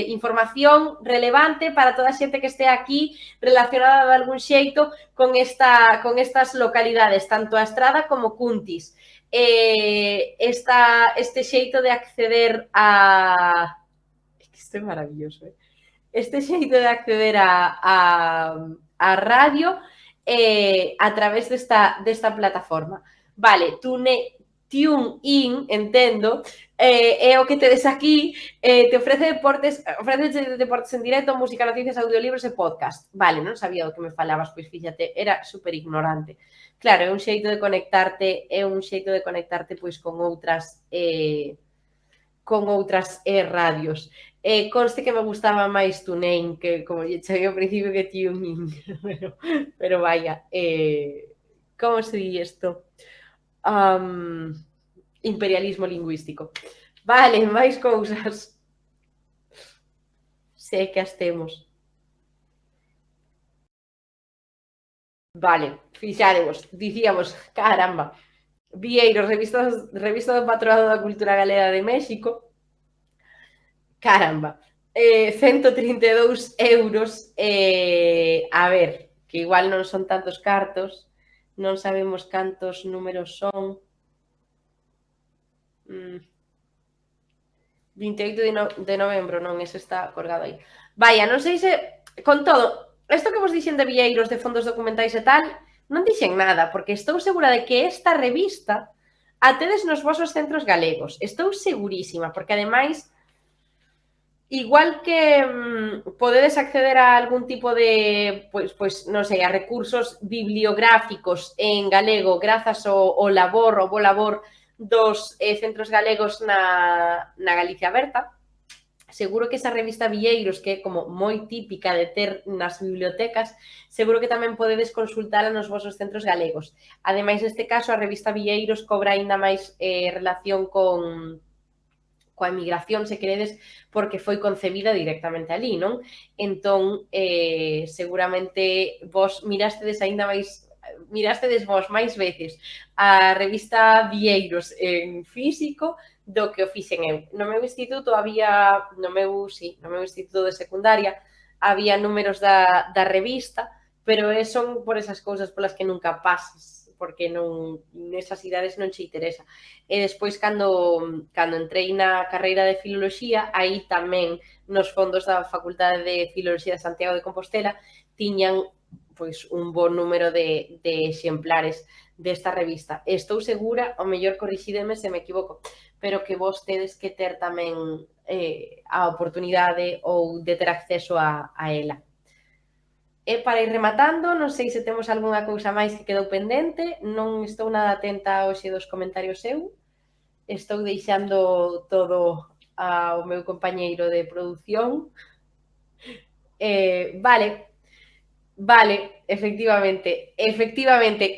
B: información relevante para toda a xente que este aquí relacionada de algún xeito con estas localidades, tanto a Estrada como Cuntis. Este xeito de acceder a... Isto é maravilloso, este xeito de acceder a radio a través desta plataforma. Vale, TuneIn, entendo, é o que tedes aquí, te ofrece deportes en directo, música, noticias, audiolibros e podcast. Vale, non sabía do que me falabas, pois fíxate, era super ignorante. Claro, é un xeito de conectarte pois con outras radios. Conste que me gustaba máis TuneIn, que como lle chamei ao principio que TuneIn, pero vaya, como se di isto? Imperialismo lingüístico. Vale, máis cousas. Sei que as temos. Vale, fixadevos, dicíamos, caramba, Vieiros, revista do Patronato da Cultura Galega de México, caramba, 132 euros, a ver, que igual non son tantos cartos, non sabemos cantos números son, 28 de novembro, non, ese está colgado aí. Vaya, non sei se, con todo, isto que vos dixen de Vieiros, de fondos documentais e tal, non dixen nada, porque estou segura de que esta revista a tedes nos vosos centros galegos. Estou segurísima, porque ademais, igual que podedes acceder a algún tipo de, pois non sei, a recursos bibliográficos en galego grazas ao labor, ao bo labor dos centros galegos na Galicia Aberta, seguro que esa revista Vieiros, que é como moi típica de ter nas bibliotecas, seguro que tamén podedes consultala nos vosos centros galegos. Ademais, neste caso, a revista Vieiros cobra aínda máis relación coa emigración, se queredes, porque foi concebida directamente ali, non? Entón, seguramente vos mirastedes vos máis veces a revista Vieiros en físico do que o fixen eu. No meu instituto había, no meu instituto de secundaria, había números da revista, pero son por esas cousas polas que nunca pasas, porque non nesas idades non che interesa. E despois, cando entrei na carreira de Filoloxía, aí tamén nos fondos da Facultade de Filoloxía de Santiago de Compostela tiñan pois un bon número de exemplares desta revista. Estou segura, o mellor corrixídeme se me equivoco, pero que vos tedes que ter tamén a oportunidade ou de ter acceso a ela. E para ir rematando, non sei se temos algunha cousa máis que quedou pendente, non estou nada atenta hoxe dos comentarios eu, estou deixando todo ao meu compañeiro de produción. Vale, efectivamente,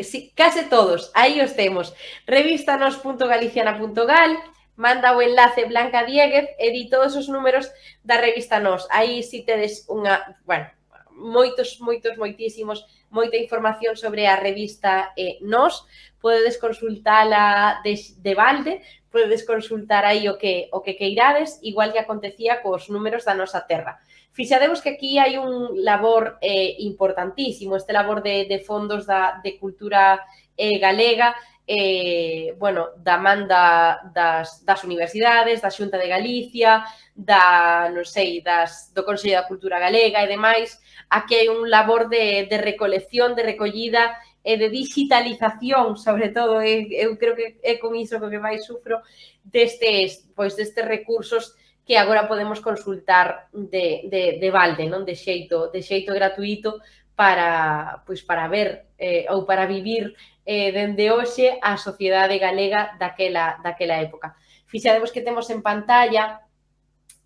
B: sí, case todos, aí os temos. Revistanos.galiciana.gal, manda o enlace Blanca Dieguez e di todos os números da revista Nos. Aí si tedes unha, bueno, moitísimos, moita información sobre a revista Nos. Podedes consultala de balde, podedes consultar aí o que queirades, igual que acontecía cos números da nosa terra. Fixadevos que aquí hai un labor importantísimo, este labor de fondos de cultura galega, bueno, da man das universidades, da Xunta de Galicia, non sei, do Consello da Cultura Galega e demais. Aquí hai un labor de recolección, de recollida e de digitalización, sobre todo, eu creo que é con iso que máis sufro, destes recursos que agora podemos consultar de balde, non? De xeito gratuito para ver ou para vivir dende hoxe a sociedade galega daquela época. Fixadevos que temos en pantalla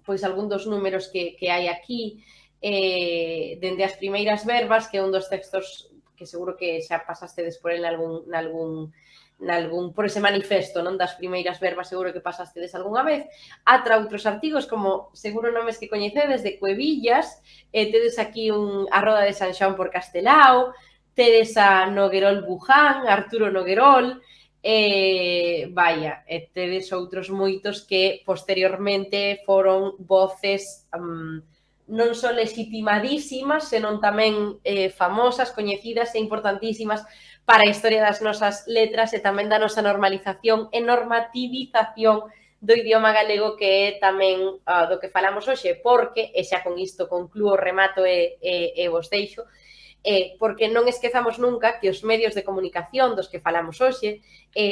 B: pois algún dos números que hai aquí, dende as primeiras verbas, que é un dos textos que seguro que xa pasastedes por el nalgún por ese manifesto, non, das primeiras verbas, seguro que pasastedes algunha vez, atra outros artigos, como seguro nomes que coñecedes, de Cuevillas, tedes aquí a Roda de San Xoán por Castelao, tedes a Noguerol Buján, Arturo Noguerol, tedes outros moitos que posteriormente foron voces non só legitimadísimas, senón tamén famosas, coñecidas e importantísimas para a historia das nosas letras e tamén da nosa normalización e normativización do idioma galego, que é tamén do que falamos hoxe, porque, e xa con isto conclúo, remato e vos deixo, porque non esquezamos nunca que os medios de comunicación dos que falamos hoxe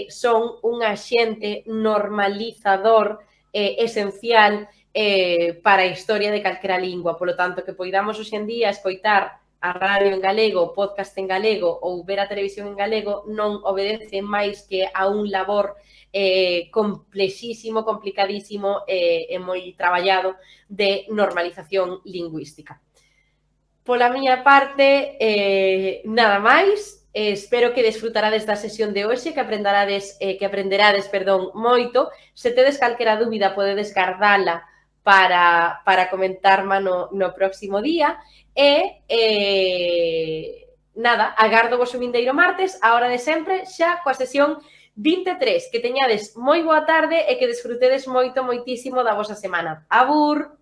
B: son un axente normalizador esencial para a historia de calquera lingua. Polo tanto, que poidamos hoxe en día escoitar a radio en galego, podcast en galego ou ver a televisión en galego non obedece máis que a un labor complexísimo, complicadísimo e moi traballado de normalización lingüística. Pola miña parte, nada máis. Espero que desfrutarades da sesión de hoxe, que aprenderades moito. Se tedes calquera dúbida, podedes guardala para comentarma no próximo día. E, nada, agardo vos o vindeiro martes, a hora de sempre, xa coa sesión 23. Que teñades moi boa tarde e que desfrutedes moitísimo da vosa semana. Abur!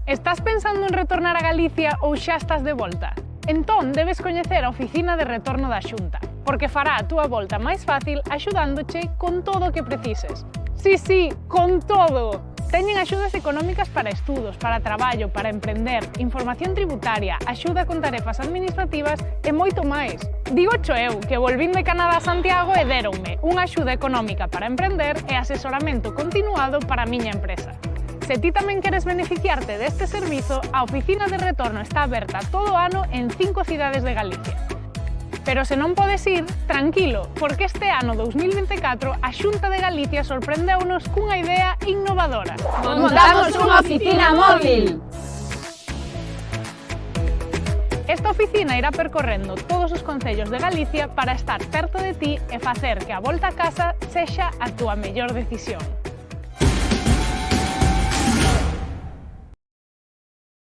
A: Estás pensando en retornar a Galicia ou xa estás de volta? Entón, debes coñecer a Oficina de Retorno da Xunta, porque fará a túa volta máis fácil axudándoche con todo o que precises. Sí, con todo! Teñen axudas económicas para estudos, para traballo, para emprender, información tributaria, axuda con tarefas administrativas e moito máis. Dígocho eu, que volvín de Canadá a Santiago e déronme unha axuda económica para emprender e asesoramento continuado para a miña empresa. Se ti tamén queres beneficiarte deste servizo, a Oficina de Retorno está aberta todo o ano en 5 cidades de Galicia. Pero se non podes ir, tranquilo, porque este ano 2024 a Xunta de Galicia sorprendeunos cunha idea innovadora.
D: Montamos unha oficina móvil!
A: Esta oficina irá percorrendo todos os concellos de Galicia para estar perto de ti e facer que a volta a casa sexa a túa mellor decisión.